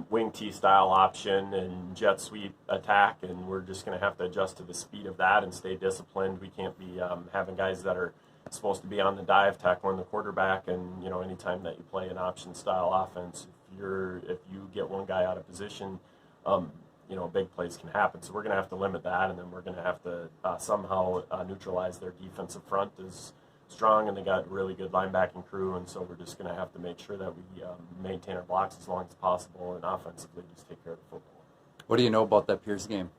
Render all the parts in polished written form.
wing T style option and jet sweep attack, and we're just going to have to adjust to the speed of that and stay disciplined. We can't be having guys that are supposed to be on the dive tackling the quarterback, and anytime that you play an option style offense, if you get one guy out of position, big plays can happen. So we're going to have to limit that, and then we're going to have to somehow neutralize their defensive front is strong, and they got a really good linebacking crew, and so we're just going to have to make sure that we maintain our blocks as long as possible, and offensively just take care of the football. What do you know about that Pierce game?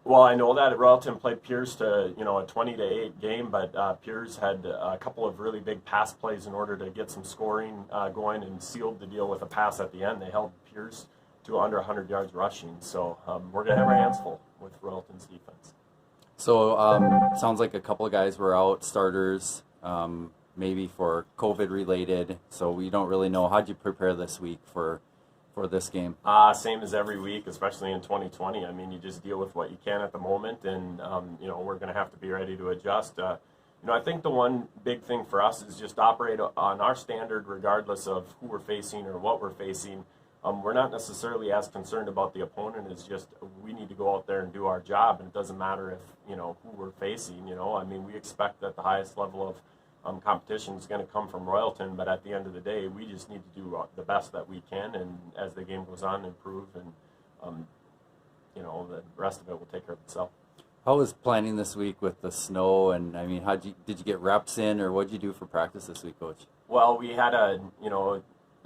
Well, I know that Royalton played Pierce to a 20-8 game, but Pierce had a couple of really big pass plays in order to get some scoring going, and sealed the deal with a pass at the end. They held Pierce to under 100 yards rushing, so we're going to have our hands full with Royalton's defense. So sounds like a couple of guys were out, starters, maybe for COVID related. So we don't really know. How'd you prepare this week for this game? Same as every week, especially in 2020. I mean, you just deal with what you can at the moment, and we're going to have to be ready to adjust. I think the one big thing for us is just operate on our standard, regardless of who we're facing or what we're facing. We're not necessarily as concerned about the opponent. It's just we need to go out there and do our job, and it doesn't matter if who we're facing. I mean, we expect that the highest level of competition is going to come from Royalton, but at the end of the day, we just need to do the best that we can, and as the game goes on, improve, and the rest of it will take care of itself. How was planning this week with the snow, and I mean, did you get reps in, or what did you do for practice this week, Coach? Well, we had a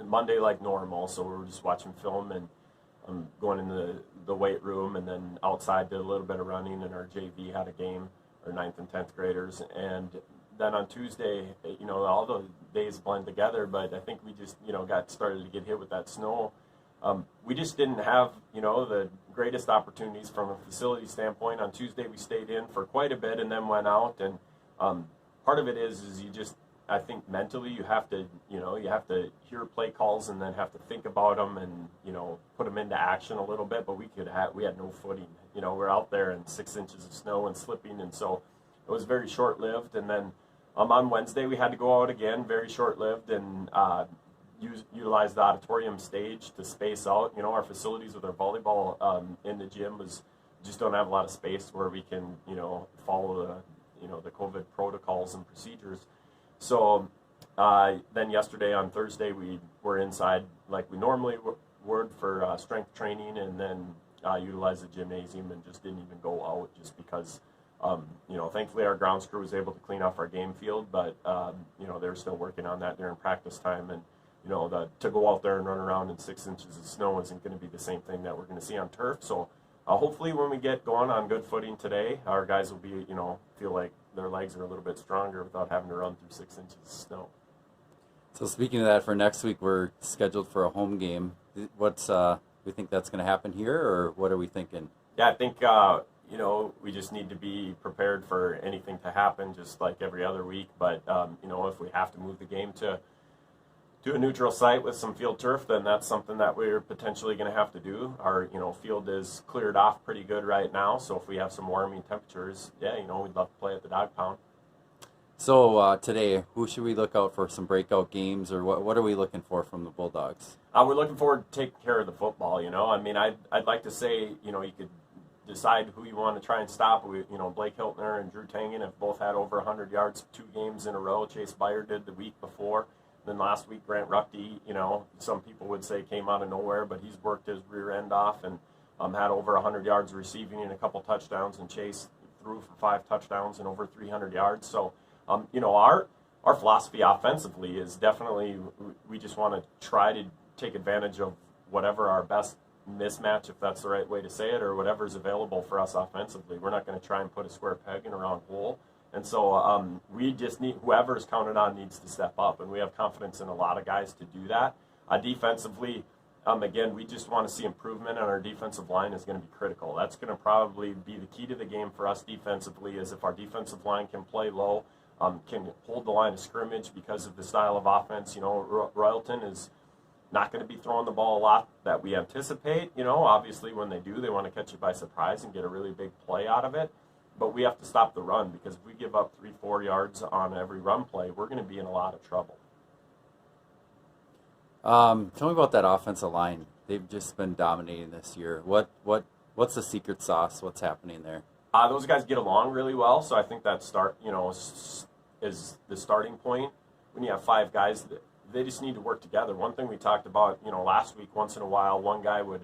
Monday like normal, so we were just watching film and going in the weight room, and then outside did a little bit of running, and our JV had a game, our 9th and 10th graders, and then on Tuesday, all the days blend together, but I think we just, got started to get hit with that snow. We just didn't have, the greatest opportunities from a facility standpoint. On Tuesday, we stayed in for quite a bit and then went out, and part of it is you just, I think mentally you have to hear play calls and then have to think about them and, put them into action a little bit, but we had no footing. We're out there in 6 inches of snow and slipping, and so it was very short-lived. And then on Wednesday, we had to go out again, very short-lived, and utilize the auditorium stage to space out. Our facilities with our volleyball in the gym just don't have a lot of space where we can, follow the COVID protocols and procedures. So then yesterday on Thursday, we were inside like we normally would for strength training, and then utilized the gymnasium and just didn't even go out just because, thankfully our grounds crew was able to clean off our game field, but, they're still working on that during practice time. And, to go out there and run around in 6 inches of snow isn't going to be the same thing that we're going to see on turf. So hopefully when we get going on good footing today, our guys will be, feel like their legs are a little bit stronger without having to run through 6 inches of snow. So speaking of that, for next week, we're scheduled for a home game. We think that's going to happen here, or what are we thinking? Yeah, I think, we just need to be prepared for anything to happen, just like every other week. But, if we have to move the game to a neutral site with some field turf, then that's something that we're potentially going to have to do. Our, field is cleared off pretty good right now, so if we have some warming temperatures, yeah, we'd love to play at the Dog Pound. So today, who should we look out for some breakout games, or what are we looking for from the Bulldogs? We're looking forward to taking care of the football, I mean, I'd like to say, you could decide who you want to try and stop. Blake Hiltner and Drew Tangen have both had over 100 yards 2 games in a row. Chase Beyer did the week before. Then last week, Grant Ruckty, some people would say came out of nowhere, but he's worked his rear end off and had over 100 yards receiving and a couple touchdowns, and Chase threw for 5 touchdowns and over 300 yards. So, our philosophy offensively is definitely we just want to try to take advantage of whatever our best mismatch, if that's the right way to say it, or whatever's available for us offensively. We're not going to try and put a square peg in a round hole. And so we just need, whoever's counted on needs to step up, and we have confidence in a lot of guys to do that. Defensively, again, we just want to see improvement, and our defensive line is going to be critical. That's going to probably be the key to the game for us defensively, is if our defensive line can play low, can hold the line of scrimmage because of the style of offense. Royalton is not going to be throwing the ball a lot that we anticipate. Obviously when they do, they want to catch it by surprise and get a really big play out of it. But we have to stop the run, because if we give up 3-4 yards on every run play, we're going to be in a lot of trouble. Tell me about that offensive line. they've just been dominating this year. What's the secret sauce? What's happening there? Those guys get along really well, so I think that is the starting point. When you have 5 guys, they just need to work together. One thing we talked about, last week, once in a while, one guy would,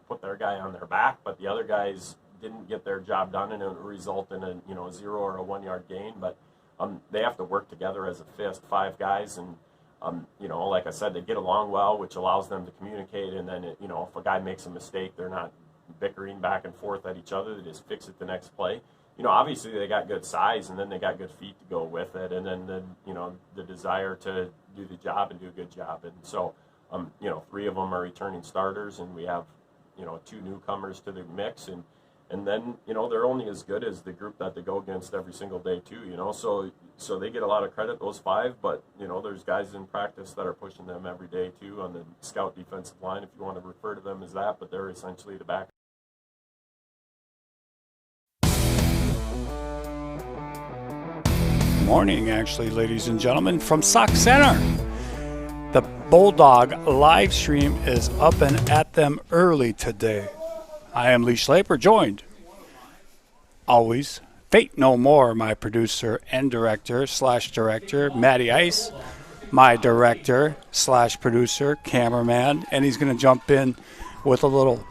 put their guy on their back, but the other guys didn't get their job done, and it would result in a 0 or a 1 yard gain. But they have to work together as a fist, 5 guys, and like I said, they get along well, which allows them to communicate. And then if a guy makes a mistake, they're not bickering back and forth at each other. They just fix it the next play. Obviously they got good size, and then they got good feet to go with it, and then the desire to do the job and do a good job. And so 3 of them are returning starters, and we have 2 newcomers to the mix, and then they're only as good as the group that they go against every single day too. So they get a lot of credit, those 5, but there's guys in practice that are pushing them every day too on the scout defensive line, if you want to refer to them as that, but they're essentially the back. Morning, actually, ladies and gentlemen, from Sauk Center. The Bulldog live stream is up and at them early today. I am Lee Schlaper, joined always, Fate No More, my producer and director, Matty Ice, my director/producer, cameraman, and he's going to jump in with a little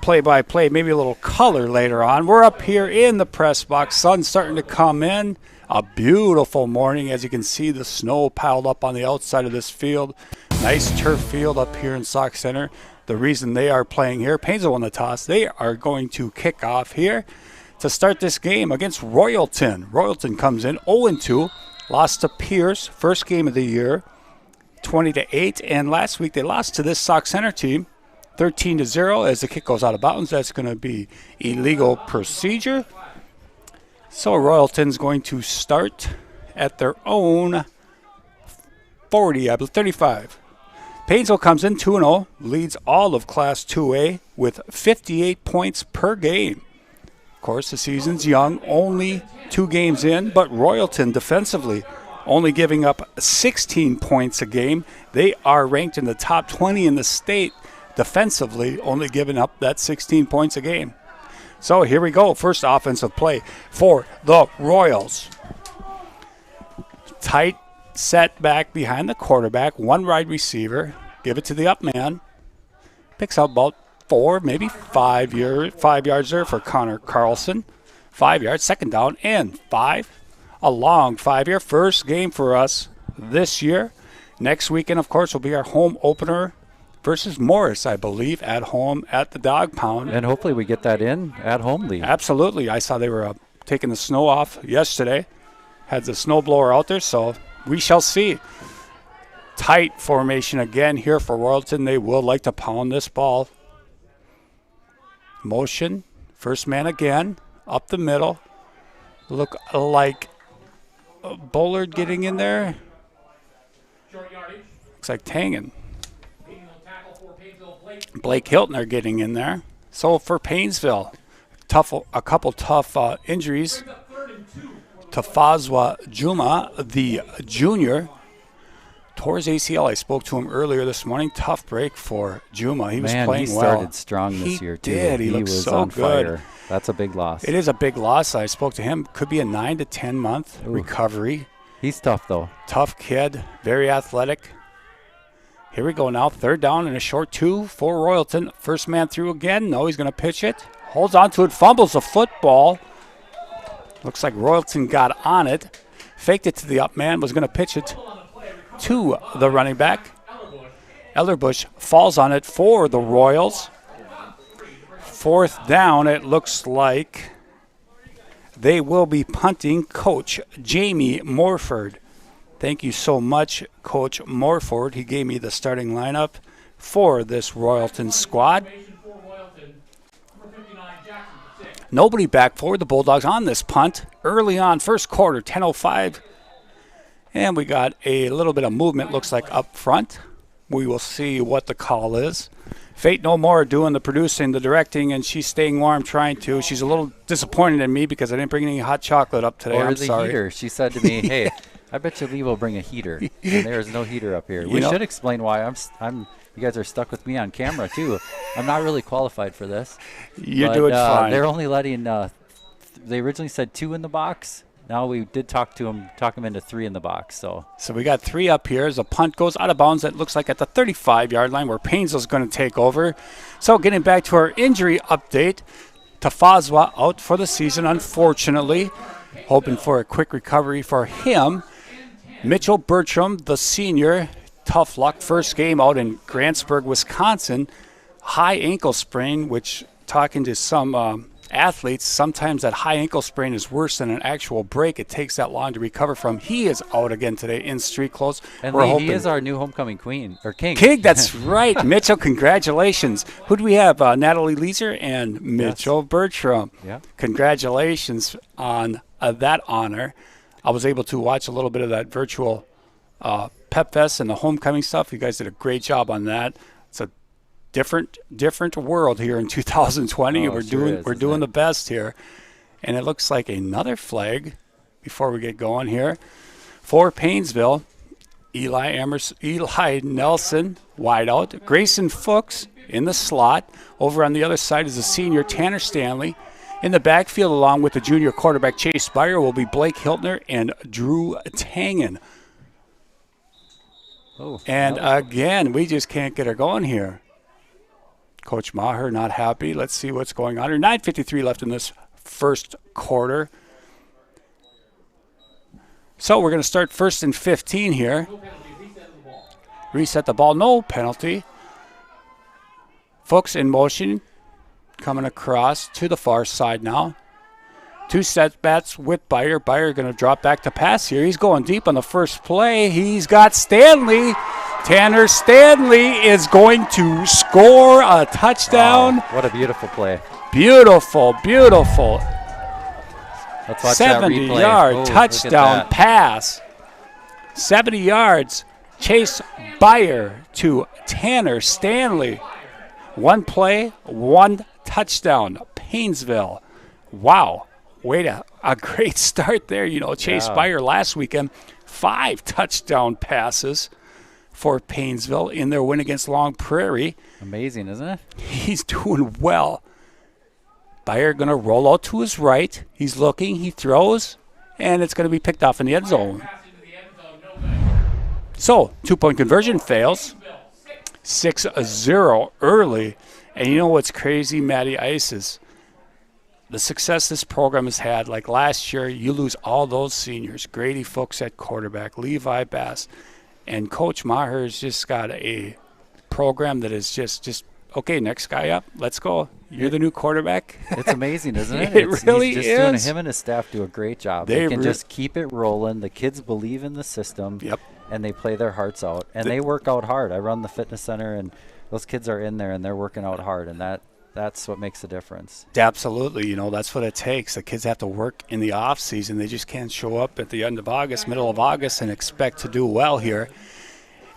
play-by-play, maybe a little color later on. We're up here in the press box. Sun's starting to come in. A beautiful morning. As you can see, the snow piled up on the outside of this field. Nice turf field up here in Sauk Center. The reason they are playing here, Paynesville won the toss. They are going to kick off here to start this game against Royalton. Royalton comes in 0-2, lost to Pierce, first game of the year, 20-8. And last week they lost to this Sauk Center team, 13-0. As the kick goes out of bounds, that's going to be illegal procedure. So Royalton's going to start at their own 40, I believe, 35. Paynesville comes in 2-0, leads all of Class 2A with 58 points per game. Of course, the season's young, only 2 games in, but Royalton defensively only giving up 16 points a game. They are ranked in the top 20 in the state defensively, only giving up that 16 points a game. So here we go. First offensive play for the Royals. Tight set back behind the quarterback. 1 wide receiver. Give it to the up man. Picks up about 4, maybe 5 yards there for Connor Carlson. 5 yards. Second down and 5. A long 5-year. First game for us this year. Next weekend, of course, will be our home opener versus Morris, I believe, at home at the Dog Pound. And hopefully we get that in at home league. Absolutely. I saw they were taking the snow off yesterday. Had the snowblower out there, so we shall see. Tight formation again here for Royalton. They will like to pound this ball. Motion. First man again. Up the middle. Look like Bullard getting in there. Looks like Tangen. Blake Hilton are getting in there. So for Paynesville, a couple tough injuries. Tafazwa Juma, the junior, tore his ACL. I spoke to him earlier this morning. Tough break for Juma. He was playing well. He started strong this year, too. He did. He looked was so on good. Fire. That's a big loss. It is a big loss. I spoke to him. Could be a 9 to 10 month recovery. He's tough, though. Tough kid. Very athletic. Here we go now. 3rd down and a short 2 for Royalton. First man through again. No, he's going to pitch it. Holds on to it. Fumbles the football. Looks like Royalton got on it. Faked it to the up man. Was going to pitch it to the running back. Ellerbush falls on it for the Royals. 4th down. It looks like they will be punting Coach Jamie Morford. Thank you so much, Coach Morford. He gave me the starting lineup for this Royalton squad. Nobody back forward. The Bulldogs on this punt early on, first quarter, 10:05. And we got a little bit of movement, looks like up front. We will see what the call is. Fate No More doing the producing, the directing, and she's staying warm trying to. She's a little disappointed in me because I didn't bring any hot chocolate up today. Or I'm the sorry. Heater. She said to me, hey, I bet you Lee will bring a heater. And there's no heater up here. We should explain why I'm You guys are stuck with me on camera, too. I'm not really qualified for this. You're doing fine. They're only letting they originally said 2 in the box. Now we did talk them into 3 in the box. So we got 3 up here as a punt goes out of bounds. That looks like at the 35-yard line where Paynesville's going to take over. So getting back to our injury update, Tafazwa out for the season, unfortunately. Hoping for a quick recovery for him. Mitchell Bertram, the senior, tough luck. First game out in Grantsburg, Wisconsin. High ankle sprain, which talking to some athletes, sometimes that high ankle sprain is worse than an actual break. It takes that long to recover from. He is out again today in street clothes. And Lee, he is our new homecoming queen, or king. King, that's right. Mitchell, congratulations. Who do we have? Natalie Leeser and Mitchell Bertram. Yeah. Congratulations on that honor. I was able to watch a little bit of that virtual Pep Fest and the homecoming stuff. You guys did a great job on that. It's a different world here in 2020. We're doing the best here. And it looks like another flag before we get going here for Paynesville. Eli Nelson wide out. Grayson Fuchs in the slot. Over on the other side is the senior Tanner Stanley. In the backfield, along with the junior quarterback Chase Spire, will be Blake Hiltner and Drew Tangen. And again, we just can't get her going here. Coach Maher not happy. Let's see what's going on here. 9:53 left in this first quarter. So we're going to start 1st and 15 here. Reset the ball. No penalty. Fuchs in motion. Coming across to the far side now. 2 setbacks with Byer. Byer going to drop back to pass here. He's going deep on the first play. He's got Stanley. Tanner Stanley is going to score a touchdown. Wow, what a beautiful play. Beautiful. Let's watch 70-yard touchdown pass. 70 yards. Chase Byer to Tanner Stanley. 1 play, 1 touchdown. Paynesville. Wow. A great start there. Chase Byer last weekend, 5 touchdown passes for Paynesville in their win against Long Prairie. Amazing, isn't it? He's doing well. Byer going to roll out to his right. He's looking, he throws, and it's going to be picked off in the end zone. So, 2-point conversion fails. 6-0 early. And you know what's crazy, Matty Ice, is the success this program has had. Like last year, you lose all those seniors. Grady Fuchs at quarterback, Levi Bass. And Coach Maher's just got a program that is just okay, next guy up. Let's go. You're the new quarterback. It's amazing, isn't it? It really is. Him and his staff do a great job. They can just keep it rolling. The kids believe in the system. Yep. And they play their hearts out. And they work out hard. I run the fitness center, and those kids are in there, and they're working out hard. And that's what makes the difference. Absolutely. That's what it takes. The kids have to work in the off season. They just can't show up at the end of August, middle of August, and expect to do well here.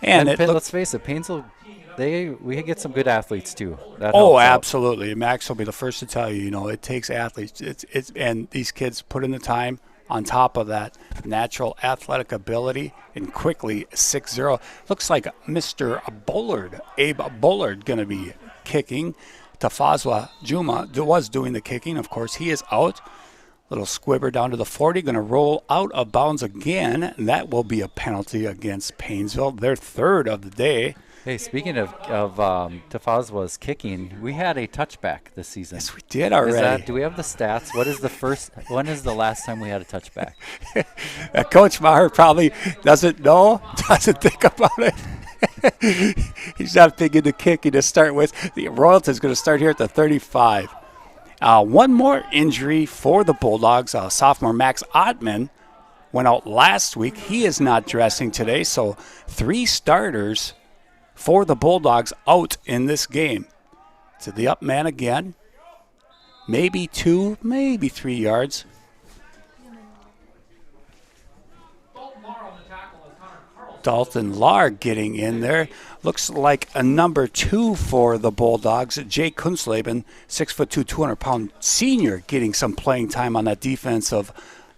And let's face it, Paynesville, we get some good athletes too. Absolutely. Max will be the first to tell you. It takes athletes. And these kids put in the time. On top of that, natural athletic ability, and quickly 6-0. Looks like Mr. Bullard, Abe Bullard, going to be kicking. Tafazwa Juma was doing the kicking. Of course, he is out. Little squibber down to the 40, going to roll out of bounds again. And that will be a penalty against Paynesville, their 3rd of the day. Hey, speaking of Tafazwa's kicking, we had a touchback this season. Yes, we did already. Do we have the stats? When is the last time we had a touchback? Coach Maher probably doesn't know, doesn't think about it. He's not thinking the kicking to start with. The Royalton's going to start here at the 35. One more injury for the Bulldogs. Sophomore Max Ottman went out last week. He is not dressing today, so 3 starters for the Bulldogs out in this game. To the up man again. Maybe 2, maybe 3 yards. Dalton Lahr getting in there. Looks like a number 2 for the Bulldogs. Jake Kunsleben, 6'2", 200-pound senior, getting some playing time on that defensive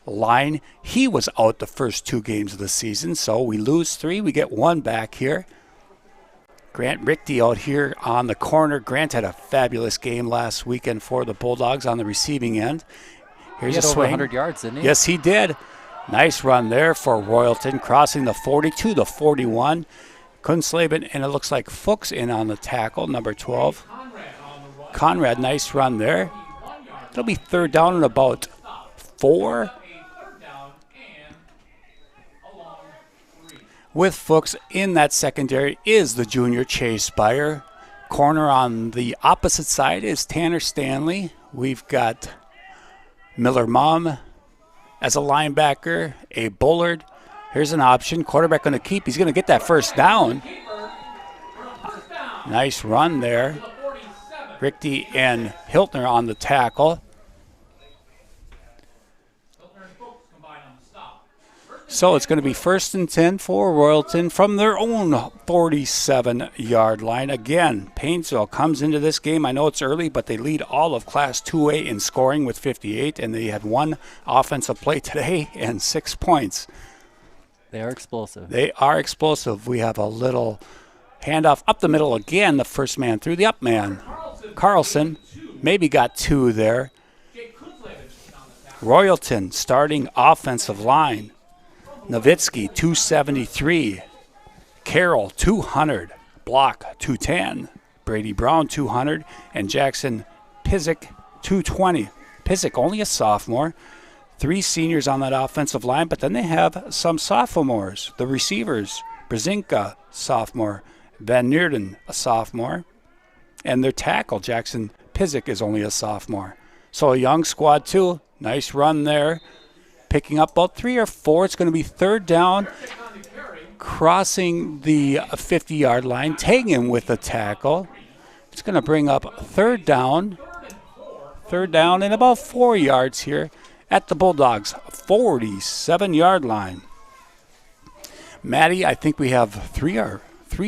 line. He was out the first 2 games of the season, so we lose 3. We get 1 back here. Grant Richte out here on the corner. Grant had a fabulous game last weekend for the Bulldogs on the receiving end. Here's He had a over swing. 100 yards, didn't he? Yes, he did. Nice run there for Royalton, crossing the 42, the 41. Kunsleben, and it looks like Fuchs in on the tackle, number 12. Conrad, nice run there. It'll be third down and about 4. With Fuchs in that secondary is the junior Chase Spire. Corner on the opposite side is Tanner Stanley. We've got Miller Mum as a linebacker, a Bullard. Here's an option. Quarterback going to keep. He's going to get that first down. Nice run there. Richte and Hiltner on the tackle. So it's going to be 1st and 10 for Royalton from their own 47-yard line. Again, Paynesville comes into this game. I know it's early, but they lead all of Class 2A in scoring with 58, and they had 1 offensive play today and 6 points. They are explosive. They are explosive. We have a little handoff up the middle again. The first man through the up man. Carlson maybe got 2 there. Royalton starting offensive line. Nowitzki, 273. Carroll, 200. Block, 210. Brady Brown, 200. And Jackson Pizik, 220. Pizik, only a sophomore. 3 seniors on that offensive line, but then they have some sophomores. The receivers, Brzezinka, sophomore. Van Neerden, a sophomore. And their tackle, Jackson Pizik, is only a sophomore. So a young squad, too. Nice run there. Picking up about 3 or 4. It's going to be third down, crossing the 50-yard line, tagging him with the tackle. It's going to bring up third down and about 4 yards here at the Bulldogs' 47-yard line. Maddie, I think we have three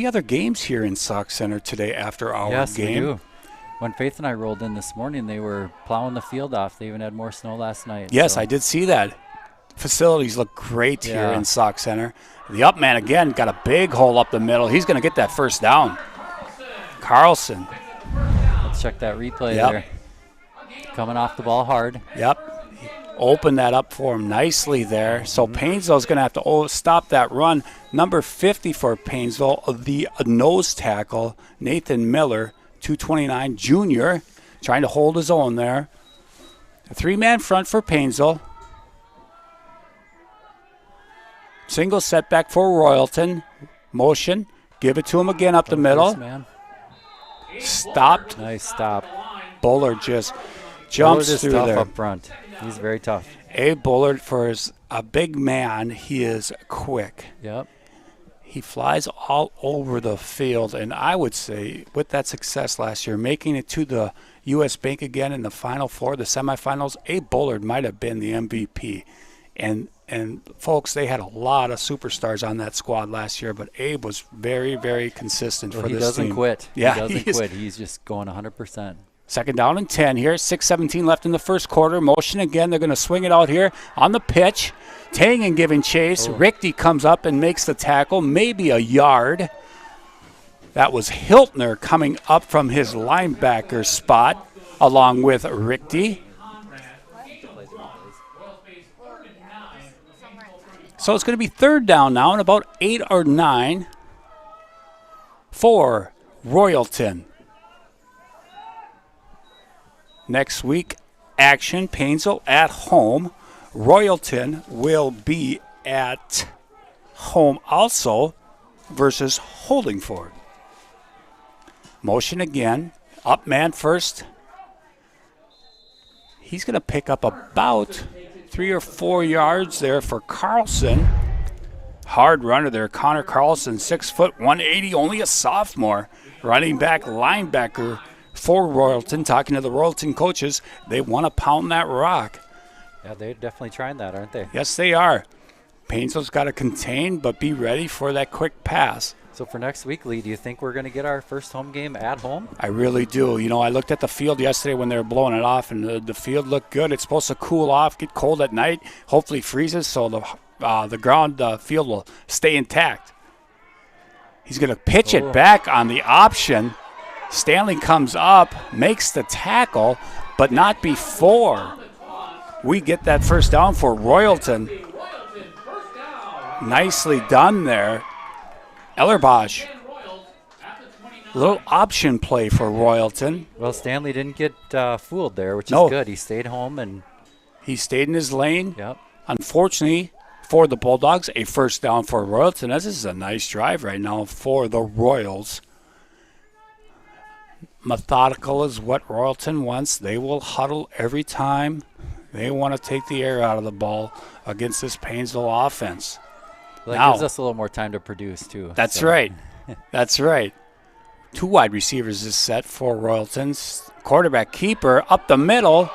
other games here in Sauk Center today after our game. Yes, we do. When Faith and I rolled in this morning, they were plowing the field off. They even had more snow last night. Yes, so. I did see that. Facilities look great here in Sauk Center. The up man again got a big hole up the middle. He's going to get that first down. Carlson. Let's check that replay there. Coming off the ball hard. Yep. Open that up for him nicely there. So Paynesville's going to have to stop that run. Number 50 for Paynesville, the nose tackle, Nathan Miller, 229 junior, trying to hold his own there. A 3-man front for Paynesville. Single setback for Royalton. Motion. Give it to him again up the middle. Stopped. Nice stop. Bullard just jumps through tough there. Up front. He's very tough. Abe Bullard, for a big man, he is quick. Yep. He flies all over the field, and I would say with that success last year, making it to the U.S. Bank again in the Final Four, the semifinals, Abe Bullard might have been the MVP. And folks, they had a lot of superstars on that squad last year, but Abe was very, very consistent for this team. He doesn't quit. Yeah, he doesn't quit. He's just going 100%. Second down and 10 here. 6:17 left in the first quarter. Motion again. They're going to swing it out here on the pitch. Tang and giving chase. Richte comes up and makes the tackle, maybe a yard. That was Hiltner coming up from his linebacker spot along with Richte. So it's going to be third down now and about 8 or 9 for Royalton. Next week, action, Paynesville at home. Royalton will be at home also versus Holdingford. Motion again. Up man first. He's going to pick up about 3 or 4 yards there for Carlson. Hard runner there, Connor Carlson, 6 foot, 180, only a sophomore. Running back, linebacker for Royalton. Talking to the Royalton coaches, they want to pound that rock. Yeah, they're definitely trying that, aren't they? Yes, they are. Paynesville's got to contain, but be ready for that quick pass. So for next week, Lee, do you think we're going to get our first home game at home? I really do. You know, I looked at the field yesterday when they were blowing it off, and the field looked good. It's supposed to cool off, get cold at night, hopefully freezes, so the field will stay intact. He's going to pitch it back on the option. Stanley comes up, makes the tackle, but not before we get that first down for Royalton. Nicely done there. Ellerbosch. Little option play for Royalton. Well, Stanley didn't get fooled there, which is good. He stayed home and he stayed in his lane. Yep. Unfortunately for the Bulldogs, a first down for Royalton. This is a nice drive right now for the Royals. Methodical is what Royalton wants. They will huddle every time they want to take the air out of the ball against this Paynesville offense. Well, that gives us a little more time to produce, too. That's right. That's right. 2 wide receivers is set for Royalton's quarterback keeper up the middle.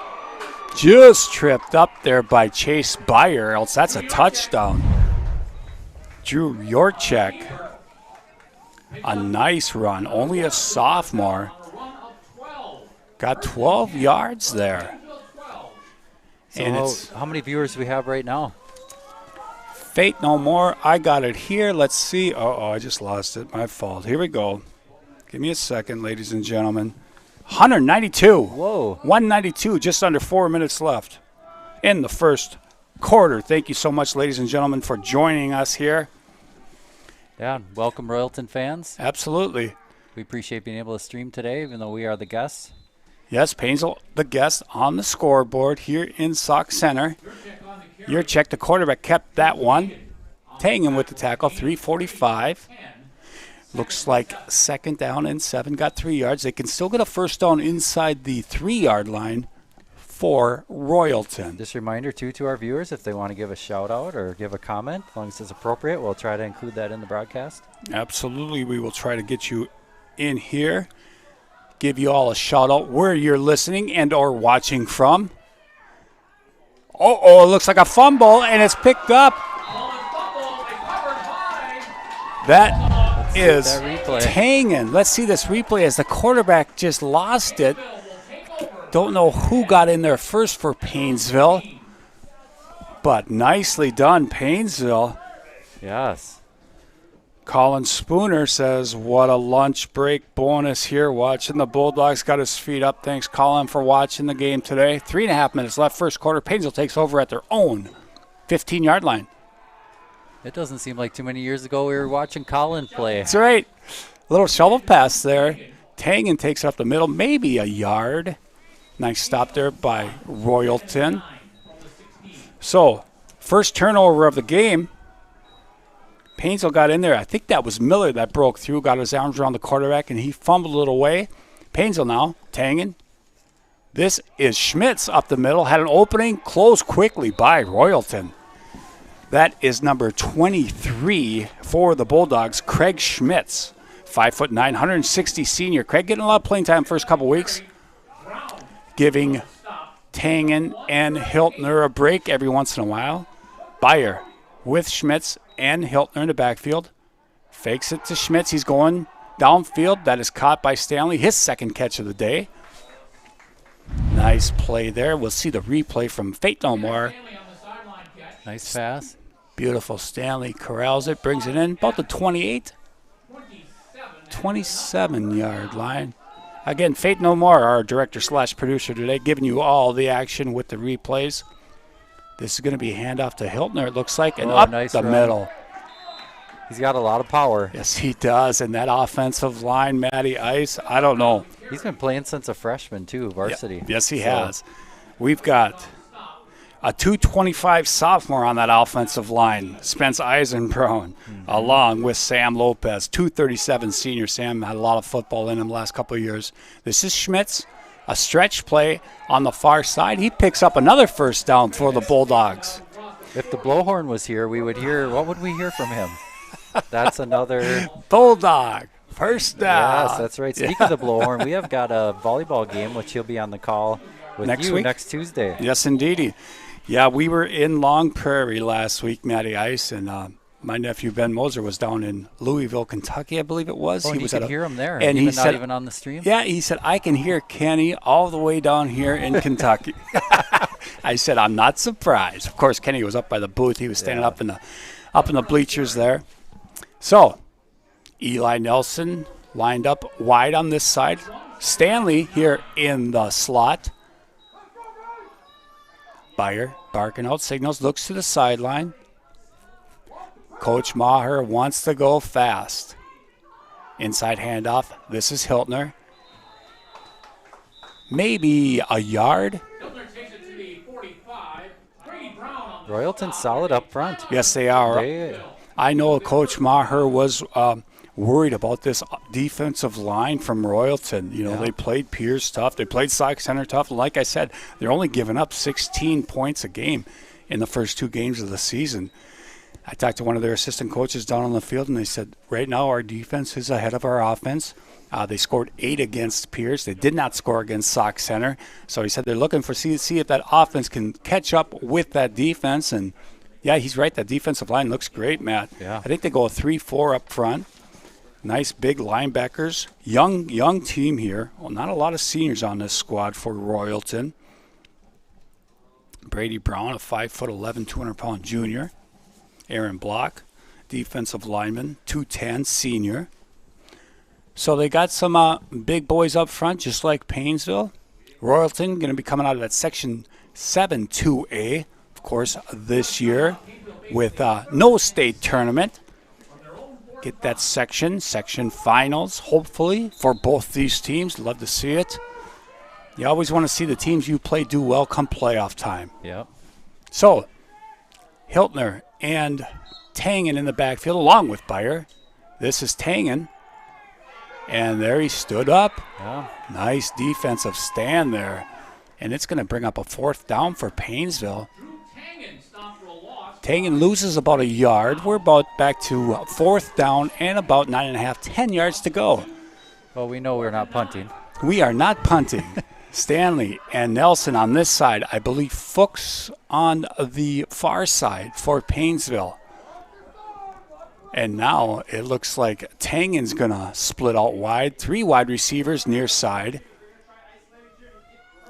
Just tripped up there by Chase Byer, else that's a touchdown. Drew Yorchek, a nice run, only a sophomore. Got 12 yards there. So and how many viewers do we have right now? Fate No More. I got it here. Let's see. Oh, I just lost it. My fault. Here we go. Give me a second, ladies and gentlemen. 192. Whoa. 192, just under 4 minutes left in the first quarter. Thank you so much, ladies and gentlemen, for joining us here. Yeah, welcome, Royalton fans. Absolutely. We appreciate being able to stream today, even though we are the guests. Yes, Paynesville, the guest on the scoreboard here in Sauk Center. Your check, the quarterback kept that one. Tangen with the tackle, 3:45. Looks like 2nd down and 7, got 3 yards. They can still get a first down inside the 3-yard line for Royalton. Just a reminder, too, to our viewers, if they want to give a shout-out or give a comment, as long as it's appropriate, we'll try to include that in the broadcast. Absolutely. We will try to get you in here, give you all a shout-out where you're listening and or watching from. It looks like a fumble, and it's picked up. That is Tangen. Let's see this replay as the quarterback just lost it. Don't know who got in there first for Paynesville, but nicely done, Paynesville. Yes. Colin Spooner says, what a lunch break bonus here. Watching the Bulldogs, got his feet up. Thanks, Colin, for watching the game today. 3.5 minutes left, first quarter. Paynesville takes over at their own 15-yard line. It doesn't seem like too many years ago we were watching Colin play. That's right. Little shovel pass there. Tangen takes it up the middle, maybe a yard. Nice stop there by Royalton. So, first turnover of the game. Paynesville got in there. I think that was Miller that broke through, got his arms around the quarterback, and he fumbled it away. Paynesville now, Tangen. This is Schmitz up the middle. Had an opening, closed quickly by Royalton. That is number 23 for the Bulldogs, Craig Schmitz. 5'9", 160 senior. Craig getting a lot of playing time first couple weeks. Giving Tangen and Hiltner a break every once in a while. Byer with Schmitz and Hiltner in the backfield. Fakes it to Schmitz. He's going downfield. That is caught by Stanley. His second catch of the day. Nice play there. We'll see the replay from Fate No More. Nice pass. Beautiful. Stanley corrals it, brings it in about the 28, 27-yard line. Again, Fate No More, our director/producer today, giving you all the action with the replays. This is going to be a handoff to Hiltner, it looks like, and up nice the run. middle. He's got a lot of power. Yes, he does. And that offensive line, Matty Ice, I don't know. He's been playing since a freshman, too, varsity. Yeah, yes, he has. We've got a 225 sophomore on that offensive line, Spence Eisenbrown, along with Sam Lopez, 237 senior. Sam had a lot of football in him the last couple of years. This is Schmitz, a stretch play on the far side. He picks up another first down for the Bulldogs. If the blowhorn was here, we would hear, what would we hear from him? That's another Bulldog. First down. Yes, that's right. Speaking of the blowhorn, we have got a volleyball game, which he'll be on the call with next week? Next Tuesday. Yes, indeedy. Yeah, we were in Long Prairie last week, Matty Ice, and my nephew Ben Moser was down in Louisville, Kentucky, I believe it was. Oh, he was could hear him there, and he said, not even on the stream? Yeah, he said, I can hear Kenny all the way down here in Kentucky. I said, I'm not surprised. Of course, Kenny was up by the booth. He was standing up in the bleachers there. So, Eli Nelson lined up wide on this side. Stanley here in the slot. Byer barking out signals, looks to the sideline. Coach Maher wants to go fast. Inside handoff. This is Hiltner. Maybe a yard. Royalton solid up front. Yes, they are. I know Coach Maher was worried about this defensive line from Royalton. You know, they played Pierce tough. They played Sauk Center tough. And like I said, they're only giving up 16 points a game in the first 2 games of the season. I talked to one of their assistant coaches down on the field, and they said, right now our defense is ahead of our offense. They scored 8 against Pierce. They did not score against Sauk Center. So he said they're looking for see if that offense can catch up with that defense. And, yeah, he's right. That defensive line looks great, Matt. Yeah. I think they go 3-4 up front. Nice big linebackers. Young team here. Well, not a lot of seniors on this squad for Royalton. Brady Brown, a 5'11", 200-pound junior. Aaron Block, defensive lineman, 210, senior. So they got some big boys up front, just like Paynesville. Royalton going to be coming out of that Section 7 2A, of course, this year with no state tournament. Get that section finals, hopefully, for both these teams. Love to see it. You always want to see the teams you play do well come playoff time. Yep. So, Hiltner and Tangen in the backfield along with Byer. This is Tangen. And there he stood up. Yeah. Nice defensive stand there. And it's going to bring up a 4th down for Paynesville. Tangen loses about a yard. We're about back to 4th down and about 9.5, 10 yards to go. Well, we know we're not punting. We are not punting. Stanley and Nelson on this side. I believe Fuchs on the far side for Paynesville. And now it looks like Tangen's going to split out wide. 3 wide receivers near side.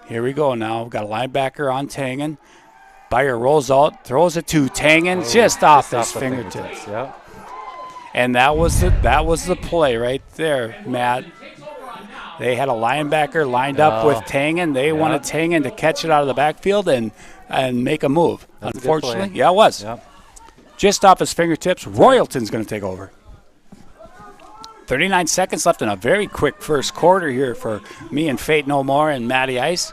Here we go now. We've got a linebacker on Tangen. Byer rolls out, throws it to Tangen, just off his fingertips. Yep. And that was the play right there, Matt. They had a linebacker lined up with Tangen. They wanted Tangen to catch it out of the backfield and make a move. That's Unfortunately, it was. Yep. Just off his fingertips. Royalton's going to take over. 39 seconds left in a very quick first quarter here for me and Fate No More and Matty Ice.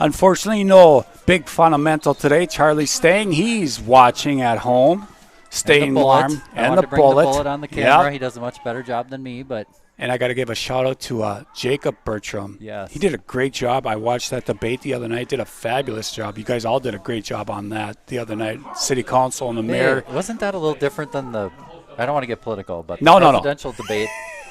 Unfortunately, no big fundamental today. Charlie Stang, he's watching at home, staying warm. And the bullet. The bullet on the camera. Yep. He does a much better job than me, but. And I got to give a shout out to Jacob Bertram. Yes. He did a great job. I watched that debate the other night. Did a fabulous job. You guys all did a great job on that the other night. City Council and the mayor. Wasn't that a little different than the? I don't want to get political, but the presidential debate.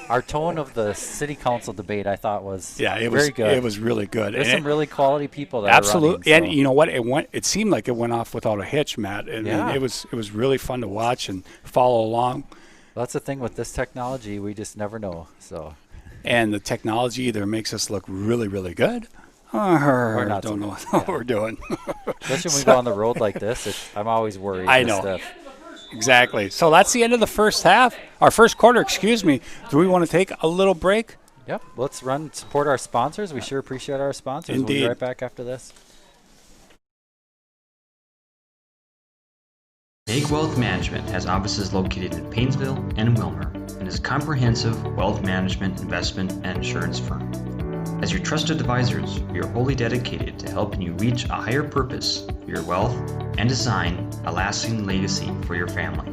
Our tone of the City Council debate, I thought, was very good. It was really good. There's some really quality people that absolutely. are running, and you know what? It seemed like it went off without a hitch, Matt. And it was really fun to watch and follow along. Well, that's the thing with this technology. We just never know. So. And the technology either makes us look really, really good or not. Don't know what we're doing. Especially when we go on the road like this. I'm always worried. I know. Exactly. So that's the end of the first half. Our first quarter, excuse me. Do we want to take a little break? Yep. Let's support our sponsors. We sure appreciate our sponsors. Indeed. We'll be right back after this. Make Wealth Management has offices located in Paynesville and Wilmer and is a comprehensive wealth management, investment, and insurance firm. As your trusted advisors, we are wholly dedicated to helping you reach a higher purpose for your wealth and design a lasting legacy for your family.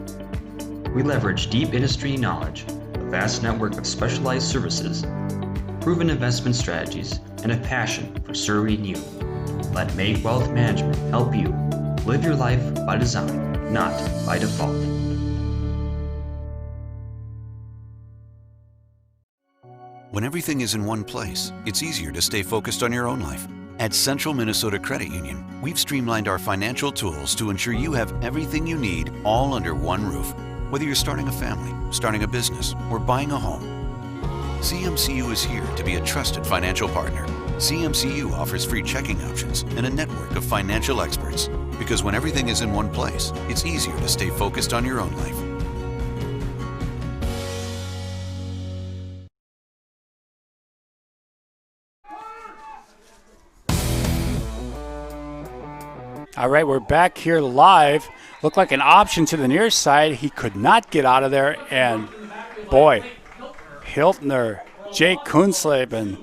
We leverage deep industry knowledge, a vast network of specialized services, proven investment strategies, and a passion for serving you. Let Make Wealth Management help you live your life by design, not by default. When everything is in one place, it's easier to stay focused on your own life. At Central Minnesota Credit Union, we've streamlined our financial tools to ensure you have everything you need all under one roof. Whether you're starting a family, starting a business, or buying a home, CMCU is here to be a trusted financial partner. CMCU offers free checking options and a network of financial experts. Because when everything is in one place, it's easier to stay focused on your own life. All right, we're back here live. Looked like an option to the near side. He could not get out of there. And, boy, Hiltner, Jake Kunsleben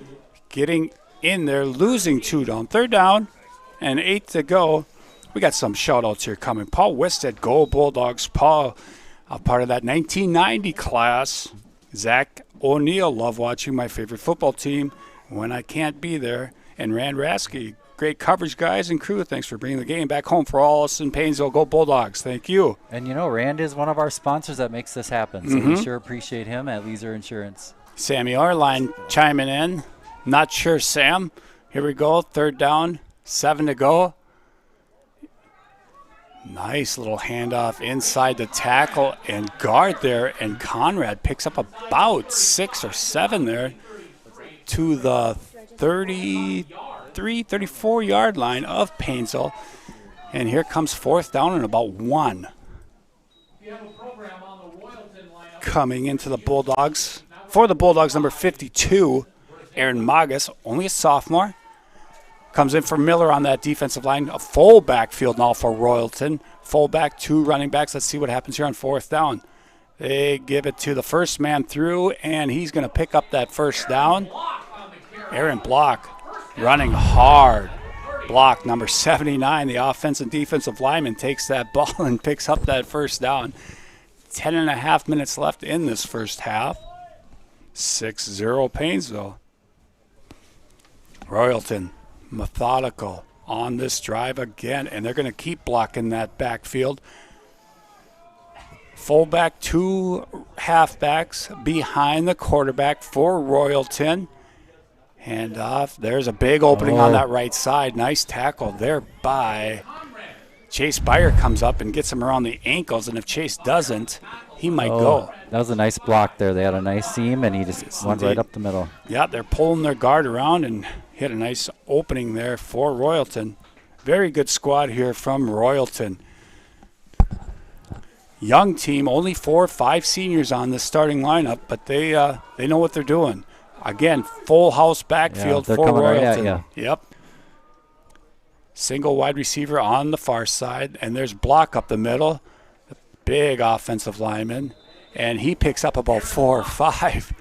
getting in there, losing 2 down. 3rd down and 8 to go. We got some shout-outs here coming. Paul Wisted, Go Bulldogs. Paul, a part of that 1990 class. Zach O'Neill, love watching my favorite football team when I can't be there. And Rand Rasky, great coverage, guys and crew. Thanks for bringing the game back home for all us in Paynesville. Go Bulldogs. Thank you. And, you know, Rand is one of our sponsors that makes this happen. So we sure appreciate him at Leaser Insurance. Sammy Orline chiming in. Not sure, Sam. Here we go. 3rd down, 7 to go. Nice little handoff inside the tackle and guard there. And Conrad picks up about 6 or 7 there to the 34-yard line of Paynesville. And here comes 4th down and about 1. Coming into the Bulldogs. For the Bulldogs, number 52, Aaron Magus, only a sophomore. Comes in for Miller on that defensive line. A full backfield now for Royalton. Fullback, 2 running backs. Let's see what happens here on 4th down. They give it to the first man through, and he's going to pick up that 1st down. Aaron Block running hard. Block, number 79, the offensive and defensive lineman, takes that ball and picks up that 1st down. 10.5 minutes left in this first half. 6-0 Paynesville. Royalton, methodical on this drive again, and they're going to keep blocking that backfield. Fullback, 2 halfbacks behind the quarterback for Royalton. Hand off. There's a big opening on that right side. Nice tackle there by Chase Byer. Comes up and gets him around the ankles, and if Chase doesn't, he might go. That was a nice block there. They had a nice seam, and he just went right up the middle. Yeah, they're pulling their guard around and hit a nice opening there for Royalton. Very good squad here from Royalton. Young team, only 4 or 5 seniors on the starting lineup, but they know what they're doing. Again, full house backfield for Royalton. Right. Yep. Single wide receiver on the far side, and there's Block up the middle. A big offensive lineman, and he picks up about 4 or 5.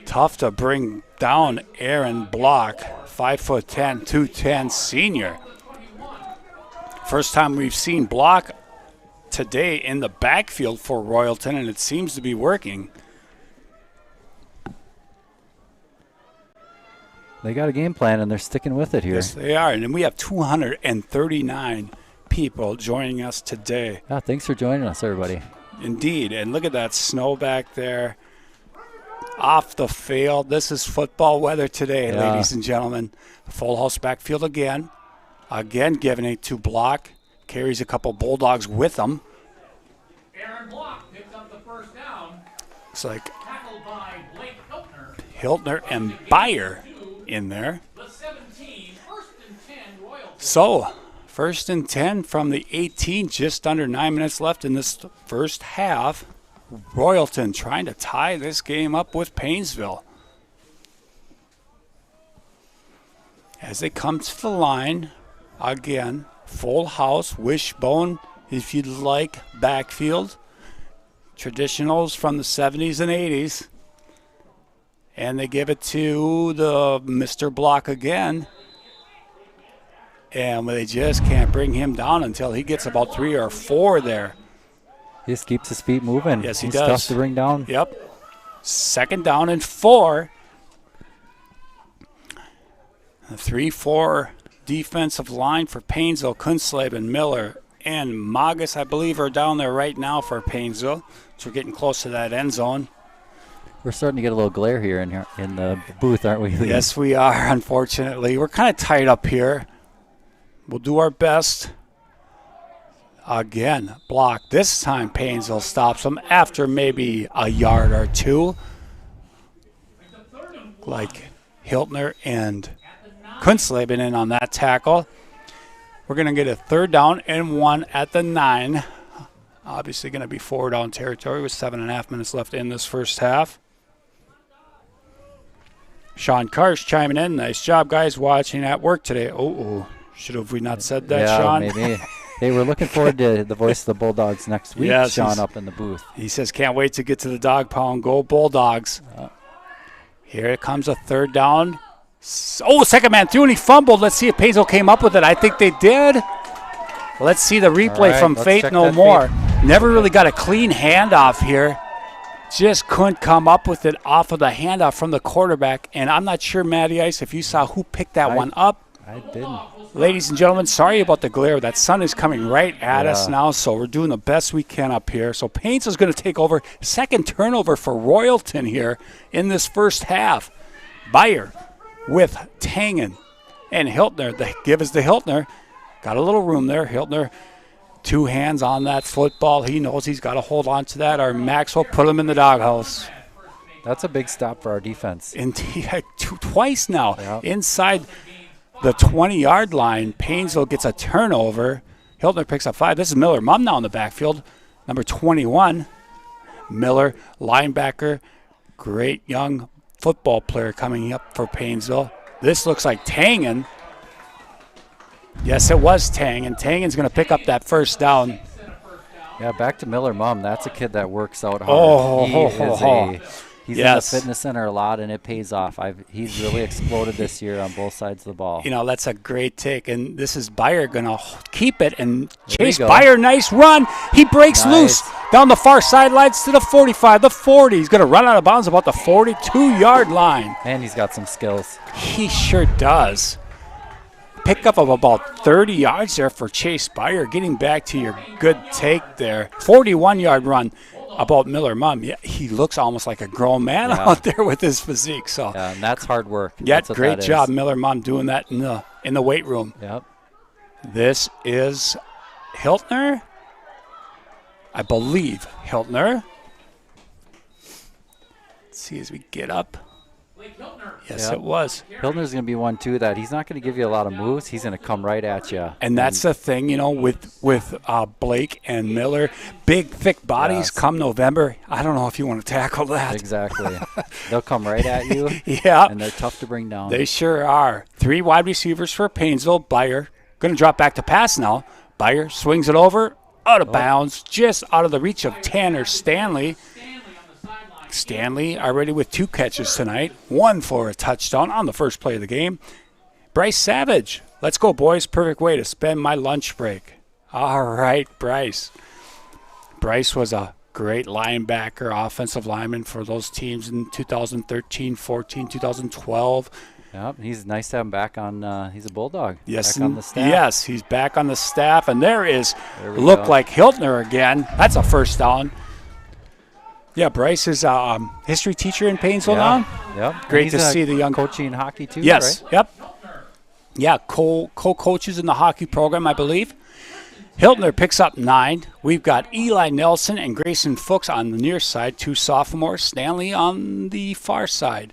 Tough to bring down Aaron Block, 5'10", 210 senior. First time we've seen Block today in the backfield for Royalton, and it seems to be working. They got a game plan, and they're sticking with it here. Yes, they are. And we have 239 people joining us today. Yeah, thanks for joining us, everybody. Indeed. And look at that snow back there off the field. This is football weather today, ladies and gentlemen. Full house backfield again. Again, giving it to Block. Carries a couple Bulldogs with him. Aaron Block picks up the 1st down. Looks like Tackled by Blake Hiltner and Byer in there. The 17, 1st and 10, Royalton. So, 1st and 10 from the 18, just under 9 minutes left in this first half. Royalton trying to tie this game up with Paynesville. As they come to the line, again, full house, wishbone, if you'd like, backfield. Traditionals from the 70s and 80s. And they give it to the Mr. Block again. And they just can't bring him down until he gets about 3 or 4 there. He just keeps his feet moving. Yes, he He's does. tough to bring down. Yep. 2nd down and 4. The 3-4 defensive line for Paynesville. Kunsleben, Miller, and Magus, I believe, are down there right now for Paynesville. So we're getting close to that end zone. We're starting to get a little glare here in the booth, aren't we? Yes, we are, unfortunately. We're kind of tight up here. We'll do our best. Again, Block. This time Paynesville stops them after maybe a yard or 2. Like Hiltner and Kunsleben in on that tackle. We're going to get a 3rd down and 1 at the 9. Obviously going to be 4 down territory with 7.5 minutes left in this first half. Sean Karsh chiming in. Nice job, guys, watching at work today. Should have we not said that, yeah, Sean? Maybe. Hey, we're looking forward to the voice of the Bulldogs next week, Yes, Sean, up in the booth. He says, can't wait to get to the dog pound. Go Bulldogs. Here comes a third down. Second man threw and he fumbled. Let's see if Paynesville came up with it. I think they did. Let's see the replay from Faith No More. Never really got a clean handoff here. Just couldn't come up with it off of the handoff from the quarterback. And I'm not sure, Matty Ice, if you saw who picked that one up. I didn't. Ladies and gentlemen, sorry about the glare. That sun is coming right at us now, so we're doing the best we can up here. So Paynesville's going to take over. Second turnover for Royalton here in this first half. Beyer with Tangen and Hiltner. The give is to Hiltner. Got a little room there. Hiltner, 2 hands on that football. He knows he's got to hold on to that. Our Maxwell put him in the doghouse. That's a big stop for our defense. Indeed, twice now. Yep. Inside the 20-yard line, Paynesville gets a turnover. Hiltner picks up 5. This is Miller. Mum now in the backfield. Number 21. Miller, linebacker. Great young football player coming up for Paynesville. This looks like Tangen. Yes, it was Tangen. Tangen's going to pick up that first down. Yeah, back to Miller Mum. That's a kid that works out hard. He's in the fitness center a lot, and it pays off. He's really exploded this year on both sides of the ball. You know, that's a great take. And this is Beyer going to keep it. And Chase Beyer, nice run. He breaks loose down the far sidelines to the 45, the 40. He's going to run out of bounds about the 42-yard line. And he's got some skills. He sure does. Pickup of about 30 yards there for Chase Beyer. Getting back to your good take there. 41-yard run. About Miller Mum, yeah, he looks almost like a grown man out there with his physique. So yeah, and that's hard work. Yeah, great job, Miller Mum, doing that in the weight room. Yep. This is Hiltner, I believe. Hiltner. Let's see as we get up. Yes, it was. Hiltner's going to be one, too, that he's not going to give you a lot of moves. He's going to come right at you. And that's the thing, you know, with Blake and Miller, big, thick bodies come November. I don't know if you want to tackle that. Exactly. They'll come right at you. Yeah. And they're tough to bring down. They sure are. 3 wide receivers for Paynesville. Beyer going to drop back to pass now. Beyer swings it over, out of bounds, just out of the reach of Tanner Stanley. Stanley already with 2 catches tonight, 1 for a touchdown on the first play of the game. Bryce Savage, let's go, boys. Perfect way to spend my lunch break. All right, Bryce. Bryce was a great linebacker, offensive lineman for those teams in 2013, 14, 2012. Yep, he's nice to have him back on. He's a Bulldog. Yes, back on the staff. Yes, he's back on the staff, and there like Hiltner again. That's a first down. Yeah, Bryce is a history teacher in Paynesville now. Yep. Great to see the young coaching hockey too. Yes. Right? Yep. Yeah, co-coaches in the hockey program, I believe. Hiltner picks up 9. We've got Eli Nelson and Grayson Fuchs on the near side, 2 sophomores. Stanley on the far side.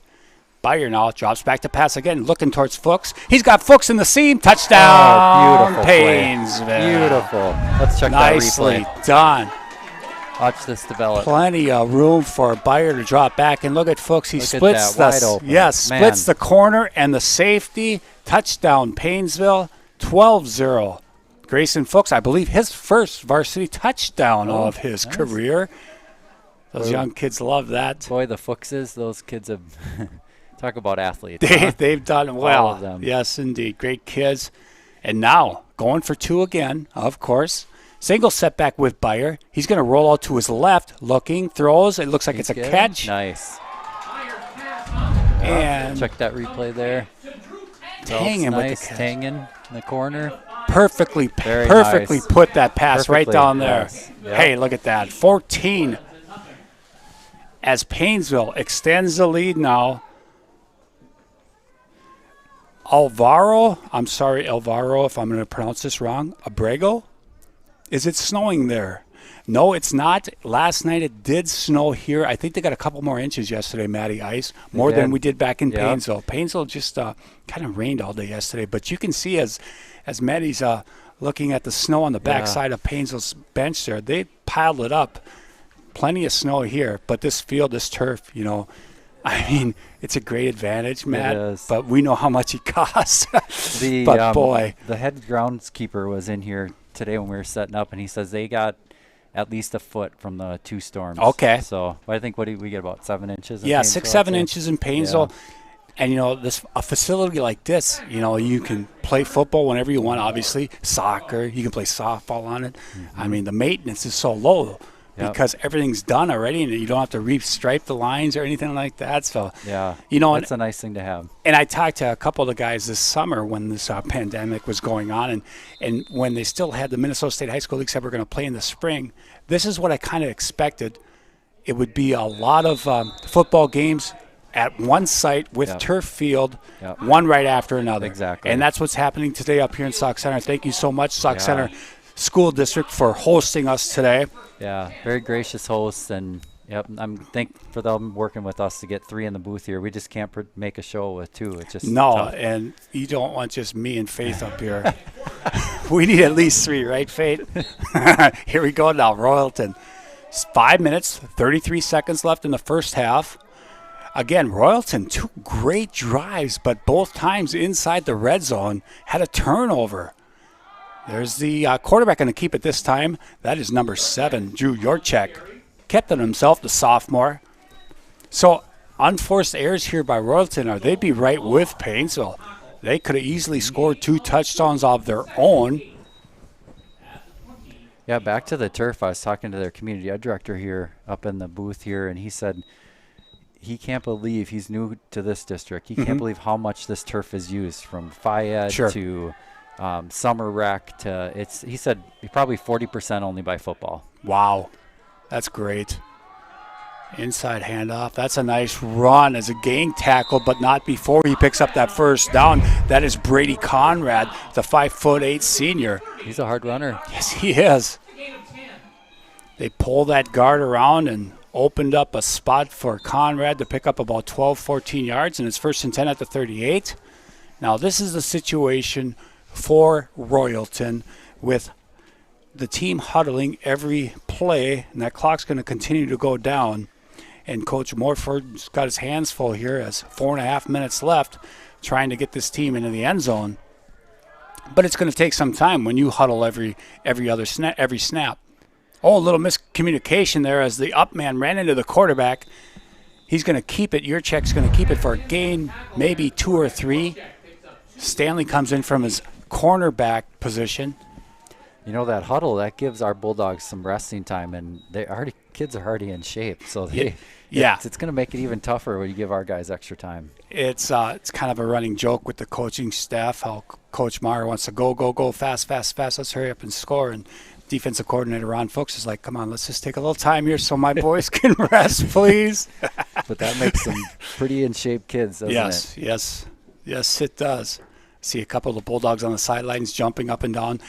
Beyer now drops back to pass again, looking towards Fuchs. He's got Fuchs in the seam. Touchdown, beautiful Paynesville. Play. Beautiful. Let's check Nicely that replay. done. Watch this develop. Plenty of room for Beyer to drop back, and look at Fuchs. He splits splits the corner and the safety. Touchdown, Paynesville, 12-0. Grayson Fuchs, I believe, his first varsity touchdown of his career. Those young kids love that. Boy, the Fuchses, those kids have talk about athletes. They've done well. All of them. Yes, indeed, great kids. And now going for 2 again, of course. Single setback with Beyer. He's going to roll out to his left, looking, throws. It looks like it's a catch. Nice. And check that replay there. Tangen with the catch. Tangen in the corner. Perfectly nice. Put that pass right down there. Yes. Yep. Hey, look at that. 14 as Paynesville extends the lead now. Alvaro if I'm going to pronounce this wrong. Abrego? Is it snowing there? No, it's not. Last night it did snow here. I think they got a couple more inches yesterday, Matty Ice, more than we did back in Paynesville. Paynesville just kind of rained all day yesterday, but you can see as Matty's looking at the snow on the backside of Paynesville's bench there, they piled it up. Plenty of snow here, but this field, this turf, you know, I mean, it's a great advantage, Matt. It is. But we know how much it costs. The boy, the head groundskeeper was in here today when we were setting up, and he says they got at least a foot from the 2 storms. Okay. So I think what do we get, about 7 inches? Yeah, Paynesville, 6-7 I'd say? inches in Paynesville. Yeah. And, a facility like this, you can play football whenever you want, obviously. Soccer, you can play softball on it. Mm-hmm. I mean, the maintenance is so low Yep. because everything's done already and you don't have to restripe the lines or anything like that. So, Yeah, that's a nice thing to have. And I talked to a couple of the guys this summer when this pandemic was going on, and when they still had the Minnesota State High School League said we're going to play in the spring. This is what I kind of expected. It would be a lot of football games at one site with Yep. turf field, Yep. one right after another. Exactly. And that's what's happening today up here in Sauk Center. Thank you so much, Sauk Yeah. Center School District, for hosting us today. Yeah, very gracious hosts, and I'm thankful for them working with us to get 3 in the booth here. We just can't make a show with 2. It's just No, tough. and you don't want just me and Faith up here. We need at least 3, right, Faith? Here we go now, Royalton. It's 5 minutes, 33 seconds left in the first half. Again, Royalton, 2 great drives, but both times inside the red zone, had a turnover. There's the quarterback going to keep it this time. That is number 7, Drew Yorchek. Kept it himself, the sophomore. So unforced errors here by Royalton, or they'd be right with Paynesville. They could have easily scored 2 touchdowns of their own. Yeah, back to the turf. I was talking to their community ed director here up in the booth here, and he said he can't believe, he's new to this district, he can't believe how much this turf is used, from Phi-Ed Sure. to summer rec to, he said probably 40% only by football. Wow, that's great. Inside handoff. That's a nice run as a gang tackle, but not before he picks up that first down. That is Brady Conrad, the 5'8" senior. He's a hard runner. Yes, he is. They pull that guard around and opened up a spot for Conrad to pick up about 12, 14 yards, and it's 1st and 10 at the 38. Now, this is the situation for Royalton with the team huddling every play, and that clock's going to continue to go down. And Coach Morford's got his hands full here as 4.5 minutes left, trying to get this team into the end zone. But it's going to take some time when you huddle every snap. Oh, a little miscommunication there as the up man ran into the quarterback. He's going to keep it. Yurchek's going to keep it for a gain, maybe 2 or 3. Stanley comes in from his cornerback position. You know, that huddle, that gives our Bulldogs some resting time, and kids are already in shape. So it's going to make it even tougher when you give our guys extra time. It's kind of a running joke with the coaching staff, how Coach Meyer wants to go, fast, let's hurry up and score. And defensive coordinator Ron Fuchs is like, come on, let's just take a little time here so my boys can rest, please. But that makes some pretty in shape kids, doesn't it? Yes, it does. See a couple of the Bulldogs on the sidelines jumping up and down.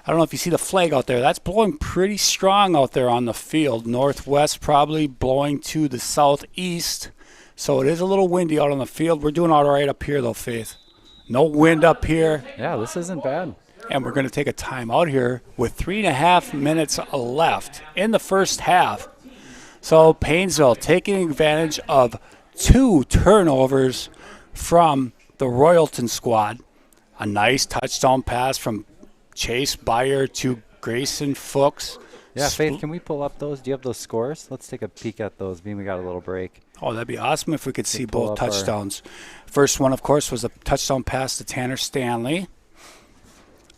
I don't know if you see the flag out there. That's blowing pretty strong out there on the field. Northwest probably blowing to the southeast. So it is a little windy out on the field. We're doing all right up here, though, Faith. No wind up here. Yeah, this isn't bad. And we're going to take a timeout here with 3.5 minutes left in the first half. So Paynesville taking advantage of 2 turnovers from the Royalton squad. A nice touchdown pass from Chase Byer to Grayson Fuchs. Yeah, Faith, can we pull up those? Do you have those scores? Let's take a peek at those, being we got a little break. Oh, that'd be awesome if we could see pull both up our- touchdowns. First one, of course, was a touchdown pass to Tanner Stanley.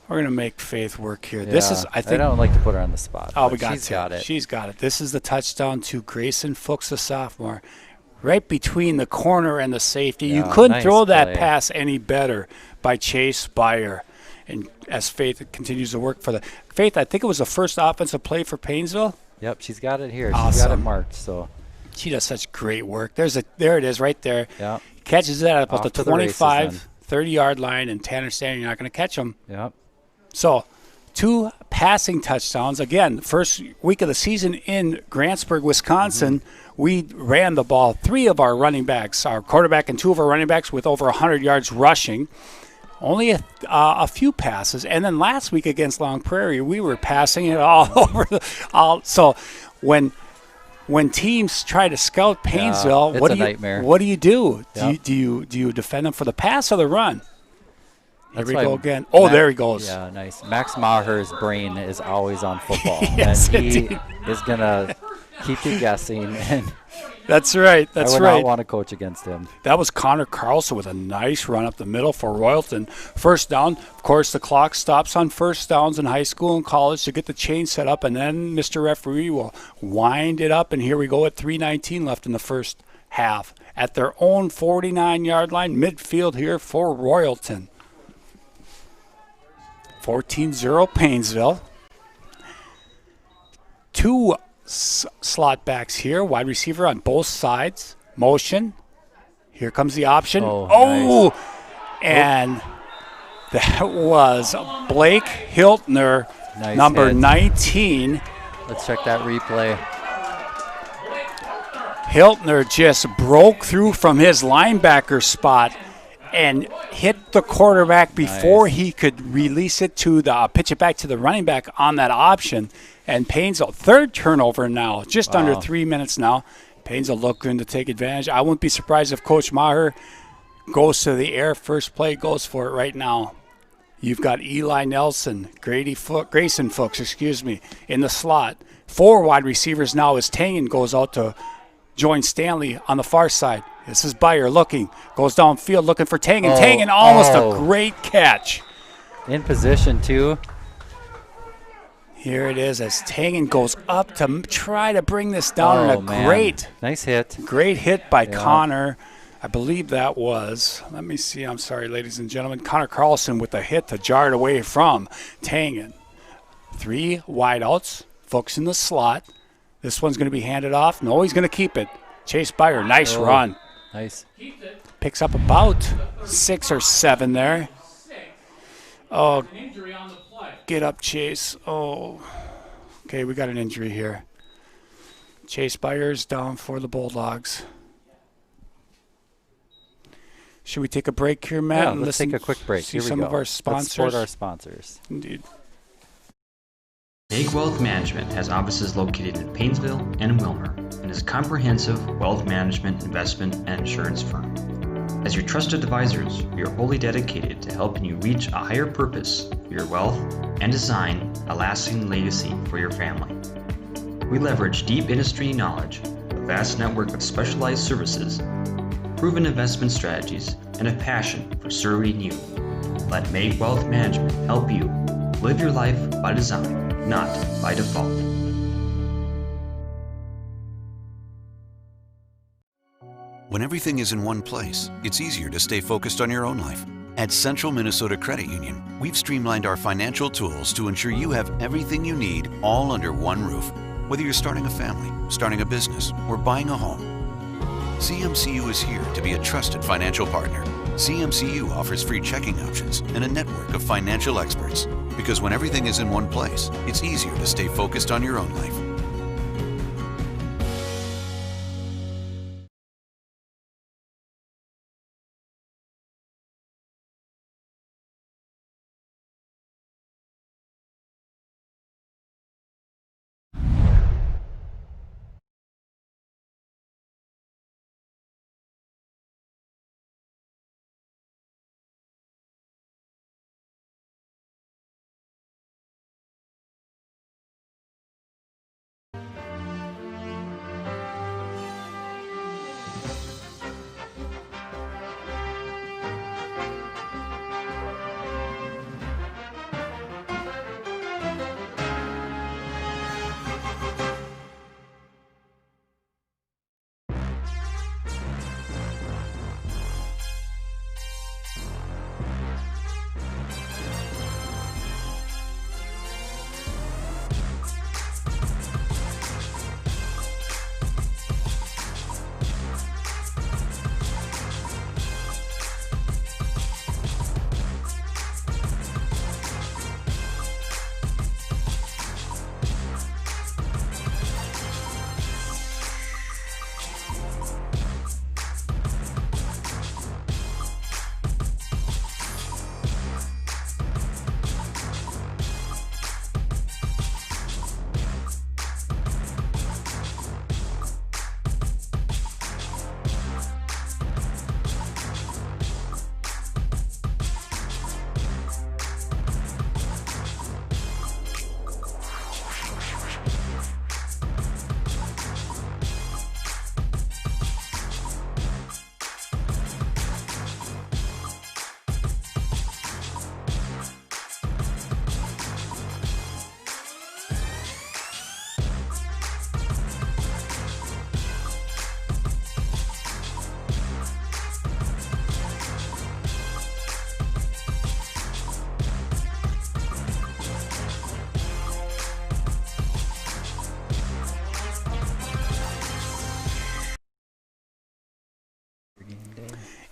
We're going to make Faith work here. This is, I think. I don't like to put her on the spot. Oh, but we got she's to. got it. She's got it. This is the touchdown to Grayson Fuchs, the sophomore. Right between the corner and the safety. You Yeah, couldn't nice throw that play. pass any better by Chase Byer. And as Faith continues to work for the Faith, I think it was the first offensive play for Paynesville. Yep, she's got it here. She's got it Awesome. marked. So She does such great work. There it is right there. yeah, Catches it at about Off the to the races 25, 30-yard line, and Tanner Stanley, you're not going to catch him. yep. So 2 passing touchdowns. Again, first week of the season in Grantsburg, Wisconsin, we ran the ball. 3 of our running backs, our quarterback and 2 of our running backs with over 100 yards rushing. Only a few passes. And then last week against Long Prairie, we were passing it all over. So when when teams try to scout Paynesville, it's what a do you nightmare. what do you do? Yep. Do you defend them for the pass or the run? There That's we why go again. Oh, Mac- there he goes. Yeah, nice. Max Maher's brain is always on football, Yes, and he indeed. is gonna keep you guessing. And That's right. That's I would right. not want to coach against him. That was Connor Carlson with a nice run up the middle for Royalton. First down. Of course, the clock stops on first downs in high school and college to get the chain set up, and then Mr. Referee will wind it up, and here we go at 3:19 left in the first half. At their own 49-yard line, midfield here for Royalton. 14-0 Paynesville. Two slot backs here, wide receiver on both sides. Motion. Here comes the option. Oh, nice. And that was Blake Hiltner, Nice number hit. 19. Let's check that replay. Hiltner just broke through from his linebacker spot and hit the quarterback before Nice. he could release it to the pitch it back to the running back on that option. And Paynesville, third turnover now, just under 3 minutes now. Paynesville looking to take advantage. I wouldn't be surprised if Coach Maher goes to the air. First play goes for it right now. You've got Eli Nelson, Grayson Fuchs, in the slot. Four wide receivers now as Tangen goes out to join Stanley on the far side. This is Byer looking, goes downfield looking for Tangen. Tangen, almost a great catch. In position, too. Here it is as Tangen goes up to try to bring this down. And a Man. Nice hit. great hit by Connor. I believe that was, let me see, I'm sorry, ladies and gentlemen, Connor Carlson with a hit to jar it away from Tangen. Three wideouts, Fuchs in the slot. This one's going to be handed off. No, he's going to keep it. Chase Byer, nice run. Nice. Picks up about 6 or 7 there. Oh, Injury on the play. get up, Chase. Oh, okay, we got an injury here. Chase Byers down for the Bulldogs. Should we take a break here, Matt? Yeah, and let's take a quick break. See Here we some go. of our Let's sponsors. support our sponsors. Indeed. Make Wealth Management has offices located in Paynesville and in Wilmer and is a comprehensive wealth management, investment, and insurance firm. As your trusted advisors, we are wholly dedicated to helping you reach a higher purpose for your wealth and design a lasting legacy for your family. We leverage deep industry knowledge, a vast network of specialized services, proven investment strategies, and a passion for serving you. Let Make Wealth Management help you live your life by design, not by default. When everything is in one place, it's easier to stay focused on your own life. At Central Minnesota Credit Union, we've streamlined our financial tools to ensure you have everything you need all under one roof. Whether you're starting a family, starting a business, or buying a home, CMCU is here to be a trusted financial partner. CMCU offers free checking options and a network of financial experts. Because when everything is in one place, it's easier to stay focused on your own life.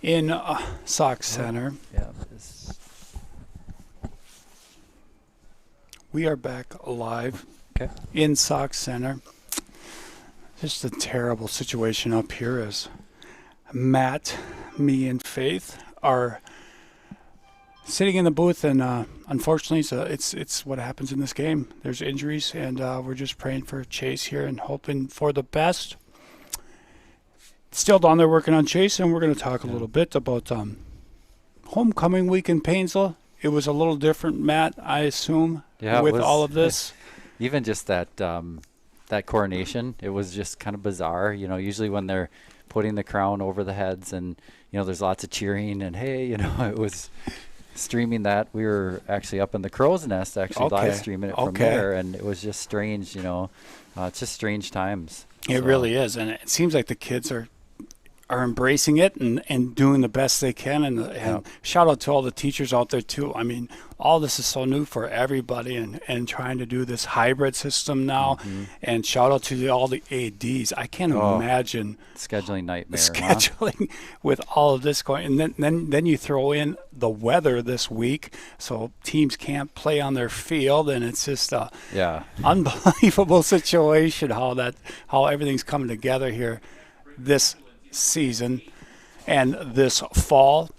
in Sauk Center. Yeah. We are back live Okay. in Sauk Center. Just a terrible situation up here as Matt, me, and Faith are sitting in the booth, and unfortunately, it's what happens in this game. There's injuries, and we're just praying for Chase here and hoping for the best. Still down there working on Chase, and we're going to talk a little bit about homecoming week in Paynesville. It was a little different, Matt, I assume, with all of this. Even just that that coronation, it was just kind of bizarre. You know, usually when they're putting the crown over the heads and, you know, there's lots of cheering and, hey, you know, it was streaming that. We were actually up in the crow's nest actually live streaming it from there, and it was just strange, you know. It's just strange times. It really is, and it seems like the kids are embracing it and doing the best they can. And shout out to all the teachers out there too. I mean, all this is so new for everybody, and trying to do this hybrid system now. Mm-hmm. And shout out to all the ADs. I can't imagine scheduling nightmare. Scheduling with all of this going, and then you throw in the weather this week, so teams can't play on their field, and it's just a unbelievable situation how everything's coming together here this season and this fall.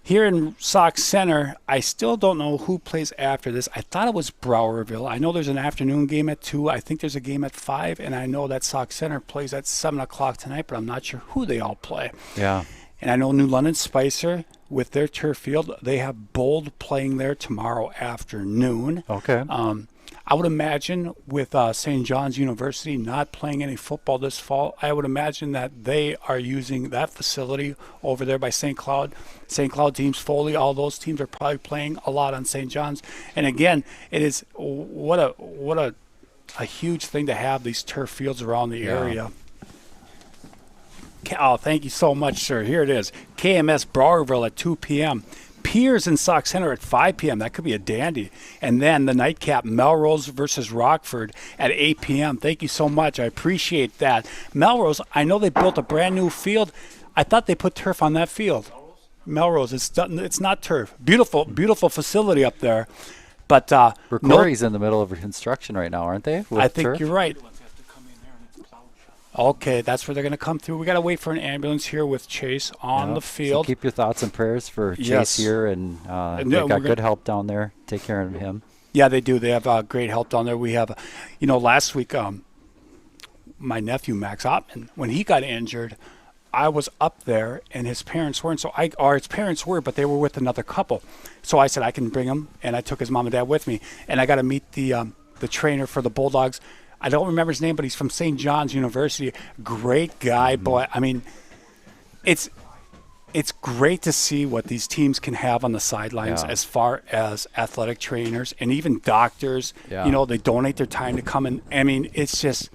Here in Sauk Center, I still don't know who plays after this. I thought it was Browerville. I know there's an afternoon game at 2. I think there's a game at 5, and I know that Sauk Center plays at 7 o'clock tonight, but I'm not sure who they all play. Yeah. And I know New London Spicer, with their turf field, they have Bold playing there tomorrow afternoon. Okay. I would imagine with St. John's University not playing any football this fall, I would imagine that they are using that facility over there by St. Cloud. St. Cloud teams, Foley, all those teams are probably playing a lot on St. John's. And again, it is what a huge thing to have these turf fields around the area. Oh, thank you so much, sir. Here it is. KMS Browerville at 2 p.m. Piers in Sauk Center at 5 p.m. That could be a dandy. And then the nightcap, Melrose versus Rockford at 8 p.m. Thank you so much. I appreciate that. Melrose, I know they built a brand new field. I thought they put turf on that field. Melrose, it's not turf. Beautiful facility up there. But Corey's in the middle of construction right now, aren't they? I think you're right. Okay, that's where they're going to come through. We got to wait for an ambulance here with Chase on the field. So keep your thoughts and prayers for Chase here, and they've got good help down there. Take care of him. Yeah, they do. They have great help down there. We have, last week, my nephew Max Ottman, when he got injured, I was up there, and his parents weren't. His parents were, but they were with another couple. So I said I can bring him, and I took his mom and dad with me, and I got to meet the trainer for the Bulldogs. I don't remember his name, but he's from St. John's University. Great guy, boy. I mean, it's great to see what these teams can have on the sidelines as far as athletic trainers and even doctors. Yeah. They donate their time to come in. I mean, it's just,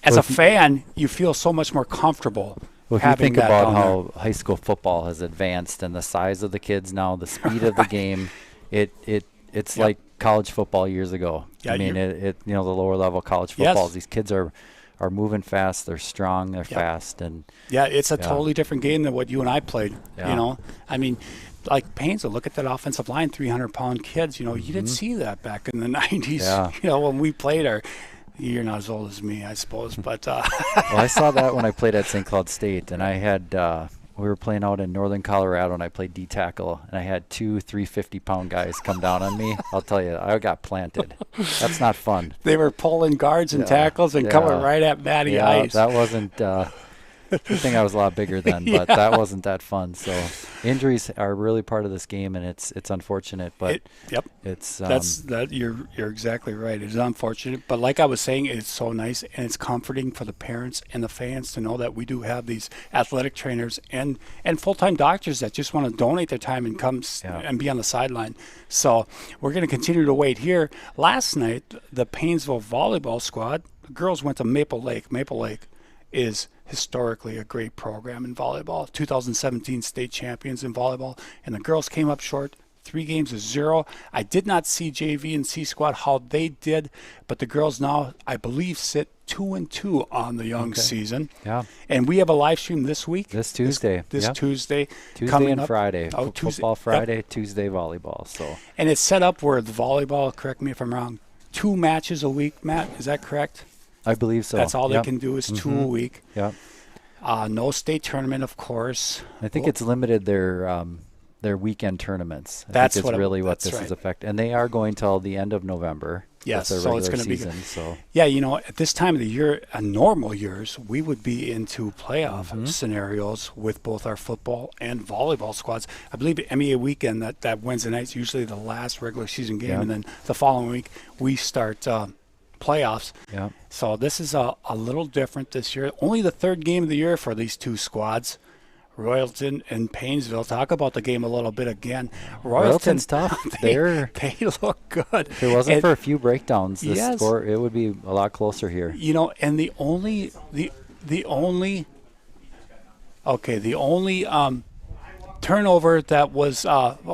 as a fan, you feel so much more comfortable. Well, if you think about how high school football has advanced and the size of the kids now, the speed of the game, it's like college football years ago. Yeah, I mean, the lower level college footballs. These kids are moving fast. They're strong. They're fast, and it's a totally different game than what you and I played. Yeah. I mean, like Paynesville, look at that offensive line, 300-pound kids. You didn't see that back in the 90s. Yeah. When we played you're not as old as me, I suppose, but. Well, I saw that when I played at St. Cloud State, and I had. We were playing out in northern Colorado, and I played D-tackle, and I had 2 350-pound guys come down on me. I'll tell you, I got planted. That's not fun. They were pulling guards and tackles and coming right at Matty Ice. That wasn't I think I was a lot bigger then, but that wasn't that fun. So injuries are really part of this game, and it's unfortunate. But it's you're exactly right. It's unfortunate, but like I was saying, it's so nice and it's comforting for the parents and the fans to know that we do have these athletic trainers and full-time doctors that just want to donate their time and come and be on the sideline. So we're going to continue to wait here. Last night, the Paynesville volleyball squad, the girls went to Maple Lake. Maple Lake is historically a great program in volleyball. 2017 state champions in volleyball, and the girls came up short 3 games to 0. I did not see JV and C squad how they did, but the girls now, I believe, sit 2-2 on the young season. Yeah. And we have a live stream this week. This Tuesday. This Tuesday. Tuesday and up. Friday. Oh, Tuesday. Football Friday, Tuesday volleyball. So. And it's set up where the volleyball, correct me if I'm wrong, 2 matches a week, Matt. Is that correct? I believe so. That's all they can do is 2 a week. Yep. No state tournament, of course. I think it's limited their weekend tournaments. That's think it's really what this right. is affecting. And they are going till the end of November. Yes, That's so it's going to be season, so. Yeah, you know, at this time of the year, normal years, we would be into playoff scenarios with both our football and volleyball squads. I believe MEA weekend, that Wednesday night is usually the last regular season game, and then the following week we start playoffs. Yeah. So this is a little different this year. Only the 3rd game of the year for these 2 squads. Royalton and Paynesville. Talk about the game a little bit again. Royalton's tough. They look good. If it wasn't for a few breakdowns, the Yes. score, it would be a lot closer here. You know, and the only turnover that was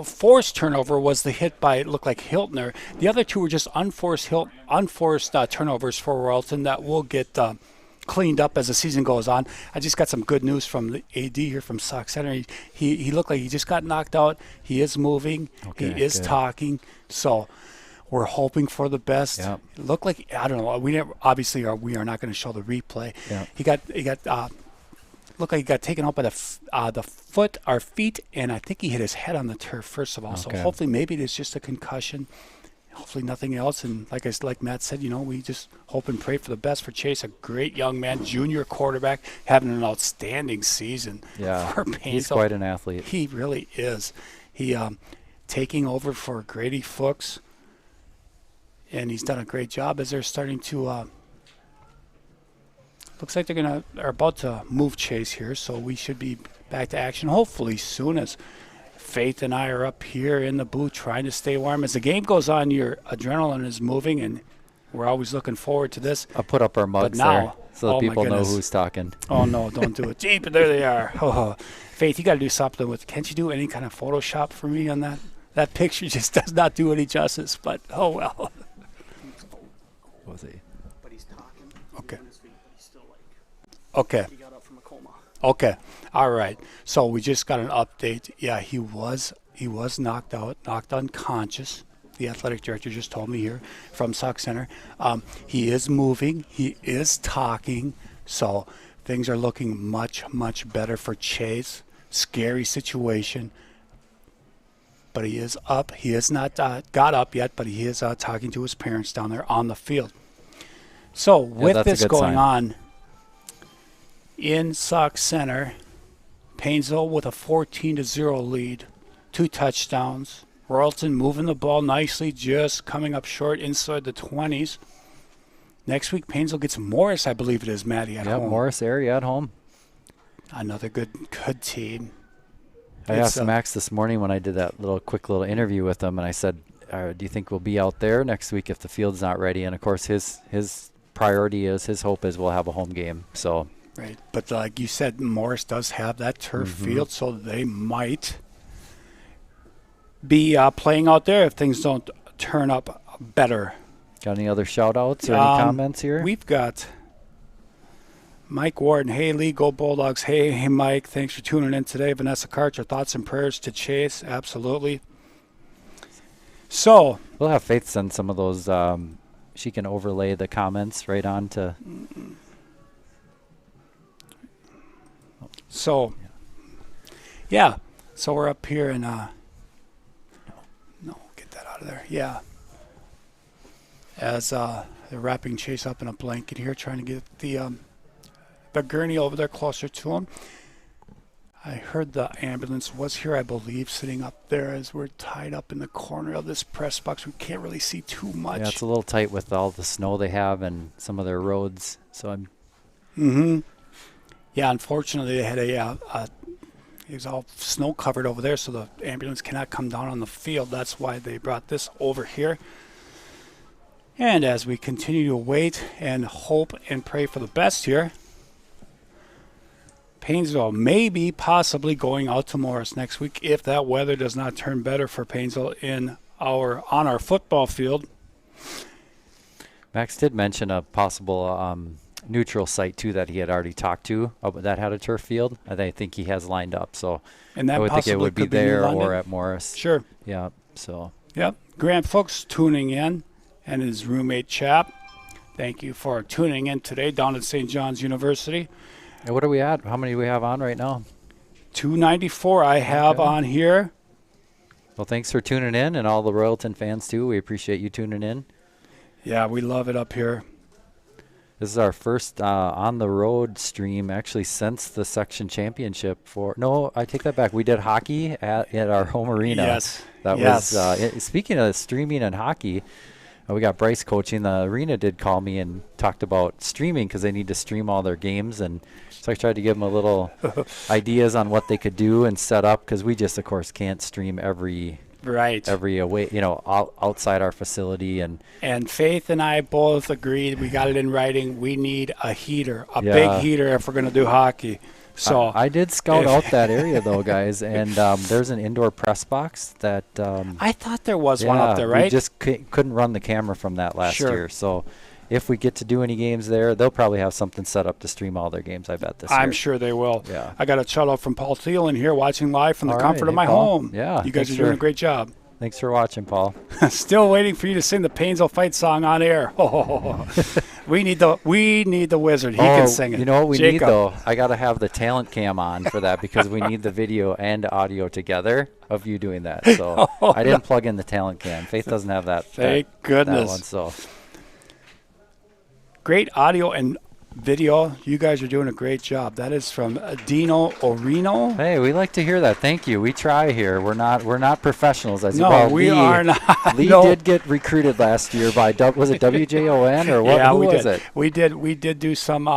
forced turnover was the hit by, it looked like Hiltner. The other 2 were just unforced turnovers for Royalton that will get cleaned up as the season goes on. I just got some good news from the AD here from Sauk Center. He looked like he just got knocked out. He is moving. Okay, he is good. talking. So we're hoping for the best. Yep. It looked like, I don't know. We are not going to show the replay. Yep. He got looked like he got taken out by the feet, and I think he hit his head on the turf first of all. So hopefully, maybe it is just a concussion. Hopefully nothing else. And like Matt said, you know, we just hope and pray for the best for Chase, a great young man, junior quarterback, having an outstanding season. For Paynesville. He's quite an athlete. He really is. He taking over for Grady Fuchs, and he's done a great job as they're starting to. Looks like they're about to move Chase here, so we should be back to action hopefully soon, as Faith and I are up here in the booth trying to stay warm. As the game goes on, your adrenaline is moving, and we're always looking forward to this. I'll put up our mugs now, there so that people know who's talking. Oh, no, don't do it. Gee, but there they are. Oh, Faith, you got to do something with. Can't you do any kind of Photoshop for me on that? That picture just does not do any justice, but oh well. What was he? But he's talking. Okay. On his feet, but he's still like. Okay. He got up from a coma. Okay. All right. So we just got an update. Yeah, he was knocked out, knocked unconscious. The athletic director just told me here from Sauk Center. He is moving. He is talking. So things are looking much, much better for Chase. Scary situation. But he is up. He has not got up yet, but he is talking to his parents down there on the field. So with this going on in Sauk Center, Paynesville with a 14-0 lead, 2 touchdowns. Royalton moving the ball nicely, just coming up short inside the 20s. Next week, Paynesville gets Morris, I believe it is, Maddie, at home. Morris area at home. Another good team. I asked Max this morning when I did that quick little interview with him, and I said, do you think we'll be out there next week if the field's not ready? And, of course, his priority is, his hope is we'll have a home game. So. Right. But like you said, Morris does have that turf field, so they might be playing out there if things don't turn up better. Got any other shout-outs or any comments here? We've got Mike Warden. Hey, Lee, go Bulldogs. Hey, Mike. Thanks for tuning in today. Vanessa Karcher, thoughts and prayers to Chase. Absolutely. So. We'll have Faith send some of those. She can overlay the comments right on to. So, yeah. So we're up here and no, get that out of there. Yeah. As they're wrapping Chase up in a blanket here, trying to get the gurney over there closer to him. I heard the ambulance was here, I believe, sitting up there as we're tied up in the corner of this press box. We can't really see too much. Yeah, it's a little tight with all the snow they have and some of their roads. So I'm. Yeah, unfortunately, they had it was all snow covered over there, so the ambulance cannot come down on the field. That's why they brought this over here. And as we continue to wait and hope and pray for the best here, Paynesville maybe possibly going out to Morris next week if that weather does not turn better for Paynesville on our football field. Max did mention a possible neutral site too that he had already talked to that had a turf field. I think he has lined up. So And that I would think it possibly would be could be there London. or at Morris. Sure. Yeah. So Yep. Grant Fuchs tuning in and his roommate Chap. Thank you for tuning in today down at St. John's University. and what are we at? How many do we have on right now? 294 I have Okay. on here. Well, thanks for tuning in, and all the Royalton fans too. We appreciate you tuning in. Yeah, we love it up here. This is our first on the road stream actually since the section championship. I take that back. We did hockey at our home arena. Yes. That Yes. was speaking of streaming and hockey. We got Bryce coaching. The arena did call me and talked about streaming because they need to stream all their games, and so I tried to give them a little ideas on what they could do and set up because we just of course can't stream every away, outside our facility. And Faith and I both agreed, we got it in writing, we need a heater, big heater if we're going to do hockey. So I did scout out that area though, guys, and there's an indoor press box that I thought there was one up there, right? We just couldn't run the camera from that last Sure. year. So if we get to do any games there, they'll probably have something set up to stream all their games, I bet, this year. I'm sure they will. Yeah. I got a shout out from Paul Thielen here watching live from the All comfort right. of my Hey, Paul. home. Yeah, You guys thanks are doing for- a great job. Thanks for watching, Paul. Still waiting for you to sing the Paynesville fight song on air. We need the wizard. He can sing it. You know what we Jacob. need, though? I got to have the talent cam on for that because we need the video and audio together of you doing that. So I didn't plug in the talent cam. Faith doesn't have that. Thank that goodness. one, so. Great audio and video. You guys are doing a great job. That is from Dino Orino. Hey, we like to hear that. Thank you. We try here. We're not professionals. As No, well. we Lee, are not. Lee No. did get recruited last year by was it WJON or what? Yeah, Who we was did. it? We did do some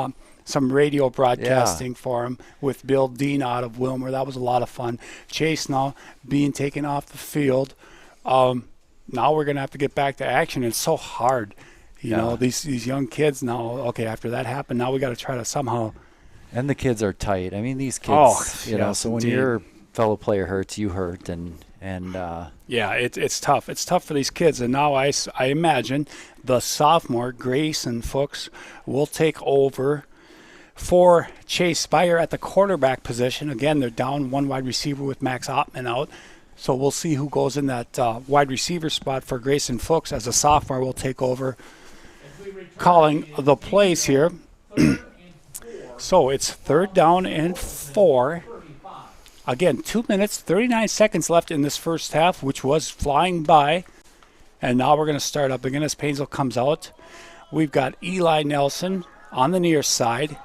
radio broadcasting for him with Bill Dean out of Wilmer. That was a lot of fun. Chase now being taken off the field. Now we're gonna have to get back to action. It's so hard. You know, these young kids now, okay, after that happened, now we got to try to somehow. And the kids are tight. I mean, these kids, yes, so when indeed. your fellow player hurts, you hurt. And Yeah, it's tough. It's tough for these kids. And now I imagine the sophomore, Grayson Fuchs, will take over for Chase Spire at the quarterback position. Again, they're down one wide receiver with Max Ottman out. So we'll see who goes in that wide receiver spot for Grayson Fuchs as a sophomore will take over calling the plays here. So it's 3rd down and 4. Again, 2 minutes, 39 seconds left in this first half, which was flying by. And now we're going to start up again as Paynesville comes out. We've got Eli Nelson on the near side.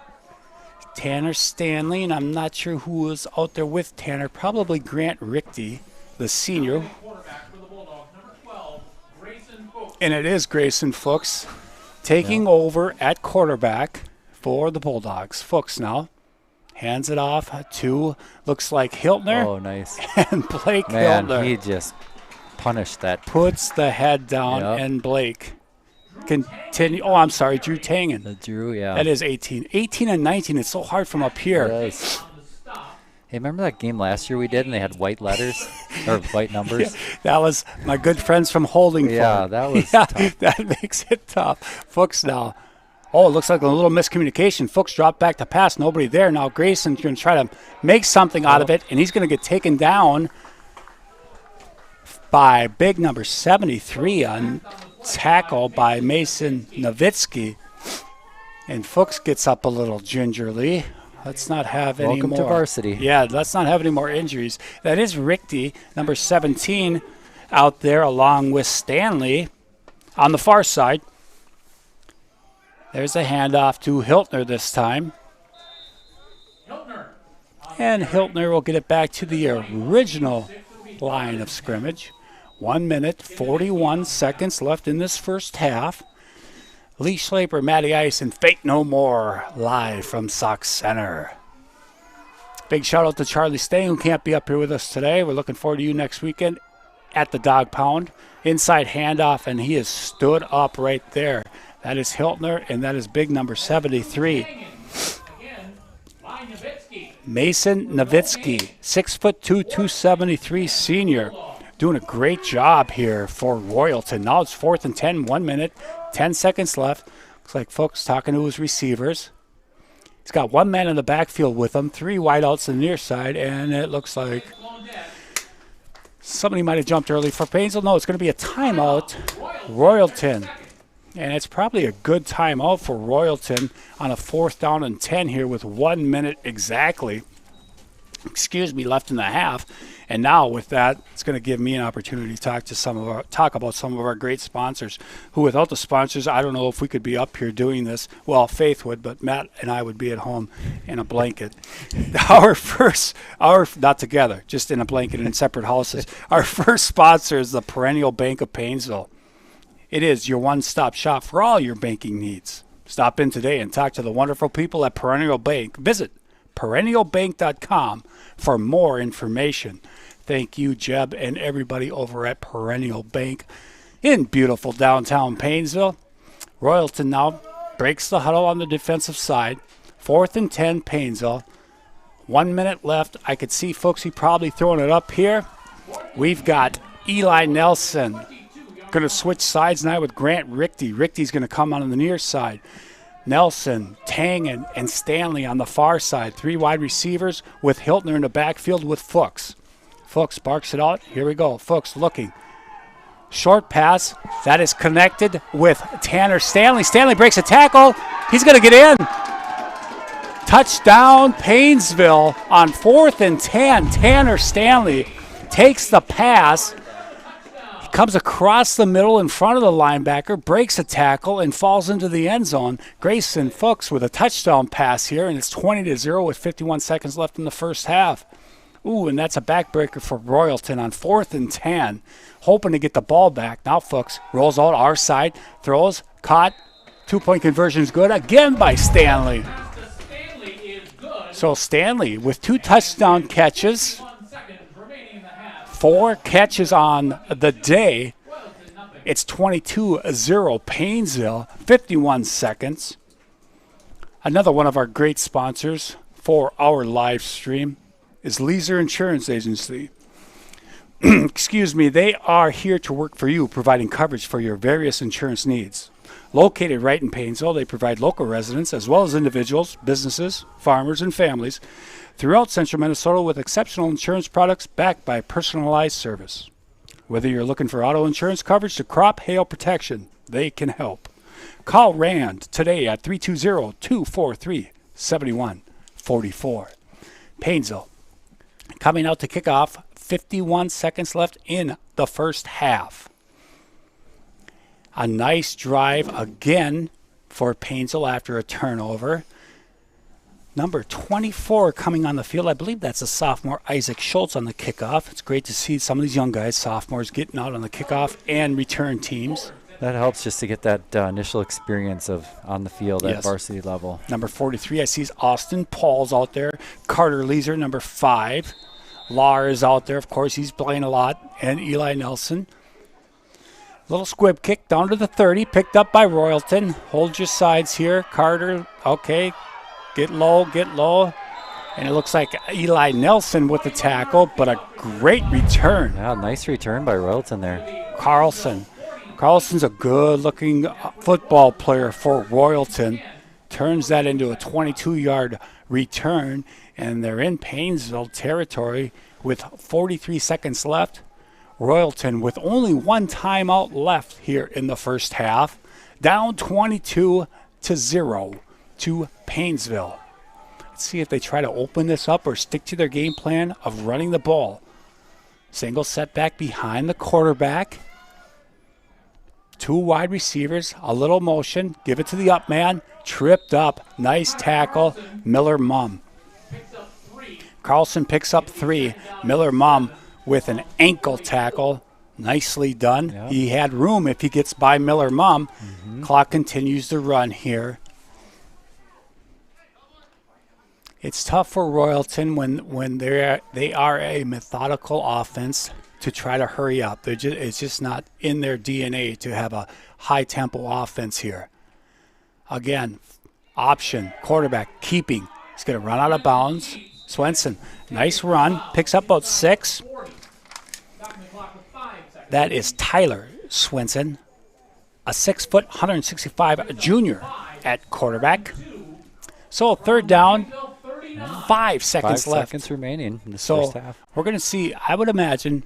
Tanner Stanley, and I'm not sure who was out there with Tanner. Probably Grant Richte, the senior. Quarterback for the Bulldogs, number 12, Grayson Fuchs. And it is Grayson Fuchs taking over at quarterback for the Bulldogs. Fuchs now hands it off to, looks like Hiltner. oh, nice. And Blake Man, Hiltner he just punished that. puts the head down, Yep. and Blake continue. Oh, I'm sorry, Drew Tangen. Drew, yeah. That is 18. 18 and 19. It's so hard from up here. Yes. Hey, remember that game last year we did and they had white letters or white numbers? That was my good friends from Holding. Yeah, that was yeah, tough. that makes it tough. Fuchs now. Oh, it looks like a little miscommunication. Fuchs dropped back to pass. Nobody there. Now Grayson's going to try to make something out of it, and he's going to get taken down by big number 73 on tackle by Mason Nowitzki. And Fuchs gets up a little gingerly. Let's not have any Welcome more. to varsity. Yeah, let's not have any more injuries. That is Richte, number 17, out there along with Stanley on the far side. There's a handoff to Hiltner this time. And Hiltner will get it back to the original line of scrimmage. 1 minute, 41 seconds left in this first half. Lee Schlaper, Matty Ice, and Fate No More live from Sox Center. Big shout out to Charlie Stay, who can't be up here with us today. We're looking forward to you next weekend at the Dog Pound. Inside handoff, and he is stood up right there. That is Hiltner, and that is big number 73. Again, line Nowitzki. Mason Nowitzki, 6'2", 273 senior, doing a great job here for Royalton. Now it's 4th and 10, 1 minute, 10 seconds left. Looks like folks talking to his receivers. He's got one man in the backfield with him, 3 wideouts on the near side, and it looks like somebody might have jumped early for Paynesville. No, it's going to be a timeout, Royalton. And it's probably a good timeout for Royalton on a 4th down and 10 here with 1 minute exactly, left in the half. And now with that, it's going to give me an opportunity to talk about some of our great sponsors, who without the sponsors, I don't know if we could be up here doing this. Well, Faith would, but Matt and I would be at home in a blanket. Not together, just in a blanket in separate houses. Our first sponsor is the Perennial Bank of Paynesville. It is your one-stop shop for all your banking needs. Stop in today and talk to the wonderful people at Perennial Bank. Visit perennialbank.com for more information. Thank you, Jeb, and everybody over at Perennial Bank in beautiful downtown Paynesville. Royalton now breaks the huddle on the defensive side. 4th and 10, Paynesville. 1 minute left. I could see Folksy probably throwing it up here. We've got Eli Nelson going to switch sides now with Grant Richte. Richte's going to come on the near side. Nelson, Tang, and Stanley on the far side. 3 wide receivers with Hiltner in the backfield with Fuchs. Fuchs barks it out. Here we go. Fuchs looking. Short pass. That is connected with Tanner Stanley. Stanley breaks a tackle. He's going to get in. Touchdown, Paynesville on 4th and 10. Tanner Stanley takes the pass. He comes across the middle in front of the linebacker, breaks a tackle, and falls into the end zone. Grayson Fuchs with a touchdown pass here, and it's 20-0 with 51 seconds left in the first half. Ooh, and that's a backbreaker for Royalton on 4th and 10. Hoping to get the ball back. Now Fuchs rolls out our side, throws, caught. 2-point conversion is good again by Stanley. So Stanley with 2 touchdown catches. 4 catches on the day. It's 22-0 Paynesville, 51 seconds. Another one of our great sponsors for our live stream is Leeser Insurance Agency. They are here to work for you, providing coverage for your various insurance needs. Located right in Paynesville, they provide local residents as well as individuals, businesses, farmers, and families throughout central Minnesota with exceptional insurance products backed by personalized service. Whether you're looking for auto insurance coverage to crop hail protection, they can help. Call Rand today at 320-243-7144. Paynesville coming out to kickoff, 51 seconds left in the first half. A nice drive again for Paynesville after a turnover. Number 24 coming on the field. I believe that's a sophomore, Isaac Schultz, on the kickoff. It's great to see some of these young guys, sophomores, getting out on the kickoff and return teams. That helps just to get that initial experience of on the field at varsity level. Number 43, I see Austin Paul's out there. Carter Leeser, number 5. Lahr is out there, of course, he's playing a lot. And Eli Nelson. Little squib kick down to the 30, picked up by Royalton. Hold your sides here. Carter, okay. Get low. And it looks like Eli Nelson with the tackle, but a great return. Yeah, nice return by Royalton there. Carlson's a good-looking football player for Royalton. Turns that into a 22-yard return, and they're in Paynesville territory with 43 seconds left. Royalton with only 1 timeout left here in the first half, down 22-0 to Paynesville. Let's see if they try to open this up or stick to their game plan of running the ball. Single setback behind the quarterback. 2 wide receivers, a little motion, give it to the up man, tripped up, nice tackle, Miller Mum. Carlson picks up 3, Miller Mum with an ankle tackle, nicely done. Yep. He had room if he gets by Miller Mum. Clock continues to run here. It's tough for Royalton when they are a methodical offense to try to hurry up. It's just not in their DNA to have a high-tempo offense here. Again, option, quarterback, keeping. He's going to run out of bounds. Swenson, nice run, picks up about 6. That is Tyler Swenson, a 6 foot, 165 junior at quarterback. So 3rd down, 5 seconds 5 left. seconds remaining in the So first half. we're going to see, I would imagine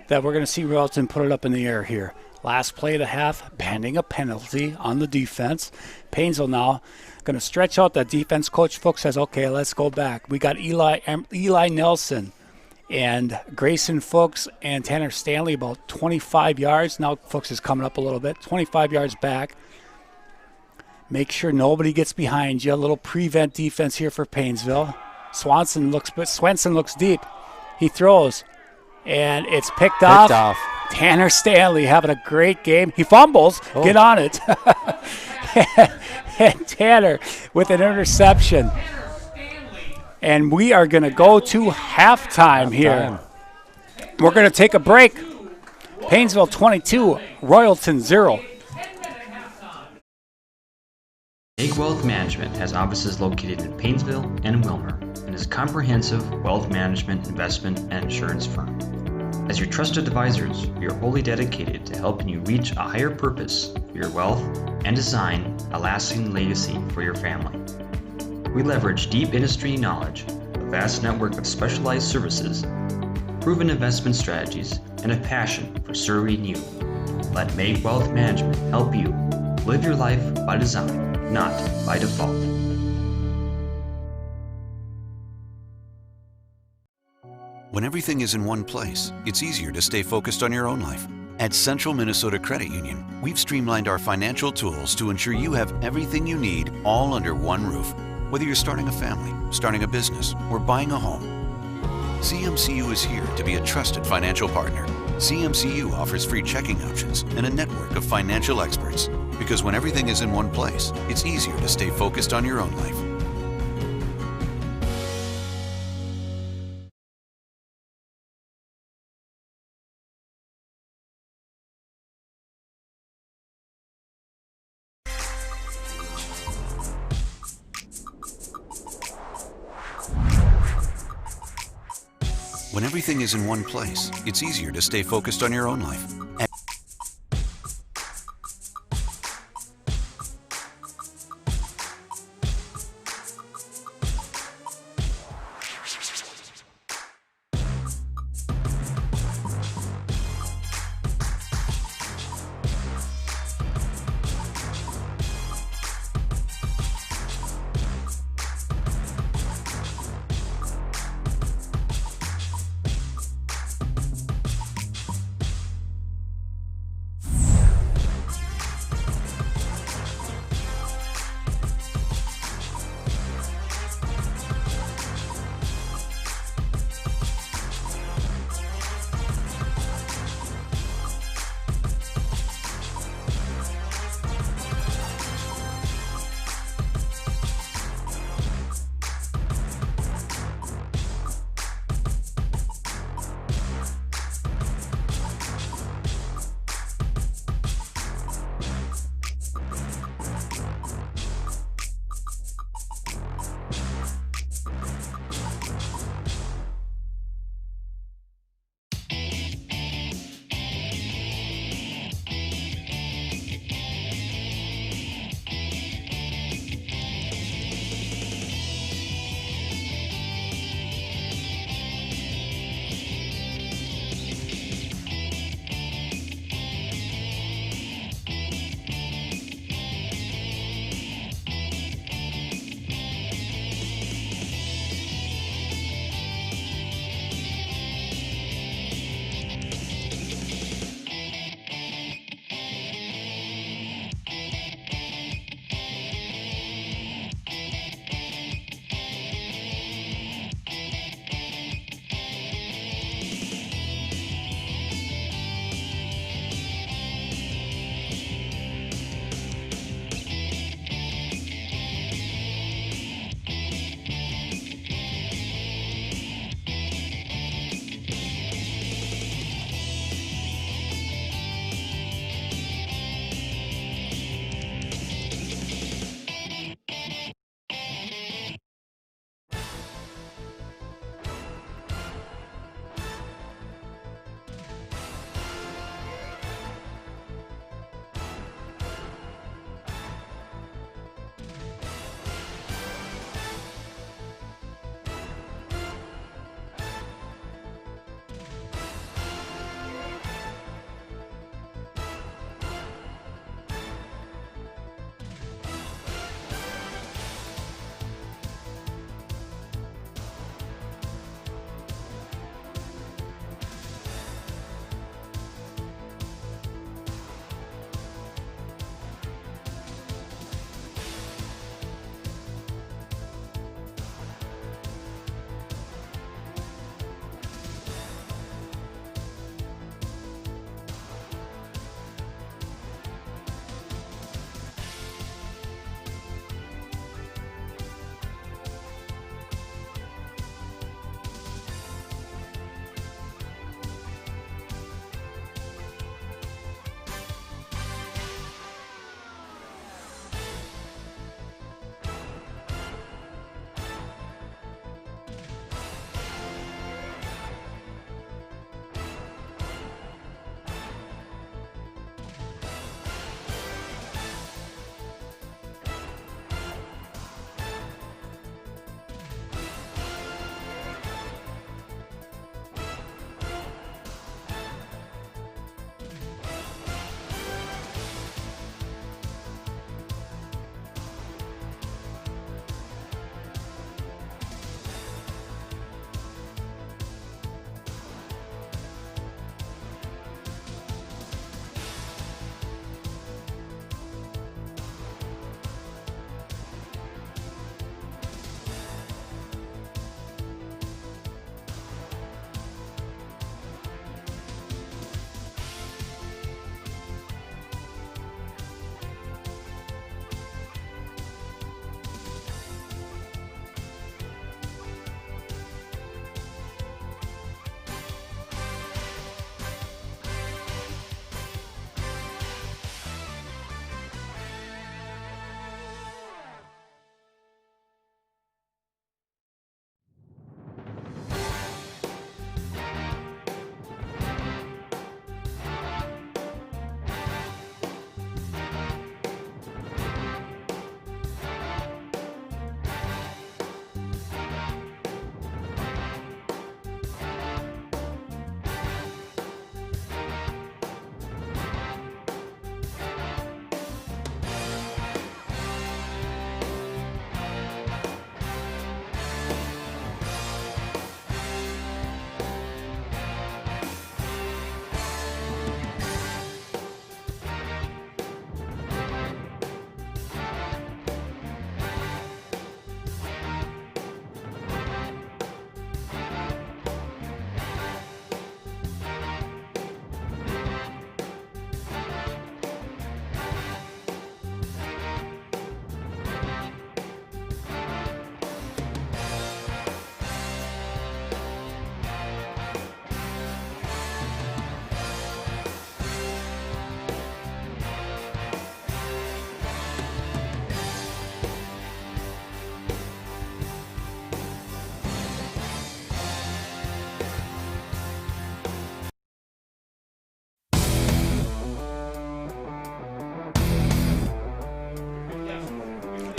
that we're going to see Royalton put it up in the air here. Last play of the half, pending a penalty on the defense. Paynesville now going to stretch out the defense. Coach Fuchs says, okay, let's go back. We got Eli Nelson and Grayson Fuchs and Tanner Stanley about 25 yards. Now Fuchs is coming up a little bit, 25 yards back. Make sure nobody gets behind you. A little prevent defense here for Paynesville. Swenson looks deep. He throws, and it's picked off. Tanner Stanley having a great game. He fumbles. Oh. Get on it. And Tanner with an interception. And we are going to go to halftime here. We're going to take a break. Paynesville 22, Royalton 0. Make Wealth Management has offices located in Paynesville and Wilmer and is a comprehensive wealth management, investment, and insurance firm. As your trusted advisors, we are wholly dedicated to helping you reach a higher purpose for your wealth and design a lasting legacy for your family. We leverage deep industry knowledge, a vast network of specialized services, proven investment strategies, and a passion for serving you. Let Make Wealth Management help you live your life by design, not by default. When everything is in one place, it's easier to stay focused on your own life. At Central Minnesota Credit Union, we've streamlined our financial tools to ensure you have everything you need all under one roof. Whether you're starting a family, starting a business, or buying a home, CMCU is here to be a trusted financial partner. CMCU offers free checking options and a network of financial experts. Because when everything is in one place, it's easier to stay focused on your own life. When everything is in one place, it's easier to stay focused on your own life.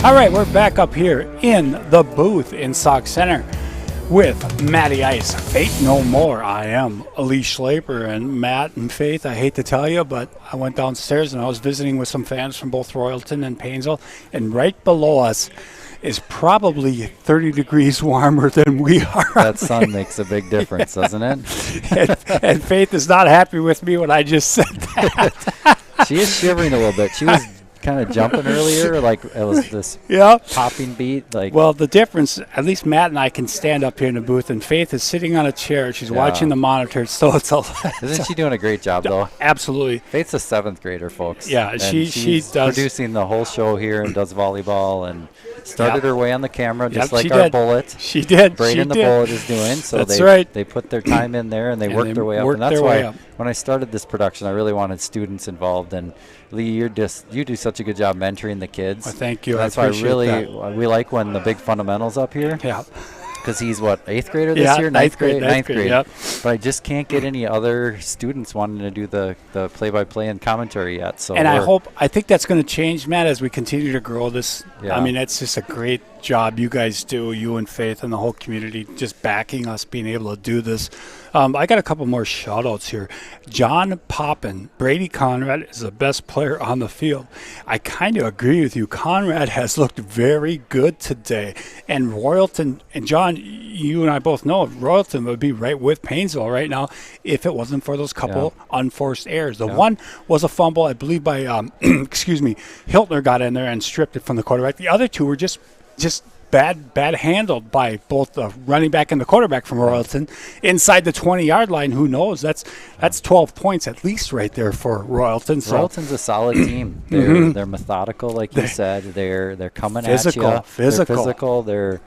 All right, we're back up here in the booth in Sauk Center with Matty Ice. Faith No More. I am Elise Schlaper, and Matt and Faith, I hate to tell you, but I went downstairs and I was visiting with some fans from both Royalton and Paynesville, and right below us is probably 30 degrees warmer than we are. That sun makes a big difference, doesn't it? and Faith is not happy with me when I just said that. She is shivering a little bit. She was kind of jumping earlier, like it was this Yeah. popping beat. Like, Well, the difference, at least Matt and I can stand up here in the booth, and Faith is sitting on a chair. She's watching the monitor, so it's a isn't she doing a great job though? absolutely. Faith's a 7th grader, folks. Yeah, And she she's does- producing the whole show here and does volleyball and started her way on the camera just Yep, like she our did. bullet. She did. Braden she the did. Bullet is doing. So That's they right. they put their time in there and they And worked they their way up. worked And that's their why way up. when I started this production, I really wanted students involved. And Lee, you do such a good job mentoring the kids. Well, thank you. That's I why appreciate we like when the big fundamentals up here. Yeah. Because he's what, 8th grader this Yeah, year, ninth grade, ninth grade. yep. But I just can't get any other students wanting to do the play-by-play and commentary yet. So And I think that's going to change, Matt, as we continue to grow this. Yeah. I mean, that's just a great job you guys do, you and Faith and the whole community, just backing us being able to do this. I got a couple more shout-outs here. John Poppin, Brady Conrad is the best player on the field. I kind of agree with you. Conrad has looked very good today. And Royalton, and John, you and I both know Royalton would be right with Paynesville right now if it wasn't for those couple unforced errors. The one was a fumble, I believe, by, Hiltner got in there and stripped it from the quarterback. The other two were just bad handled by both the running back and the quarterback from Royalton inside the 20-yard line. Who knows? That's 12 points at least right there for Royalton. So Royalton's a solid team. They're methodical, like you said. They're coming Physical, at you. physical. They're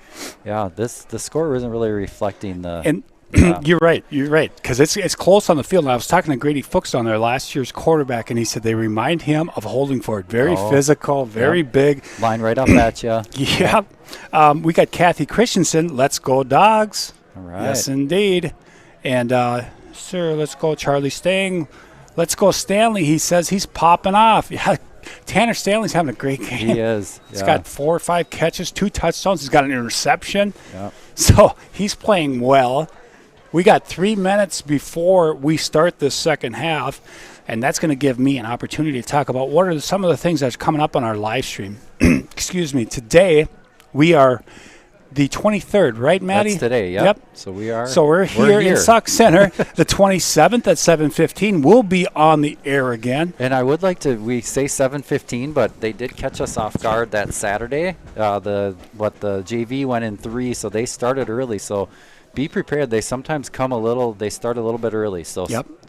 the score isn't really reflecting the. And you're right, because it's close on the field. And I was talking to Grady Fuchs on there, last year's quarterback, and he said they remind him of Holdingford. Very physical, very big. Line right up at you. Yeah. We got Kathy Christensen. Let's go, Dogs. All right. Yes, indeed. And, sir, let's go, Charlie Stang. Let's go, Stanley. He says he's popping off. Yeah, Tanner Stanley's having a great game. He is. He's got 4 or 5 catches, 2 touchdowns. He's got an interception. Yeah. So he's playing well. We got 3 minutes before we start this second half, and that's going to give me an opportunity to talk about what are some of the things that's coming up on our live stream. Excuse me. Today, we are the 23rd, right, Maddie? That's today, Yep. So we are. So we're here in Sauk Center. The 27th at 7:15. We'll be on the air again. And I would like to. We say 7:15, but they did catch us off guard that Saturday. The JV went in 3, so they started early. So be prepared. They sometimes they start a little bit early. So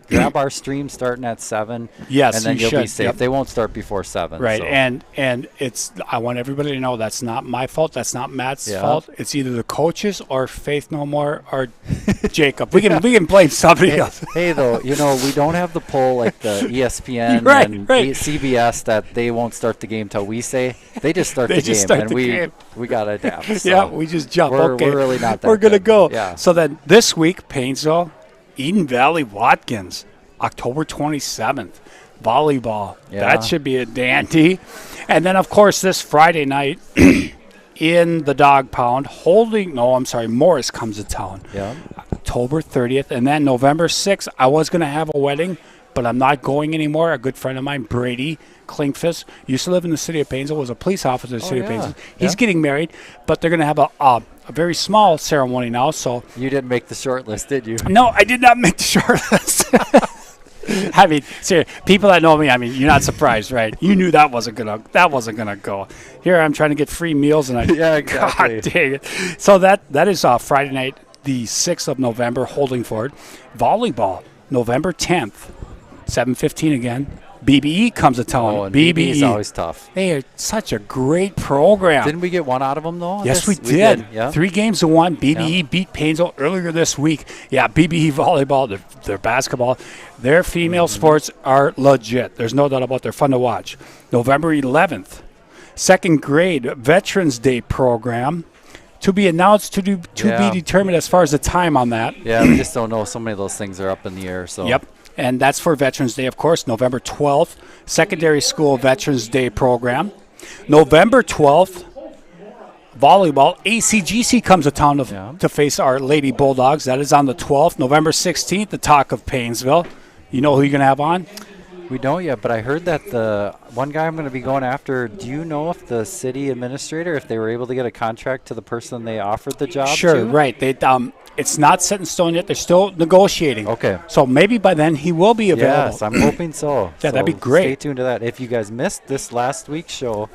grab our stream starting at 7. Yes, and then you you'll be should. safe. Yep. They won't start before 7. Right, so. and it's. I want everybody to know that's not my fault. That's not Matt's fault. It's either the coaches or Faith No More or Jacob. We can blame somebody else. Hey, though, we don't have the poll like the ESPN Right, and right. CBS that they won't start the game till we say. They just start They the just game, start and the we game. we gotta adapt. So Yeah, we just jump. we're Okay, really not that We're gonna good. go. Yeah. So then this week, Paynesville, Eden Valley, Watkins, October 27th, volleyball. Yeah. That should be a dandy. And then, of course, this Friday night in the Dog Pound, Morris comes to town. Yeah. October 30th. And then November 6th, I was going to have a wedding, but I'm not going anymore. A good friend of mine, Brady Klinkfist, used to live in the city of Paynesville, was a police officer in the city of Paynesville. He's getting married, but they're going to have a very small ceremony now. So You didn't make the short list, did you? no, I did not make the short list. I mean, seriously, people that know me, I mean, you're not surprised, right? You knew that wasn't gonna go. Here I'm trying to get free meals, and Yeah, exactly. God dang it. So that is Friday night, the 6th of November, Holdingford. Volleyball, November 10th, 7:15 again. BBE comes to town. Oh, and BBE is always tough. They are such a great program. Didn't we get one out of them though? Yes, we did. Yeah. 3 games to 1. BBE beat Paynesville earlier this week. Yeah, BBE volleyball, their basketball, their female sports are legit. There's no doubt about it. They're fun to watch. November 11th, 2nd grade Veterans Day program. To be announced, to be determined as far as the time on that. Yeah, we just don't know. So many of those things are up in the air. So. Yep. And that's for Veterans Day, of course, November 12th, Secondary School Veterans Day program. November 12th, volleyball. ACGC comes to town Yeah. to face our Lady Bulldogs. That is on the 12th. November 16th, the Talk of Paynesville. You know who you're going to have on? We don't yet, but I heard that the one guy I'm going to be going after, do you know if the city administrator, if they were able to get a contract to the person they offered the job Sure, to? right. It's not set in stone yet. They're still negotiating. Okay. So maybe by then he will be available. Yes, I'm hoping so. Yeah, that'd be So great. Stay tuned to that. If you guys missed this last week's show,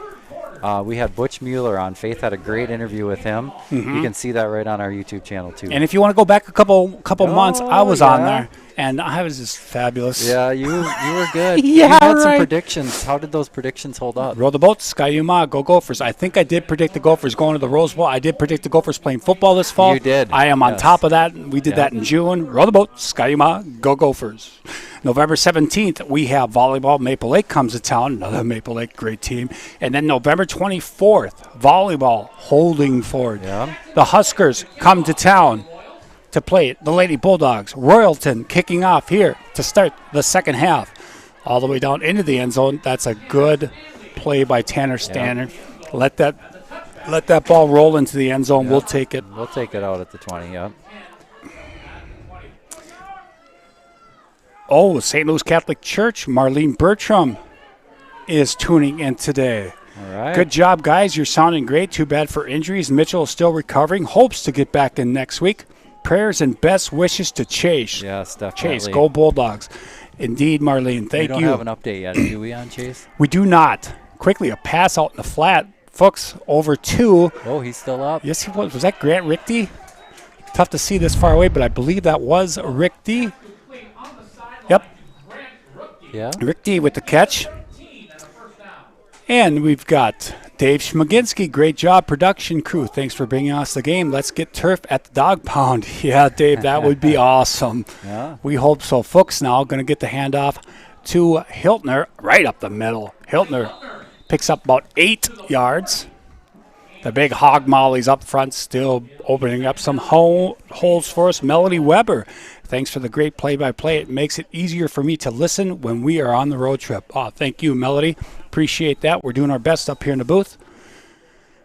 we had Butch Mueller on. Faith had a great interview with him. You can see that right on our YouTube channel, too. And if you want to go back a couple months, I was on yeah. there, and I was just fabulous. Yeah, you were good. Yeah, you had some right. predictions. How did those predictions hold up? Row the boat, Skyuma, go Gophers. I think I did predict the Gophers going to the Rose Bowl. I did predict the Gophers playing football this fall. You did. I am on Yes. top of that. We did that in June. Row the boat, Skyuma, go Gophers. November 17th, we have volleyball. Maple Lake comes to town. Another Maple Lake, great team. And then November 24th, volleyball, Holdingford. Yeah. The Huskers come to town to play the Lady Bulldogs. Royalton kicking off here to start the second half. All the way down into the end zone. That's a good play by Tanner Stanner. Let that ball roll into the end zone. Yeah. We'll take it. We'll take it out at the 20, yeah. Oh, St. Louis Catholic Church, Marlene Bertram is tuning in today. All right. Good job, guys. You're sounding great. Too bad for injuries. Mitchell is still recovering. Hopes to get back in next week. Prayers and best wishes to Chase. Yes, definitely. Chase, go Bulldogs. Indeed, Marlene. Thank we don't you. have an update yet, do we, on Chase? We do not. Quickly, a pass out in the flat. Fuchs over 2. Oh, he's still up. Yes, he was. Was that Grant Richte? Tough to see this far away, but I believe that was Richte. Yep, Yeah. Richte with the catch. And we've got Dave Schmaginski. Great job, production crew. Thanks for bringing us the game. Let's get turf at the dog pound. Yeah, Dave, that would be awesome. Yeah. We hope so. Fuchs now going to get the handoff to Hiltner right up the middle. Hiltner picks up about 8 yards. The big hog mollies up front still opening up some holes for us. Melody Weber, thanks for the great play-by-play. It makes it easier for me to listen when we are on the road trip. Oh, thank you, Melody. Appreciate that. We're doing our best up here in the booth.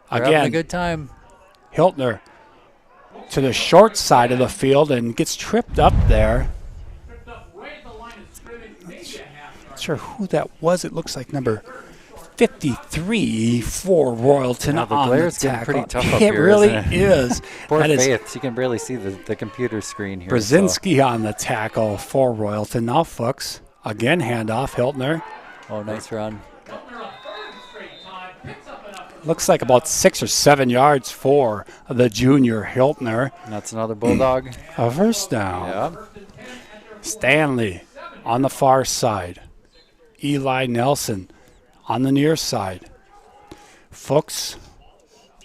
We're having a Again, good time. Hiltner to the short side of the field and gets tripped up there. Not sure who that was. It looks like number 53 for Royalton Yeah, the on the glare's getting tackle. pretty tough up It here, really isn't it? is. Poor That is Faith. She can barely see the computer screen here. Brzezinski on the tackle for Royalton. Now Fuchs. Again, handoff. Hiltner. Oh, nice run. Looks like about 6 or 7 yards for the junior Hiltner. And that's another Bulldog. A first down. Yeah. Stanley on the far side. Eli Nelson on the near side. Fuchs,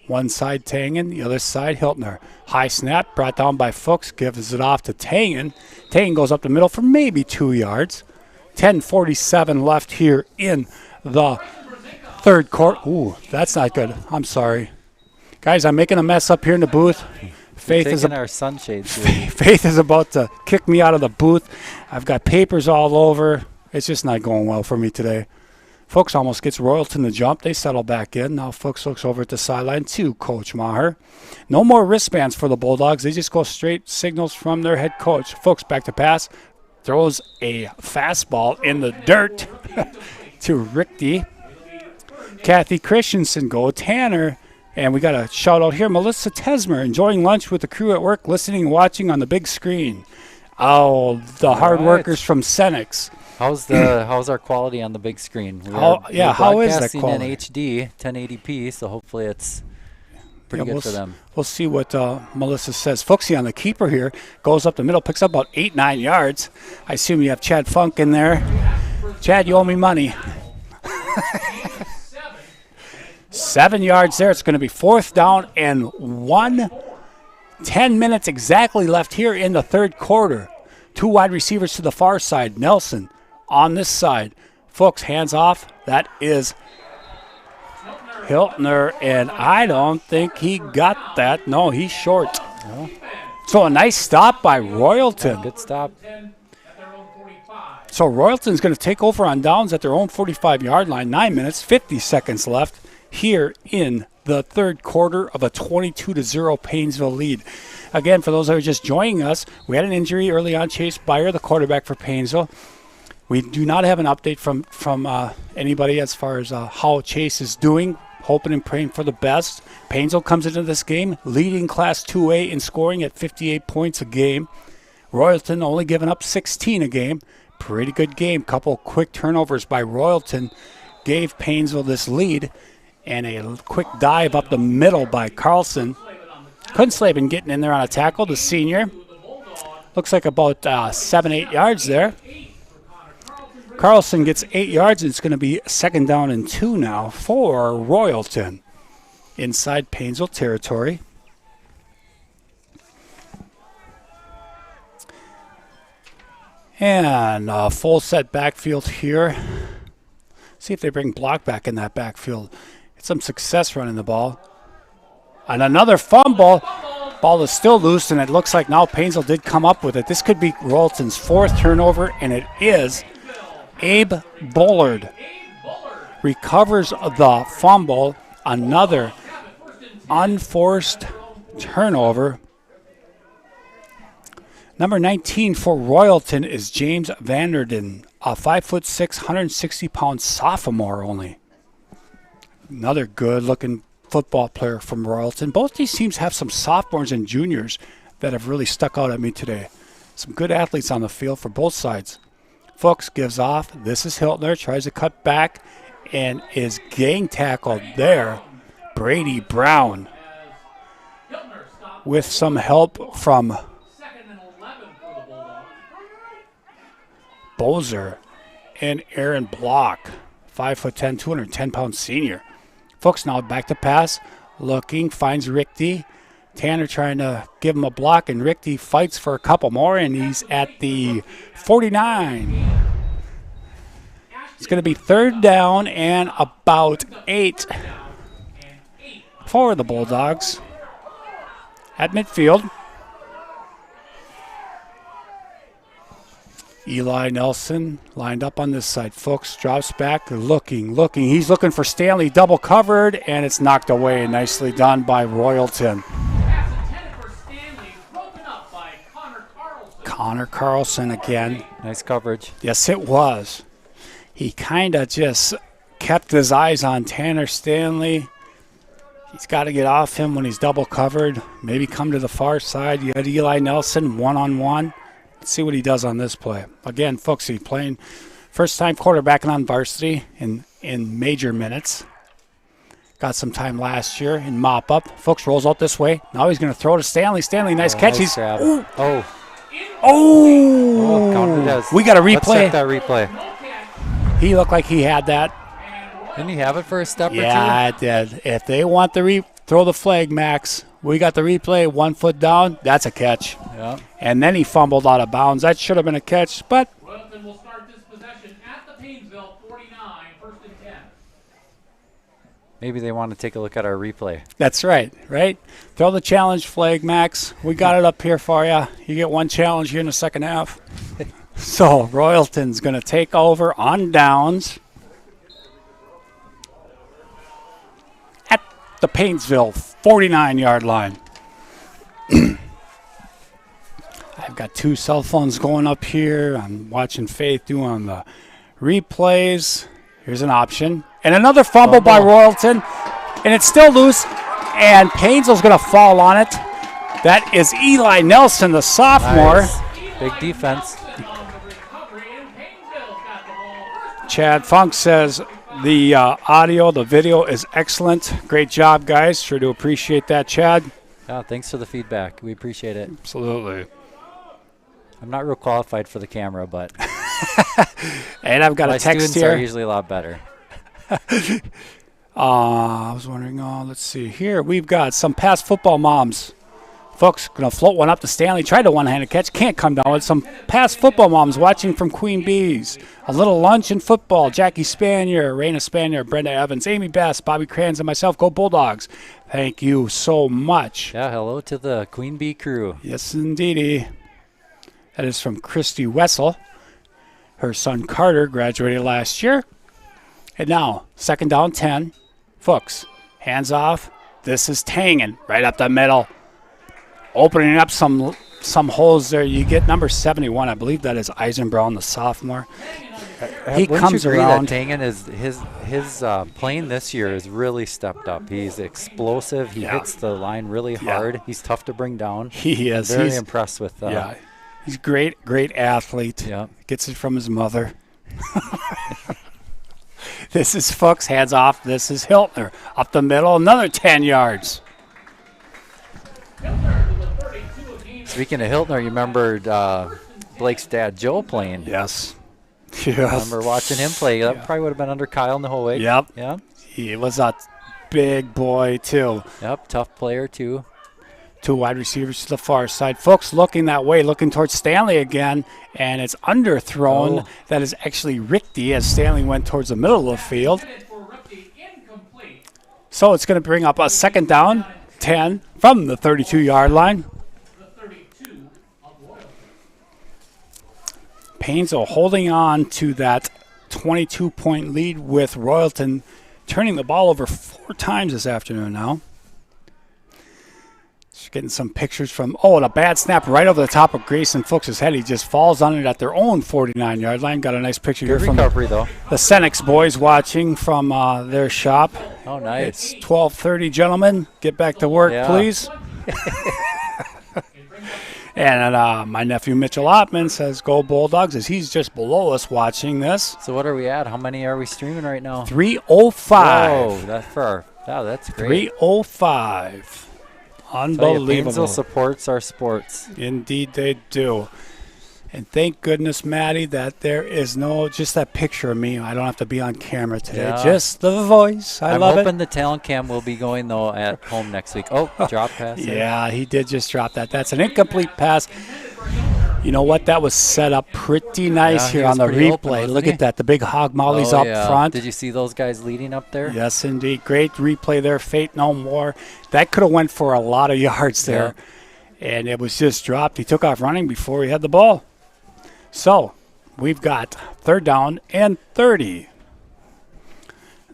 one side Tangen, the other side Hiltner. High snap brought down by Fuchs, gives it off to Tangen. Tangen goes up the middle for maybe 2 yards. 10:47 left here in the third quarter. Ooh, that's not good. I'm sorry. Guys, I'm making a mess up here in the booth. Faith is Taking our sunshades here. Faith is about to kick me out of the booth. I've got papers all over. It's just not going well for me today. Fuchs almost gets Royalton to jump. They settle back in. Now Fuchs looks over at the sideline to Coach Maher. No more wristbands for the Bulldogs. They just go straight signals from their head coach. Fuchs back to pass. Throws a fastball in the dirt to Richte. Kathy Christensen go. Tanner. And we got a shout out here. Melissa Tesmer enjoying lunch with the crew at work, listening and watching on the big screen. Oh, the hard right. workers from Senex. How's our quality on the big screen? How is that broadcasting quality? in HD, 1080p, so hopefully it's pretty good for them. We'll see what Melissa says. Fuchsy on the keeper here. Goes up the middle, picks up about 8-9 yards. I assume you have Chad Funk in there. Chad, you owe me money. 7 yards there. It's going to be 4th down and 1. 10 minutes exactly left here in the third quarter. 2 wide receivers to the far side. Nelson on this side. Fuchs hands off. That is Hiltner, and I don't think he got that. No, he's short. No. So a nice stop by Royalton. Good stop. So Royalton's going to take over on downs at their own 45-yard line. 9 minutes, 50 seconds left here in the third quarter of a 22-0 Paynesville lead. Again, for those that are just joining us, we had an injury early on. Chase Byer, the quarterback for Paynesville. We do not have an update from anybody as far as how Chase is doing, hoping and praying for the best. Paynesville comes into this game leading Class 2A in scoring at 58 points a game. Royalton only giving up 16 a game. Pretty good game. Couple quick turnovers by Royalton gave Paynesville this lead, and a quick dive up the middle by Carlson. Kunslavin getting in there on a tackle, the senior. Looks like about 7-8 yards there. Carlson gets 8 yards, and it's going to be 2nd down and 2 now for Royalton inside Paynesville territory. And a full set backfield here. See if they bring block back in that backfield. Get some success running the ball. And another fumble. Ball is still loose, and it looks like now Paynesville did come up with it. This could be Royalton's 4th turnover, and it is. Abe Bullard recovers the fumble. Another unforced turnover. Number 19 for Royalton is James Vanderden, a 5'6", 160-pound sophomore only. Another good-looking football player from Royalton. Both these teams have some sophomores and juniors that have really stuck out at me today. Some good athletes on the field for both sides. Fuchs gives off. This is Hiltner. Tries to cut back and is gang tackled there. Brady Brown with some help from Bozer and Aaron Block. 5'10", 210-pound senior. Fuchs now back to pass. Looking, finds Richte. Tanner trying to give him a block, and Richte fights for a couple more, and he's at the 49. It's going to be 3rd down and about 8 for the Bulldogs at midfield. Eli Nelson lined up on this side. Fuchs drops back, looking. He's looking for Stanley, double covered, and it's knocked away. Nicely done by Royalton. Connor Carlson again. Nice coverage. Yes, it was. He kind of just kept his eyes on Tanner Stanley. He's got to get off him when he's double covered. Maybe come to the far side. You had Eli Nelson one-on-one. Let's see what he does on this play. Again, Fuchsy playing first-time quarterbacking on varsity in major minutes. Got some time last year in mop-up. Fuchs rolls out this way. Now he's going to throw to Stanley. Stanley, nice catch. Nice grab. We got a replay. Let's check that replay. He looked like he had that. Didn't he have it for a step or two? Yeah, it did. If they want the throw the flag, Max. We got the replay, 1 foot down. That's a catch. Yeah. And then he fumbled out of bounds. That should have been a catch, but. Royalton will start this possession at the Paynesville 49, 1st and 10. Maybe they want to take a look at our replay. That's right? Throw the challenge flag, Max. We got it up here for you. You get one challenge here in the second half. So Royalton's going to take over on downs at the Paynesville 49-yard line. I've got 2 cell phones going up here. I'm watching Faith doing the replays. Here's an option. And another fumble by Royalton. And it's still loose. And Paynesville's going to fall on it. That is Eli Nelson, the sophomore. Nice. Big defense. Chad Funk says the audio, the video is excellent. Great job, guys. Sure do appreciate that, Chad. Yeah, thanks for the feedback. We appreciate it. Absolutely. I'm not real qualified for the camera, but and I've got a text students here. are usually a lot better. I was wondering, let's see here. We've got some past football moms. Folks, going to float one up to Stanley. Tried a one-handed catch. Can't come down with some past football moms watching from Queen Bees. A little lunch in football. Jackie Spanier, Raina Spanier, Brenda Evans, Amy Bass, Bobby Kranz, and myself. Go Bulldogs. Thank you so much. Yeah, hello to the Queen Bee crew. Yes, indeedy. That is from Christy Wessel. Her son Carter graduated last year. And now, 2nd down 10. Fuchs, hands off. This is Tangen right up the middle, opening up some holes there. You get number 71. I believe that is Eisenbrown, the sophomore. He comes around. That Tangen is his playing this year has really stepped up. He's explosive. He hits the line really hard. He's tough to bring down. He is. Very impressed with that. Yeah, he's great athlete. Yeah, gets it from his mother. This is Fuchs, hands off. This is Hiltner up the middle, another 10 yards. Speaking of Hiltner, you remembered Blake's dad Joe playing. Yes. I remember watching him play. That probably would have been under Kyle Nohowick. Yep. Yeah. He was a big boy, too. Yep, tough player, too. 2 wide receivers to the far side. Fuchs looking that way, looking towards Stanley again, and it's underthrown. That is actually Richte as Stanley went towards the middle of the field. So it's going to bring up a second down, 10 from the 32-yard line. Paynesville holding on to that 22-point lead with Royalton turning the ball over 4 times this afternoon now. Just getting some pictures from, and a bad snap right over the top of Grayson Fuchs' head. He just falls on it at their own 49-yard line. Got a nice picture here from recovery, though. The Senex boys watching from their shop. Oh, nice. It's 12:30, gentlemen. Get back to work, please. And my nephew Mitchell Ottman says, go Bulldogs, as he's just below us watching this. So what are we at? How many are we streaming right now? 305. Oh, that's great. 305. Unbelievable. Paynesville supports our sports. Indeed they do. And thank goodness, Maddie, that there is just that picture of me. I don't have to be on camera today. Yeah. Just the voice. I love it. I'm hoping the talent cam will be going, though, at home next week. Oh, drop pass. Yeah, he did just drop that. That's an incomplete pass. You know what? That was set up pretty nice here on the replay. Look at that. The big hog mollies up front. Did you see those guys leading up there? Yes, indeed. Great replay there. Fate no more. That could have went for a lot of yards there. Yeah. And it was just dropped. He took off running before he had the ball. So we've got 3rd down and 30.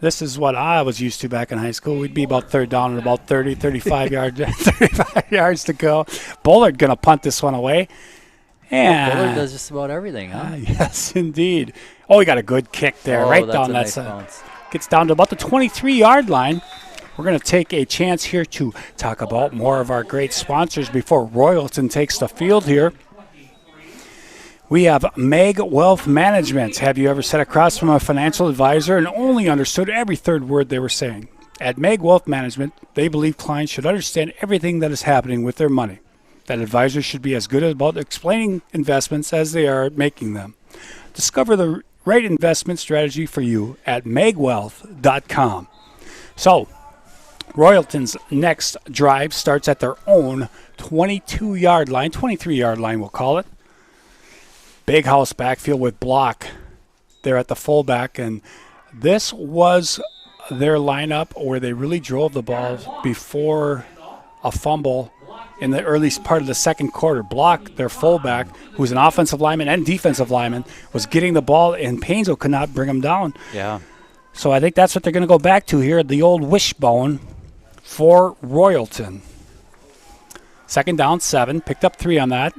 This is what I was used to back in high school. We'd be about 3rd down and about 30, 35 yards to go. Bullard going to punt this one away. And Bullard does just about everything, huh? Yes, indeed. Oh, he got a good kick there, right down that side. Bounce. Gets down to about the 23-yard line. We're going to take a chance here to talk about more of our great sponsors before Royalton takes the field here. We have Meg Wealth Management. Have you ever sat across from a financial advisor and only understood every third word they were saying? At Meg Wealth Management, they believe clients should understand everything that is happening with their money. That advisors should be as good about explaining investments as they are at making them. Discover the right investment strategy for you at megwealth.com. So, Royalton's next drive starts at their own 22-yard line, 23-yard line we'll call it. Big house backfield with Block there at the fullback, and this was their lineup where they really drove the ball before a fumble in the early part of the second quarter. Block, their fullback, who's an offensive lineman and defensive lineman, was getting the ball, and Paynesville could not bring him down. Yeah. So I think that's what they're going to go back to here, the old wishbone for Royalton. 2nd down, 7. Picked up 3 on that.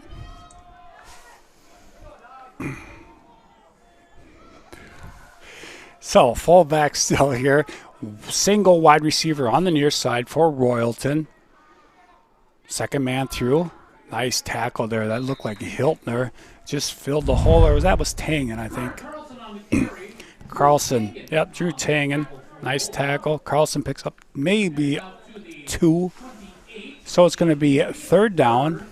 So, fullback still here. Single wide receiver on the near side for Royalton. Second man through. Nice tackle there. That looked like Hiltner. Just filled the hole. That was Tangen, I think. Carlson. Yep, Drew Tangen. Nice tackle. Carlson picks up maybe 2. So it's going to be 3rd down.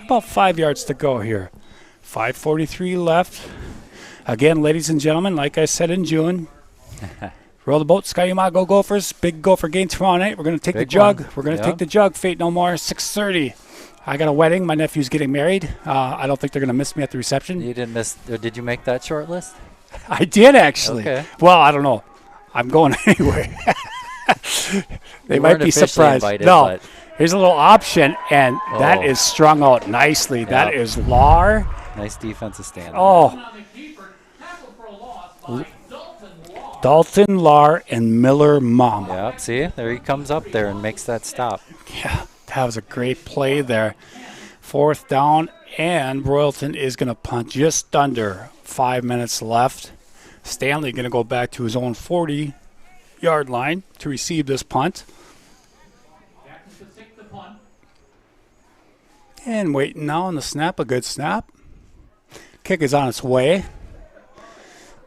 About 5 yards to go here. 5:43 left. Again, ladies and gentlemen, like I said in June, roll the boat, Skyuma, go Gophers. Big Gopher game tomorrow night. We're going to take the jug. We're going to take the jug. Fate no more. 6:30. I got a wedding. My nephew's getting married. I don't think they're going to miss me at the reception. You didn't miss. Did you make that short list? I did, actually. Okay. Well, I don't know. I'm going anyway. They might be surprised. Invited, no. Here's a little option, and that is strung out nicely. Yep. That is Lar. Nice defensive stand. Oh. Dalton Lahr and Miller Mum. Yep, see? There he comes up there and makes that stop. Yeah, that was a great play there. 4th down, and Royalton is going to punt just under 5 minutes left. Stanley going to go back to his own 40-yard line to receive this punt. And waiting now on the snap, a good snap. Kick is on its way.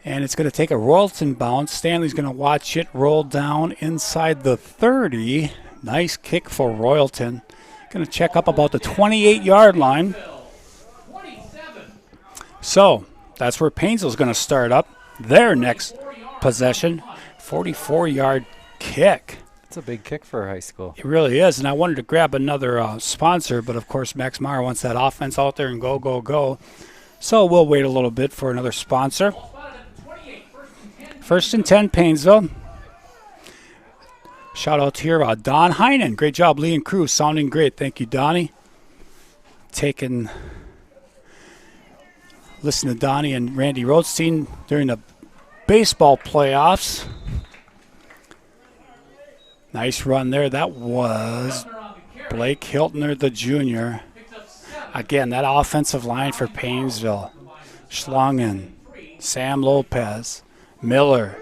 And it's going to take a Royalton bounce. Stanley's going to watch it roll down inside the 30. Nice kick for Royalton. Going to check up about the 28-yard line. So that's where Paynesville's going to start up their next possession. 44-yard kick. It's a big kick for high school. It really is. And I wanted to grab another sponsor, but of course Max Meyer wants that offense out there and go, go, go. So we'll wait a little bit for another sponsor. 1st and 10, Paynesville. Shout out here, Don Heinen. Great job, Lee and crew. Sounding great. Thank you, Donnie. Listen to Donnie and Randy Rothstein during the baseball playoffs. Nice run there. That was Blake Hiltner, the junior. Again, that offensive line for Paynesville. Schlungen, Sam Lopez, Miller,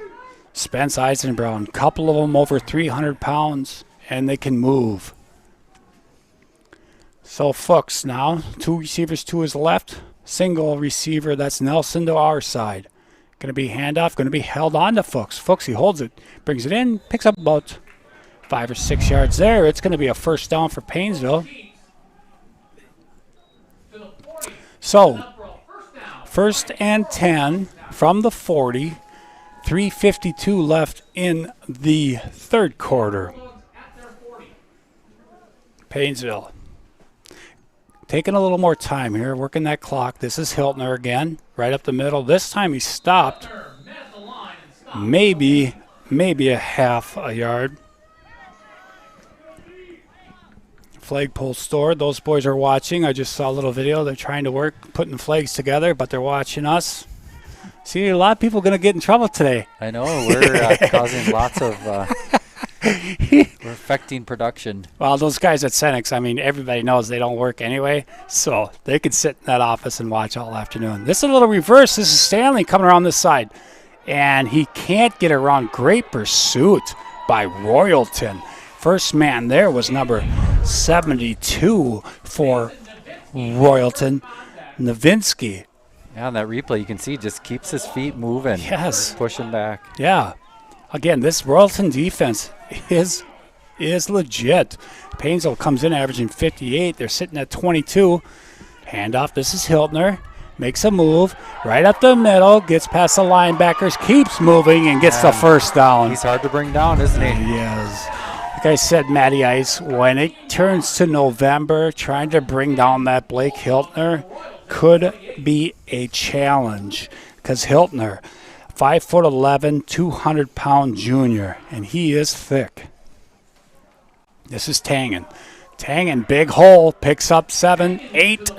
Spence Eisenbrown. Couple of them over 300 pounds, and they can move. So Fuchs now, 2 receivers to his left. Single receiver, that's Nelson to our side. Going to be handoff, going to be held on to Fuchs. Fuchs, he holds it, brings it in, picks up about 5 or 6 yards there. It's going to be a 1st down for Paynesville. So, 1st and 10 from the 40. 3:52 left in the 3rd quarter. Paynesville taking a little more time here, working that clock. This is Hiltner again, right up the middle. This time he stopped maybe a half a yard. Flagpole stored. Those boys are watching. I just saw a little video. They're trying to work, putting flags together, but they're watching us. See, a lot of people are going to get in trouble today. I know. We're causing lots of... we're affecting production. Well, those guys at Senex, I mean, everybody knows they don't work anyway, so they could sit in that office and watch all afternoon. This is a little reverse. This is Stanley coming around this side, and he can't get around. Great pursuit by Royalton. First man there was number 72 for Royalton, Novinsky. Yeah, on that replay, you can see just keeps his feet moving. Yes. Pushing back. Yeah. Again, this Royalton defense is legit. Paynesville comes in averaging 58. They're sitting at 22. Handoff. This is Hiltner. Makes a move. Right up the middle. Gets past the linebackers. Keeps moving and gets the 1st down. He's hard to bring down, isn't he? He is. Like I said, Matty Ice, when it turns to November, trying to bring down that Blake Hiltner could be a challenge, because Hiltner, 5'11", 200-pound junior, and he is thick. This is Tangen. Tangen, big hole, picks up 7, 8.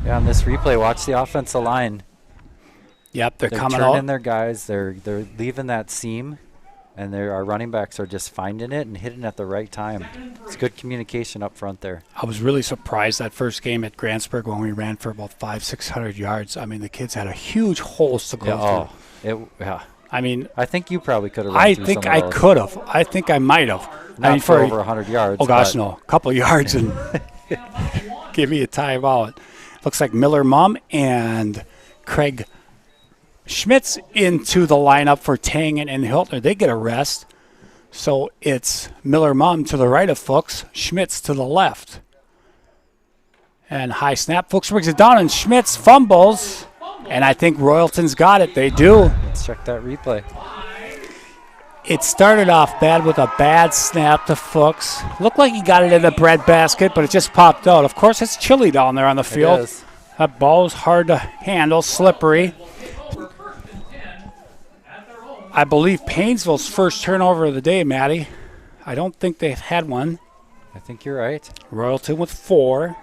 Yeah, on this replay, watch the offensive line. Yep, they're coming turning out. their guys. They're leaving that seam, and our running backs are just finding it and hitting at the right time. It's good communication up front there. I was really surprised that first game at Grantsburg when we ran for about 500-600 yards. I mean, the kids had a huge holes to go through. I mean, I think you probably could have. I think I could have. I think I might have. Not for over 100 yards. Oh gosh, no, a couple yards and give me a timeout. Looks like Miller Mum and Craig Schmitz into the lineup for Tangen and Hiltner. They get a rest. So it's Miller Mum to the right of Fuchs, Schmitz to the left. And high snap. Fuchs brings it down, and Schmitz fumbles. And I think Royalton's got it. They do. Let's check that replay. It started off bad with a bad snap to Fuchs. Looked like he got it in the bread basket, but it just popped out. Of course, it's chilly down there on the field. It is. That ball is hard to handle, slippery. I believe Paynesville's first turnover of the day, Matty. I don't think they've had one. I think you're right. Royalton with 4.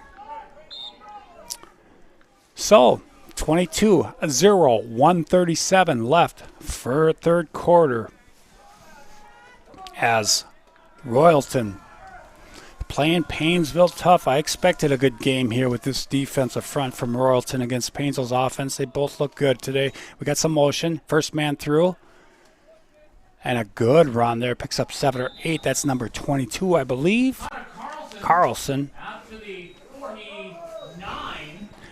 So, 22-0, 137 left for third quarter. As Royalton playing Paynesville tough. I expected a good game here with this defensive front from Royalton against Paynesville's offense. They both look good today. We got some motion. First man through. And a good run there. Picks up 7 or 8. That's number 22, I believe. Carlson.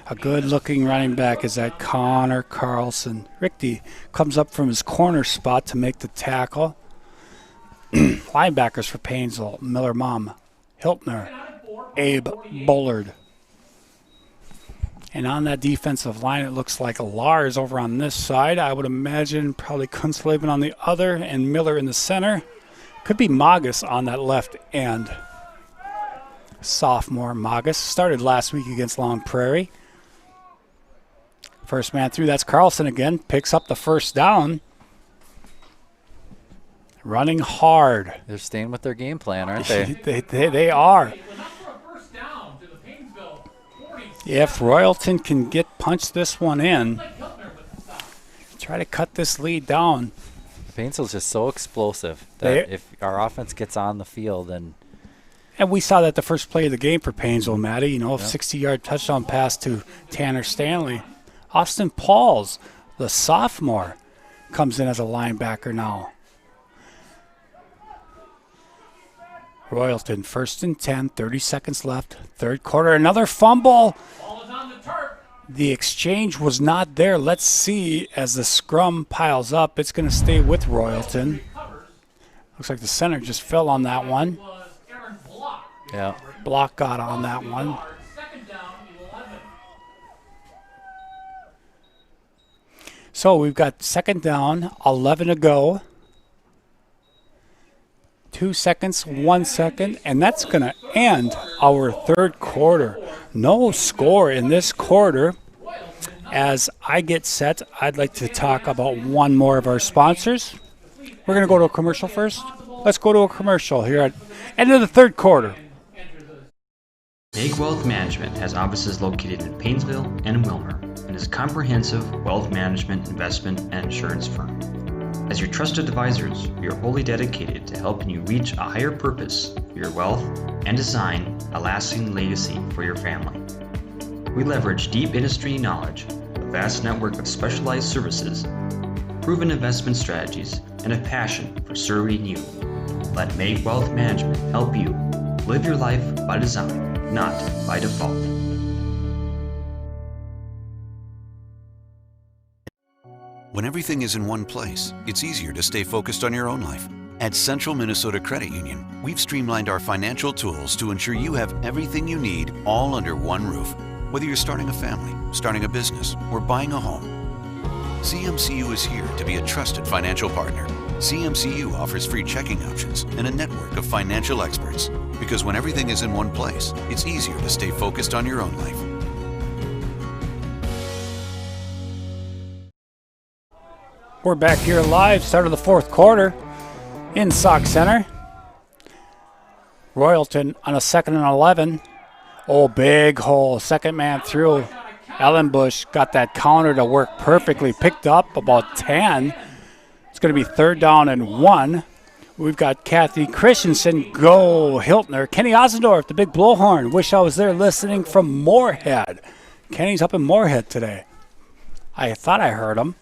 A good-looking running back is that Connor Carlson. Ricky comes up from his corner spot to make the tackle. Linebackers for Paynesville, Miller Mom, Hiltner, Abe Bullard. And on that defensive line, it looks like Lars over on this side. I would imagine probably Kunstleben on the other and Miller in the center. Could be Magus on that left end. Sophomore Magus started last week against Long Prairie. First man through, that's Carlson again. Picks up the first down. Running hard. They're staying with their game plan, aren't they? They are. If Royalton can punch this one in, try to cut this lead down. Paynesville's just so explosive that if our offense gets on the field and we saw that the first play of the game for Paynesville, Matty, 60-yard touchdown pass to Tanner Stanley. Austin Pauls, the sophomore, comes in as a linebacker now. Royalton, 1st and 10, 30 seconds left. Third quarter, another fumble. Ball is on the turf. The exchange was not there. Let's see as the scrum piles up. It's going to stay with Royalton. Looks like the center just fell on that one. yeah, Block got on that one. Second down, 11. So we've got second down, 11 to go. 2 seconds, 1 second, and that's going to end our third quarter. No score in this quarter. As I get set, I'd like to talk about one more of our sponsors. We're going to go to a commercial first. Let's go to a commercial here at end of the third quarter. Make Wealth Management has offices located in Paynesville and Wilmer and is a comprehensive wealth management, investment, and insurance firm. As your trusted advisors, we are wholly dedicated to helping you reach a higher purpose for your wealth and design a lasting legacy for your family. We leverage deep industry knowledge, a vast network of specialized services, proven investment strategies, and a passion for serving you. Let Make Wealth Management help you live your life by design, not by default. When everything is in one place, it's easier to stay focused on your own life. At Central Minnesota Credit Union, we've streamlined our financial tools to ensure you have everything you need all under one roof. Whether you're starting a family, starting a business, or buying a home, CMCU is here to be a trusted financial partner. CMCU offers free checking options and a network of financial experts. Because when everything is in one place, it's easier to stay focused on your own life. We're back here live, start of the fourth quarter in Sauk Center. Royalton on a 2nd and 11. Oh, big hole. Second man through. Ellenbush got that counter to work perfectly. Picked up about 10. It's going to be 3rd down and 1. We've got Kathy Christensen, go Hiltner. Kenny Osendorf, the big blowhorn. Wish I was there listening from Moorhead. Kenny's up in Moorhead today. I thought I heard him.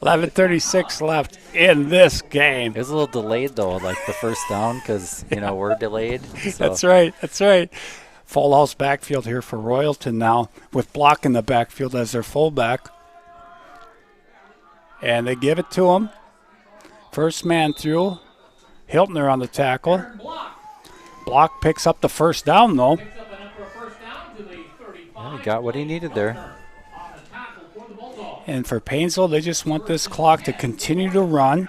11:36 left in this game. it was a little delayed though, like the first down, because we're delayed. So. That's right. Full house backfield here for Royalton now, with Block in the backfield as their fullback. And they give it to him. First man through. Hiltner on the tackle. Block picks up the first down though. Yeah, he got what he needed there. And for Paynesville, they just want this clock to continue to run.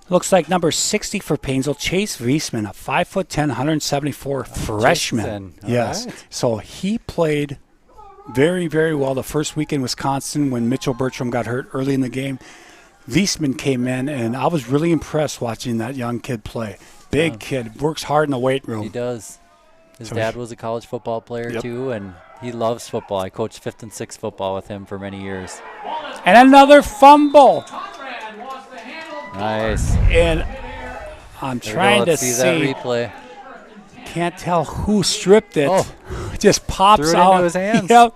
Looks like number 60 for Paynesville, Chase Wiesman, a 5'10", 174 freshman. Yes. Right. So he played very, very well the first week in Wisconsin when Mitchell Bertram got hurt early in the game. Wiesman came in, and I was really impressed watching that young kid play. Big kid, works hard in the weight room. He does. His So dad was a college football player Yep. too, and he loves football. I coached 5th and 6th football with him for many years. And another fumble. Conrad lost the handle. Nice. And I'm There we trying go. to Let's see that replay. Can't tell who stripped it. Oh. It just pops Threw it out. into his hands. Yep.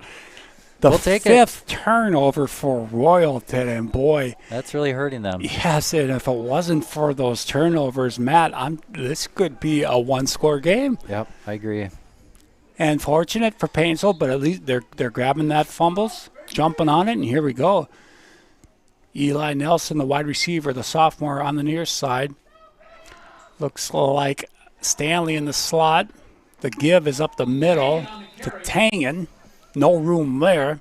The We'll take it. 5th turnover for Royalton, and boy, That's really hurting them. yes, and if it wasn't for those turnovers, Matt, this could be a one-score game. Yep, I agree. And fortunate for Paynesville, but at least they're grabbing that fumbles, jumping on it, and here we go. Eli Nelson, the wide receiver, the sophomore on the near side. Looks like Stanley in the slot. The give is up the middle to Tangen. No room there.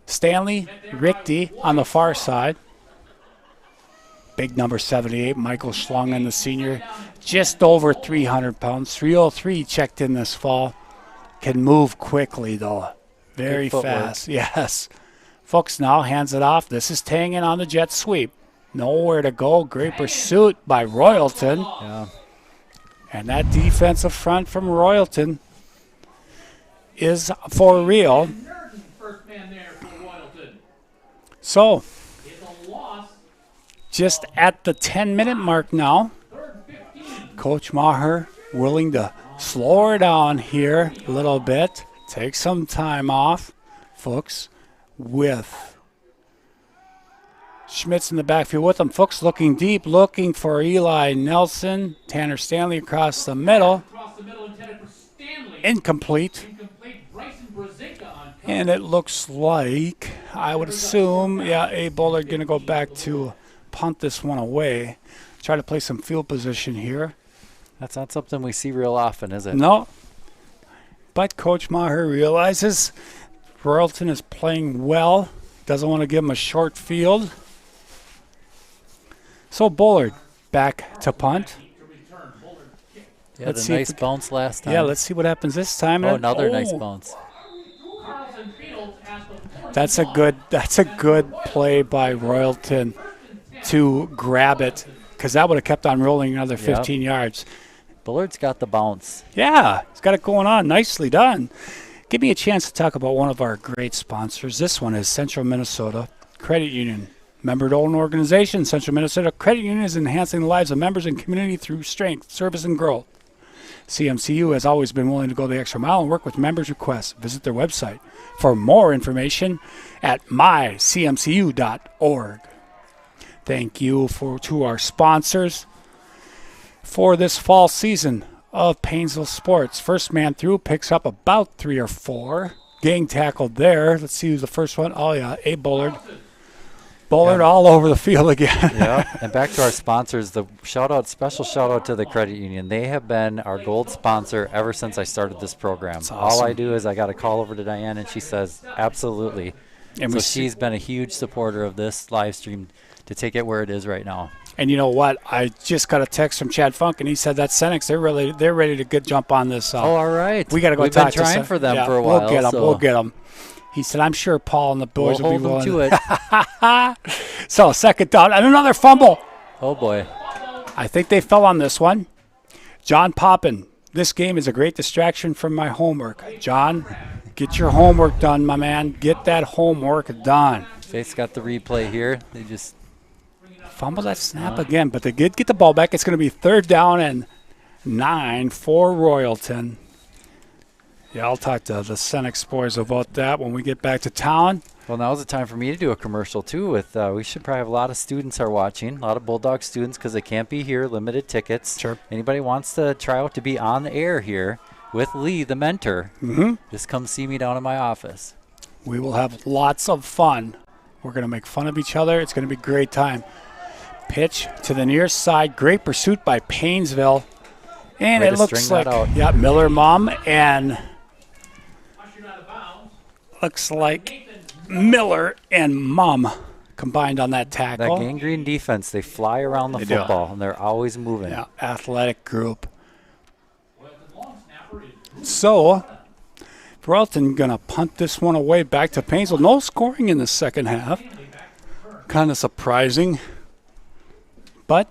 Stanley, Richte on the far side. Big number 78, Michael Schlungen, the senior. Just over 300 pounds. 303 checked in this fall. Can move quickly, though. Very Good footwork. fast. Yes. Fuchs now hands it off. This is Tangen on the jet sweep. Nowhere to go. Great pursuit by Royalton. Yeah. And that defensive front from Royalton is for real. Nerden, first man there for Royalton. So, It's a loss. just at the 10-minute mark now, 3rd and 15. Coach Maher willing to slow her down here a little bit, take some time off. Fuchs with Schmitz in the backfield with him. Fuchs looking deep, looking for Eli Nelson. Tanner Stanley across the middle. Across the middle intended for Stanley. Incomplete. Incomplete. Bryson Brzezinka on cover. And it looks like, I would assume, A. Bullard going to go back to punt this one away. Try to play some field position here. That's not something we see real often, is it? No. But Coach Maher realizes Royalton is playing well. Doesn't want to give him a short field. So Bullard back to punt. Yeah, Let's the see if nice we- bounce last time. Yeah, let's see what happens this time. Oh, And- another nice oh, bounce. Carlson Fields has the That's a good play by Royalton to grab it, because that would have kept on rolling another 15 yards. Bullard's got the bounce. Yeah, he's got it going on. Nicely done. Give me a chance to talk about one of our great sponsors. This one is Central Minnesota Credit Union. Member-owned organization, Central Minnesota Credit Union is enhancing the lives of members and community through strength, service, and growth. CMCU has always been willing to go the extra mile and work with members' requests. Visit their website for more information at mycmcu.org. Thank you to our sponsors for this fall season of Paynesville Sports. First man through picks up about 3 or 4. Gang tackled there. Let's see who's the first one. Oh, yeah, A. Bullard. Bullard all over the field again. Yeah. And back to our sponsors, the special shout out to the credit union. They have been our gold sponsor ever since I started this program. That's All I awesome. do is I got a call over to Diane and she says, absolutely. And So we see- she's been a huge supporter of this live stream to take it where it is right now. And you know what? I just got a text from Chad Funk, and he said that Senex, they're ready to get jump on this. Oh, all right. We got to go We've talk been to trying Sen- for them yeah, for a while. We'll get them. so We'll get them. He said, I'm sure Paul and the boys we'll will be hold them willing. to it. So, second down, and another fumble. Oh, boy. I think they fell on this one. John Poppin, this game is a great distraction from my homework. John, get your homework done, my man. Get that homework done. Faith's got the replay here. They just Fumble that snap again, but they did get the ball back. It's going to be 3rd down and 9 for Royalton. Yeah, I'll talk to the Senex boys about that when we get back to town. Well, now's the time for me to do a commercial, too. With we should probably have a lot of students are watching, a lot of Bulldog students because they can't be here, limited tickets. Sure. Anybody wants to try out to be on the air here with Lee, the mentor, just come see me down in my office. We will have lots of fun. We're going to make fun of each other. It's going to be a great time. Pitch to the near side. Great pursuit by Paynesville. And Way it to looks string like, that out. yeah, Miller mom and Ushered out of bounds. looks like Miller and mom combined on that That tackle. gangrene defense, they fly around the They do. football, and they're always moving. Yeah, athletic group. Well, the long snapper is So, Royalton going to punt this one away back to Paynesville. No scoring in the second half. Kind of surprising. But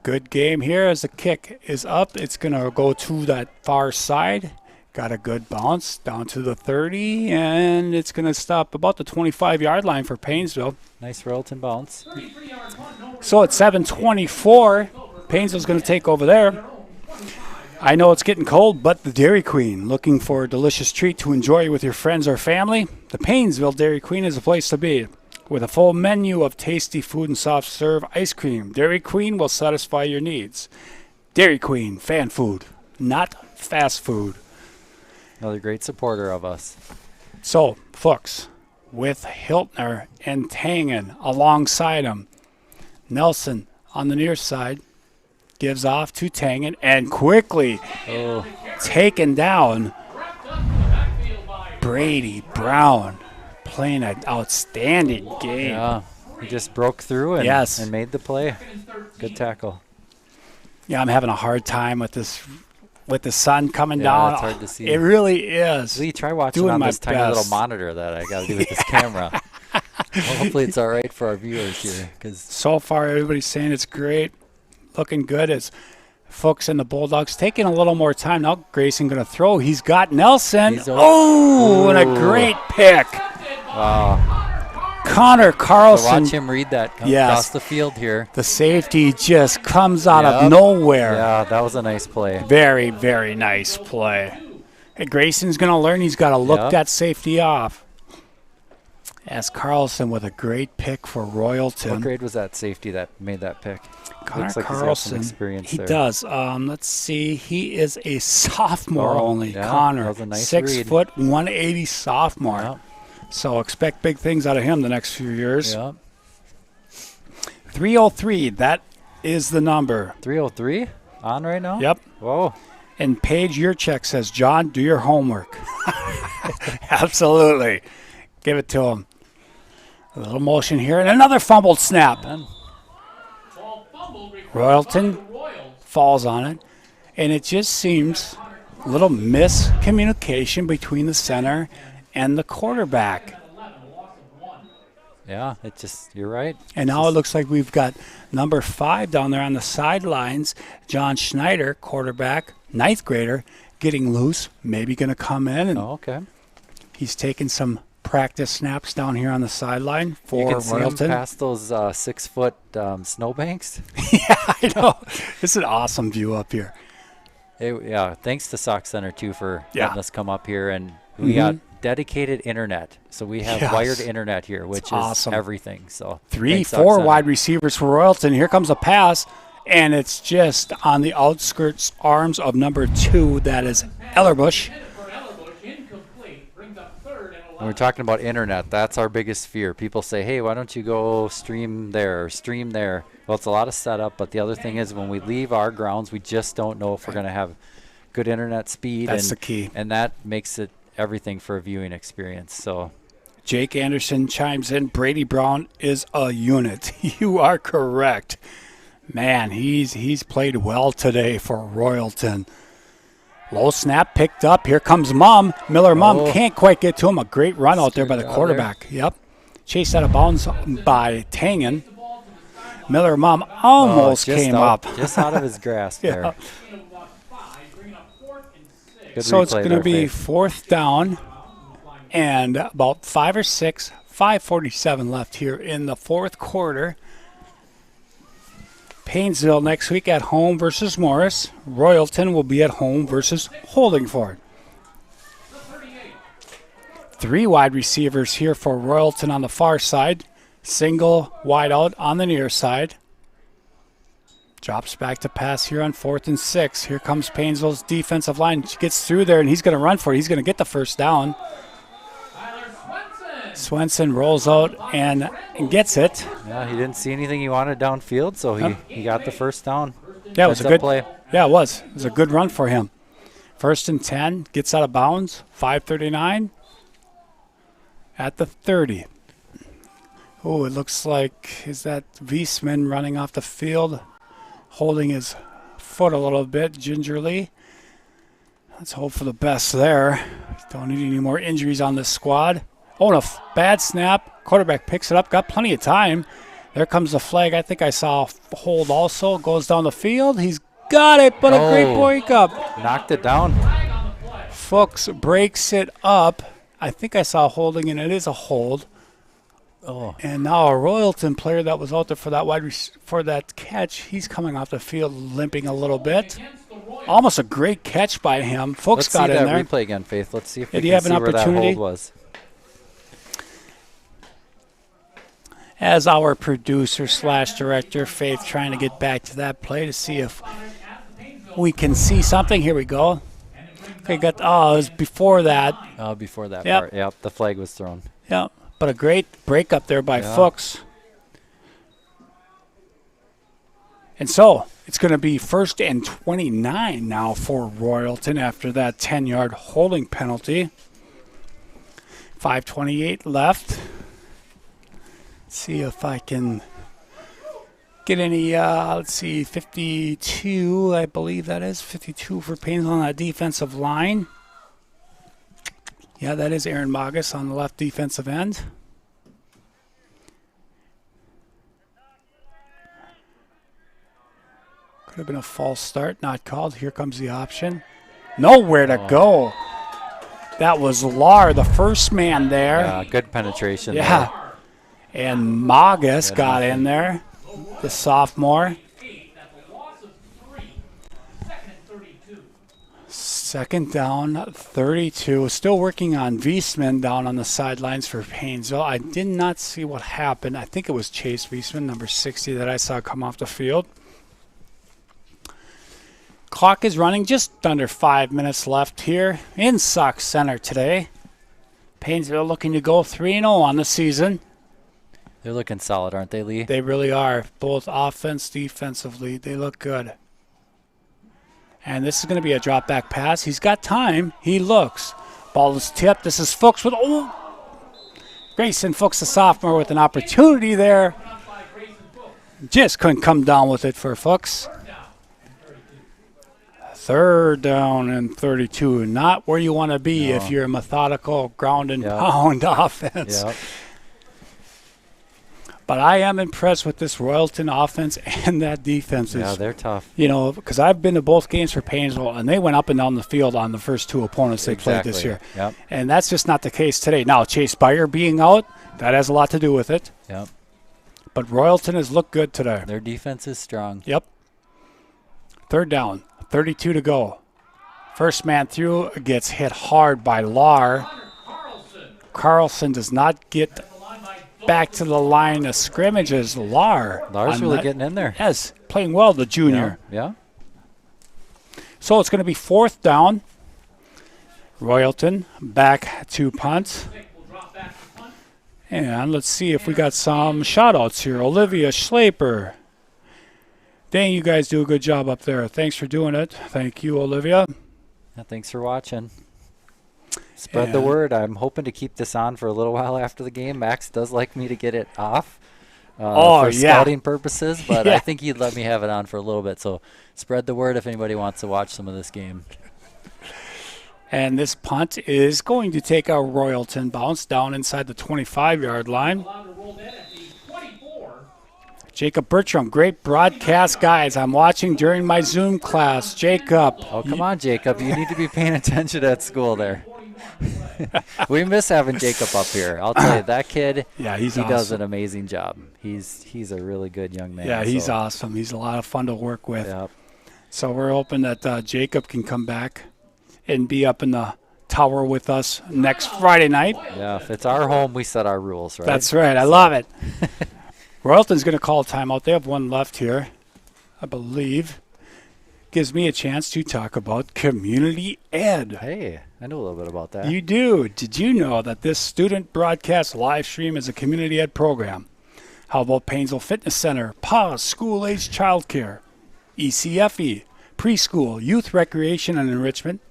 Good game here as the kick is up. It's going to go to that far side. Got a good bounce down to the 30, and it's going to stop about the 25-yard line for Paynesville. Nice Royalton bounce. So at 7:24, Paynesville's going to take over there. I know it's getting cold, but the Dairy Queen, looking for a delicious treat to enjoy with your friends or family? The Paynesville Dairy Queen is a place to be. With a full menu of tasty food and soft serve ice cream, Dairy Queen will satisfy your needs. Dairy Queen, fan food, not fast food. Another great supporter of us. So, Fuchs with Hiltner and Tangen alongside him. Nelson on the near side gives off to Tangen and quickly taken down. Brady Brown playing an outstanding game. Yeah, he just broke through and made the play. Good tackle. Yeah, I'm having a hard time with this, with the sun coming down. It's hard to see. It really is. Lee, try watching on this tiny little monitor that I got to do with this camera. Well, hopefully it's all right for our viewers here. Cause so far, everybody's saying it's great. Looking good. It's Fuchs and the Bulldogs taking a little more time. Now Grayson going to throw. He's got Nelson. And a great pick. Wow. Connor Carlson. So watch him read that across the field here. The safety just comes out of nowhere. Yeah, that was a nice play. Very, very nice play. Hey, Grayson's going to learn he's got to look that safety off. As Carlson with a great pick for Royalton. What grade was that safety that made that pick? Connor Looks like Carlson. He's got some experience he there. does. Let's see. He is a sophomore only. Yeah, Connor, that was a nice 6 read. foot, 180 sophomore. Yeah. So expect big things out of him the next few years. Yeah. 303. That is the number. 303 on right now? Yep. Whoa. And Paige Yurchek says, John, do your homework. Absolutely. Give it to him. A little motion here, and another fumbled snap. Royalton falls on it, and it just seems a little miscommunication between the center and the quarterback. Yeah, you're right. And now it looks like we've got number 5 down there on the sidelines, John Schneider, quarterback, 9th grader, getting loose, maybe going to come in. And okay. He's taking some practice snaps down here on the sideline for you can see Royalton. him past those 6-foot snowbanks. Yeah, I know. It's an awesome view up here. Yeah, thanks to Sock Center, too, for letting us come up here. And we got dedicated internet. So we have wired internet here, which is awesome. Everything. So 3-4 wide receivers for Royalton. Here comes a pass, and it's just on the outskirts arms of number 2. That is Ellerbush. When we're talking about internet, that's our biggest fear. People say, hey, why don't you go stream there or stream there? Well, it's a lot of setup, but the other thing is when we leave our grounds, we just don't know if we're going to have good internet speed. That's the key. And that makes it everything for a viewing experience. So Jake Anderson chimes in. Brady Brown is a unit. You are correct. Man, he's played well today for Royalton. Low snap picked up. Here comes Mum. Miller Mum can't quite get to him. A great run out there by the quarterback. Yep. Chased out of bounds by Tangen. Miller Mum almost came up. Just out of his grasp there. So it's going to be 4th down and about 5 or 6, 5:47 left here in the 4th quarter. Paynesville next week at home versus Morris. Royalton will be at home versus Holdingford. 3 wide receivers here for Royalton on the far side. Single wide out on the near side. Drops back to pass here on 4th and 6. Here comes Paynesville's defensive line. She gets through there, and he's going to run for it. He's going to get the first down. Swenson rolls out and gets it. Yeah, he didn't see anything he wanted downfield, so he got the first down. Yeah, it was a good play. Yeah, it was. It was a good run for him. 1st and 10, gets out of bounds. 5:39 at the 30. Oh, it looks like, is that Wiesman running off the field, holding his foot a little bit gingerly. Let's hope for the best there. Don't need any more injuries on this squad. Oh, and a bad snap. Quarterback picks it up. Got plenty of time. There comes the flag. I think I saw a hold also. Goes down the field. He's got it, but a great break up. Knocked it down. Fuchs breaks it up. I think I saw holding, and it is a hold. Oh. And now a Royalton player that was out there for that for that catch, he's coming off the field limping a little bit. Almost a great catch by him. Fuchs got in there. Let's see that replay again, Faith. Let's see if we Did he can have see an where that opportunity? hold was. As our producer / director, Faith, trying to get back to that play to see if we can see something. Here we go. Okay, it was before that. Before that Yep. part. Yep, the flag was thrown. Yeah, but a great break up there by Fuchs. And so it's going to be 1st and 29 now for Royalton after that 10-yard holding penalty. 5:28 left. See if I can get any, let's see, 52, I believe that is. 52 for Paynesville on that defensive line. Yeah, that is Aaron Magus on the left defensive end. Could have been a false start, not called. Here comes the option. Nowhere to go. That was Lar, the first man there. Yeah, good penetration. Yeah. There. And Magus got in there, the sophomore. Second down, 32. Still working on Wiesman down on the sidelines for Paynesville. I did not see what happened. I think it was Chase Wiesman, number 60, that I saw come off the field. Clock is running, just under 5 minutes left here in Sauk Center today. Paynesville looking to go 3-0 on the season. They're looking solid, aren't they, Lee? They really are. Both offense, defensively, they look good. And this is going to be a drop back pass. He's got time. He looks. Ball is tipped. This is Fuchs with, Grayson Fuchs, the sophomore, with an opportunity there. Just couldn't come down with it for Fuchs. 3rd down and 32. Not where you want to be if you're a methodical ground and pound offense. Yep. But I am impressed with this Royalton offense and that defense. Yeah, they're tough. You know, because I've been to both games for Paynesville, and they went up and down the field on the first 2 opponents they played this year. Yep. And that's just not the case today. Now, Chase Byer being out, that has a lot to do with it. Yep. But Royalton has looked good today. Their defense is strong. Yep. 3rd down, 32 to go. First man through gets hit hard by Lar. Carlson does not get back to the line of scrimmage as Lar. Lar's really getting in there. Yes, playing well, the junior. Yeah. So it's going to be 4th down. Royalton back to punt. And let's see if we got some shout-outs here. Olivia Schlaper. Dang, you guys do a good job up there. Thanks for doing it. Thank you, Olivia. Yeah, thanks for watching. Spread the word. I'm hoping to keep this on for a little while after the game. Max does like me to get it off for scouting purposes, but I think he'd let me have it on for a little bit. So spread the word if anybody wants to watch some of this game. And this punt is going to take a Royalton bounce down inside the 25-yard line. Jacob Bertram, great broadcast, guys. I'm watching during my Zoom class. Jacob. Oh, come on, Jacob. You need to be paying attention at school there. We miss having Jacob up here. I'll tell you, that kid, he does an amazing job. He's a really good young man. Yeah, he's awesome. He's a lot of fun to work with. Yep. So we're hoping that Jacob can come back and be up in the tower with us next Friday night. Yeah, if it's our home, we set our rules, right? That's right. I love it. Royalton's going to call a timeout. They have one left here, I believe. Gives me a chance to talk about community ed. Hey, I know a little bit about that. You do. Did you know that this student broadcast live stream is a community ed program? How about Paynesville Fitness Center, PAWS, school-age childcare, ECFE, preschool, youth recreation and enrichment,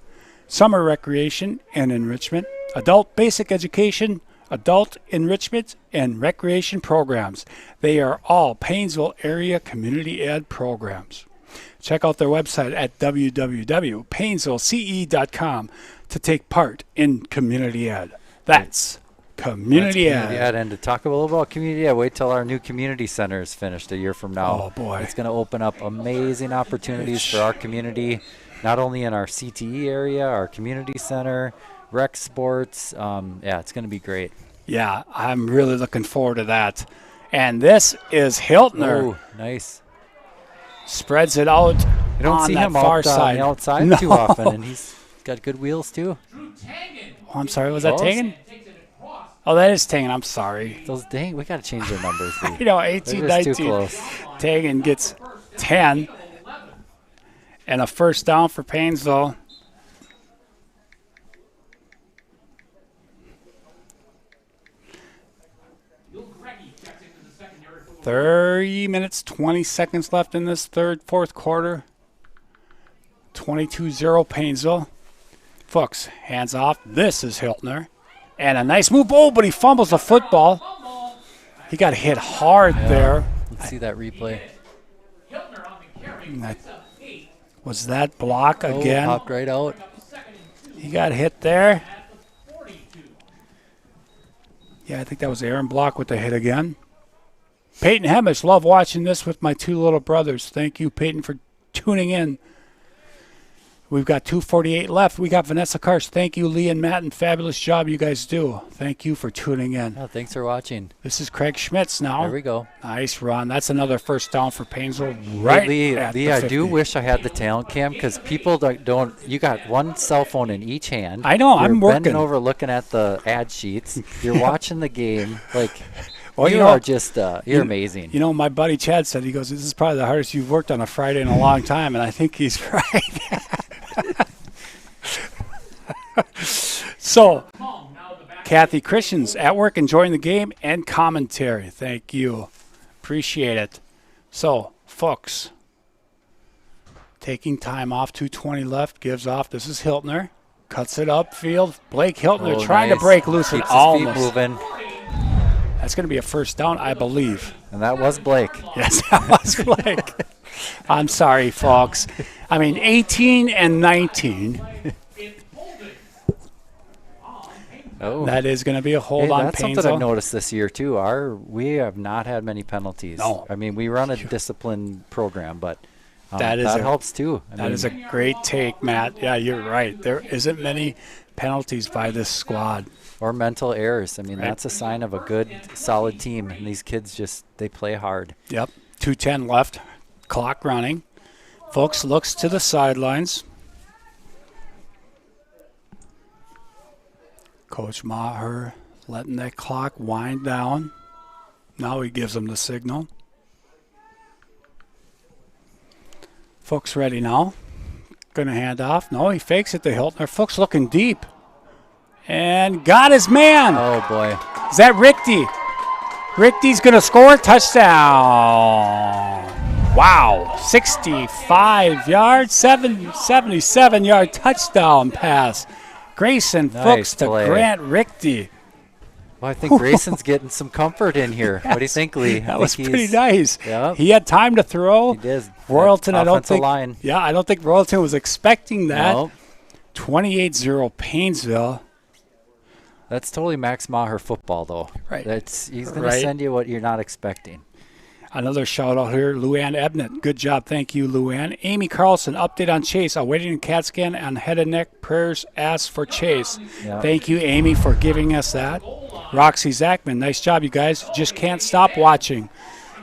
summer recreation and enrichment, adult basic education, adult enrichment, and recreation programs. They are all Paynesville area community ed programs. Check out their website at www.paynesvillece.com to take part in community ed. That's Community ad. And to talk a little about community ad, wait till our new community center is finished a year from now. Oh, boy. It's going to open up amazing opportunities for our community, not only in our CTE area, our community center, rec sports. It's going to be great. Yeah, I'm really looking forward to that. And this is Hiltner. Oh, nice. Spreads it out I don't on see that him far out side. on the outside No. too often, and he's got good wheels too. Oh, I'm sorry. Was that Close. Tangen? Oh, that is Tangen. I'm sorry. Those dang, we got to change their numbers. You know, 18, They're just 19. too close. Tangen gets 10. And a first down for Paynesville. checks into the secondary for the 30 minutes, 20 seconds left in this fourth quarter. 22-0 Paynesville. Fuchs, hands off. This is Hiltner. And a nice move. Oh, but he fumbles the football. He got hit hard there. Let's see that replay. Hiltner on the carry. That- Was that block again? Popped right out. He got hit there. Yeah, I think that was Aaron Block with the hit again. Peyton Hemish, love watching this with my two little brothers. Thank you, Peyton, for tuning in. We've got 2:48 left. We got Vanessa Karsh. Thank you, Lee and Matt, and fabulous job you guys do. Thank you for tuning in. Oh, thanks for watching. This is Craig Schmitz now. There we go. Nice run. That's another first down for Paynesville. Right Lee, at Lee, the I 50. do wish I had the talent cam because people don't. You got one cell phone in each hand. I know, You're I'm bending working. over looking at the ad sheets. You're watching the game. Like, Well, you you know- are just, you're amazing. You know, my buddy Chad said, he goes, this is probably the hardest you've worked on a Friday in a long time, and I think he's right. So, Kathy Christians at work enjoying the game and commentary. Thank you. Appreciate it. So, Fuchs taking time off, 2:20 left, gives off. This is Hiltner. Cuts it upfield. Blake Hiltner Oh, trying nice. to break loose and Keeps his feet almost. moving. That's going to be a first down, I believe. And that was Blake. Yes, that was Blake. I'm sorry, folks. I mean, 18 and 19. Oh, That is going to be a hold hey, on that's something Paynesville. I've noticed this year too. We have not had many penalties. No. I mean, we run a discipline program, but That is that a- helps too. That is a great take, Matt. Yeah, you're right. There isn't many penalties by this squad. Or mental errors. I mean, Right. that's a sign of a good, solid team. And these kids they play hard. Yep. 2:10 left. Clock running. Folks looks to the sidelines. Coach Maher letting that clock wind down. Now he gives them the signal. Folks ready now. Going to hand off. No, he fakes it to Hiltner. Folks looking deep. And got his man. Oh, boy. Is that Richte? Richte's going to score. Touchdown. Wow. 65 yards, 77-yard touchdown pass. Grayson Nice Fuchs to play. Grant Richte. Well, I think Grayson's getting some comfort in here. What do you think, Lee? That was pretty nice. Yeah. He had time to throw. He did. Royalton, That I don't offensive think. line. Yeah, I don't think Royalton was expecting that. No, 28-0 Paynesville. that's totally Max Maher football, though. Right. He's going to Right. send you what you're not expecting. Another shout out here, Luann Ebnett. Good job. Thank you, Luann. Amy Carlson, update on Chase. Awaiting a CAT scan on head and neck. Prayers asked for Chase. Yeah. Thank you, Amy, for giving us that. Roxy Zachman, nice job, you guys. Just can't stop watching.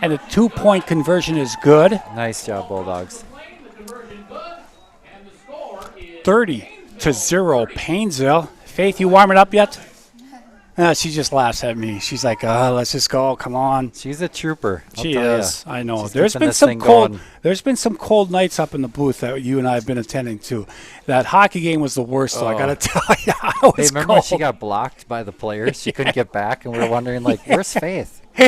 And the 2-point conversion is good. Nice job, Bulldogs. 30-0 Paynesville. Faith, you warming up yet? She just laughs at me. She's like, let's just go. Come on. She's a trooper. I'll She tell ya. is. I know. She's There's keeping been this some thing cold. going. There's been some cold nights up in the booth that you and I have been attending to. That hockey game was the worst. Though I gotta tell you, I Hey, was remember when cold. she got blocked by the players? She couldn't get back, and we were wondering, like, where's Faith? I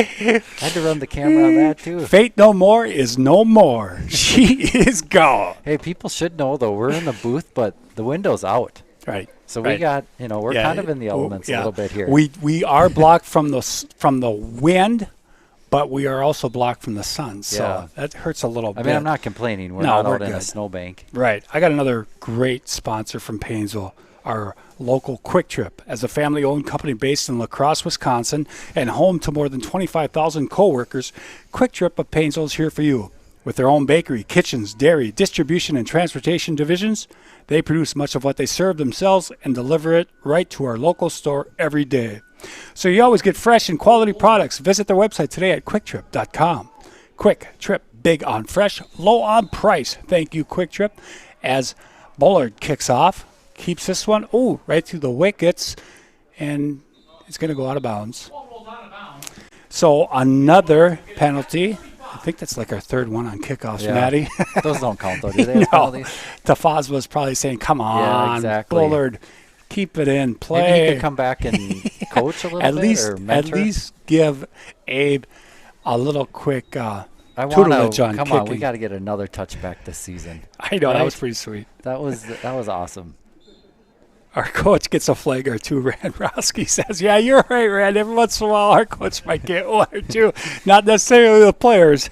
had to run the camera on that, too. Fate no more is no more. She is gone. Hey, people should know, though, we're in the booth, but the window's out. Right. So Right. we got, we're Yeah, kind of in the elements yeah. a little bit here. We are blocked from the wind, but we are also blocked from the sun. So Yeah. that hurts a little I bit. mean, I'm not complaining. We're No, not we're out in a good. snowbank. Right. I got another great sponsor from Paynesville. our local Quick Trip. As a family-owned company based in La Crosse, Wisconsin, and home to more than 25,000 co-workers, Quick Trip of Paynesville is here for you. With their own bakery, kitchens, dairy, distribution, and transportation divisions, they produce much of what they serve themselves and deliver it right to our local store every day. So you always get fresh and quality products. Visit their website today at quicktrip.com. Quick Trip, big on fresh, low on price. Thank you, Quick Trip. As Bullard kicks off, keeps this one, right through the wickets, and it's going to go out of bounds. So another penalty. I think that's like our third one on kickoffs, Maddie. Those don't count, though, do they? No. Tafaz was probably saying, come on, exactly. Bullard, keep it in, play. Maybe he could come back and coach a little bit or mentor. At least give Abe a little quick tutelage on come kicking. on, we got to get another touchback this season. I know, right? that was pretty sweet. That was awesome. Our coach gets a flag or two. Rand Roski says, yeah, you're right, Rand. Every once in a while, our coach might get one or two. Not necessarily the players.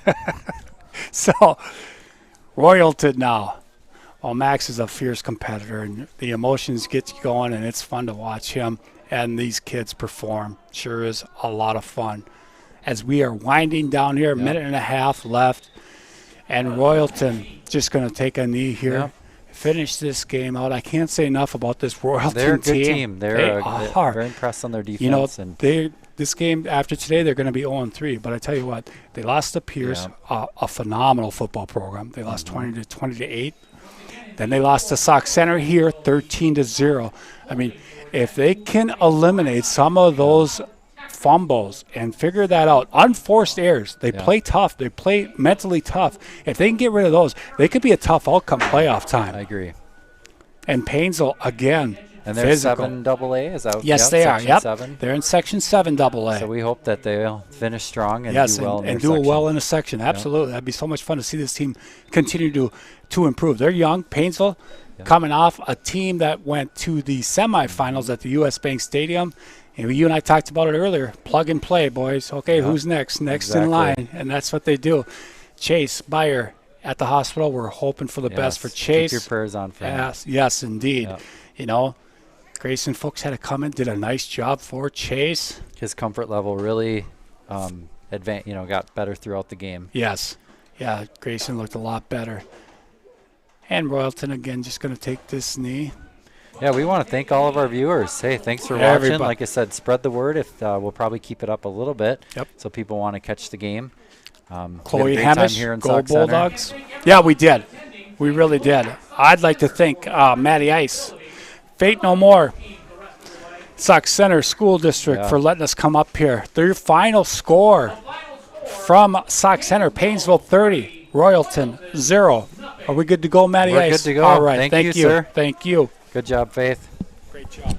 So, Royalton now. Well, Max is a fierce competitor, and the emotions get you going, and it's fun to watch him and these kids perform. Sure is a lot of fun. As we are winding down here, a minute and a half left, and Royalton just going to take a knee here. Yep. Finish this game out. I can't say enough about this Royalton team. They're a good team. They're are. very impressed on their defense. You know, and this game after today, they're going to be 0-3. But I tell you what, they lost to Pierce, a phenomenal football program. They lost 20 to 8. Then they lost to Sauk Center here, 13-0. I mean, if they can eliminate some of those fumbles and figure that out, unforced errors, they play tough. They play mentally tough. If they can get rid of those, they could be a tough outcome playoff time. I agree. And Paynesville, again, and they're physical. 7AA, is that? Yes, they are. Yep, 7. They're in Section 7AA. So we hope that they'll finish strong and do well and do well in a section. Absolutely, that'd be so much fun to see this team continue to improve. They're young. Paynesville, coming off a team that went to the semifinals at the U.S. Bank Stadium. And you and I talked about it earlier. Plug and play, boys. Okay, who's next? Next in line, and that's what they do. Chase Byer at the hospital. We're hoping for the best for Chase. Keep your prayers on for him. Yes, indeed. Yep. You know, Grayson Fuchs had to come in, did a nice job for Chase. His comfort level really got better throughout the game. Yes. Yeah, Grayson looked a lot better. And Royalton, again, just going to take this knee. Yeah, we want to thank all of our viewers. Hey, thanks for watching. Everybody. Like I said, spread the word. We'll probably keep it up a little bit so people want to catch the game. Chloe Hamish, go Bulldogs. Yeah, we did. We really did. I'd like to thank Matty Ice, Fate No More, Sauk Center School District for letting us come up here. Their final score from Sauk Center, Paynesville 30, Royalton 0. Are we good to go, Matty Ice? We're good to go. All right. Thank you, sir. Thank you. Good job, Faith. Great job.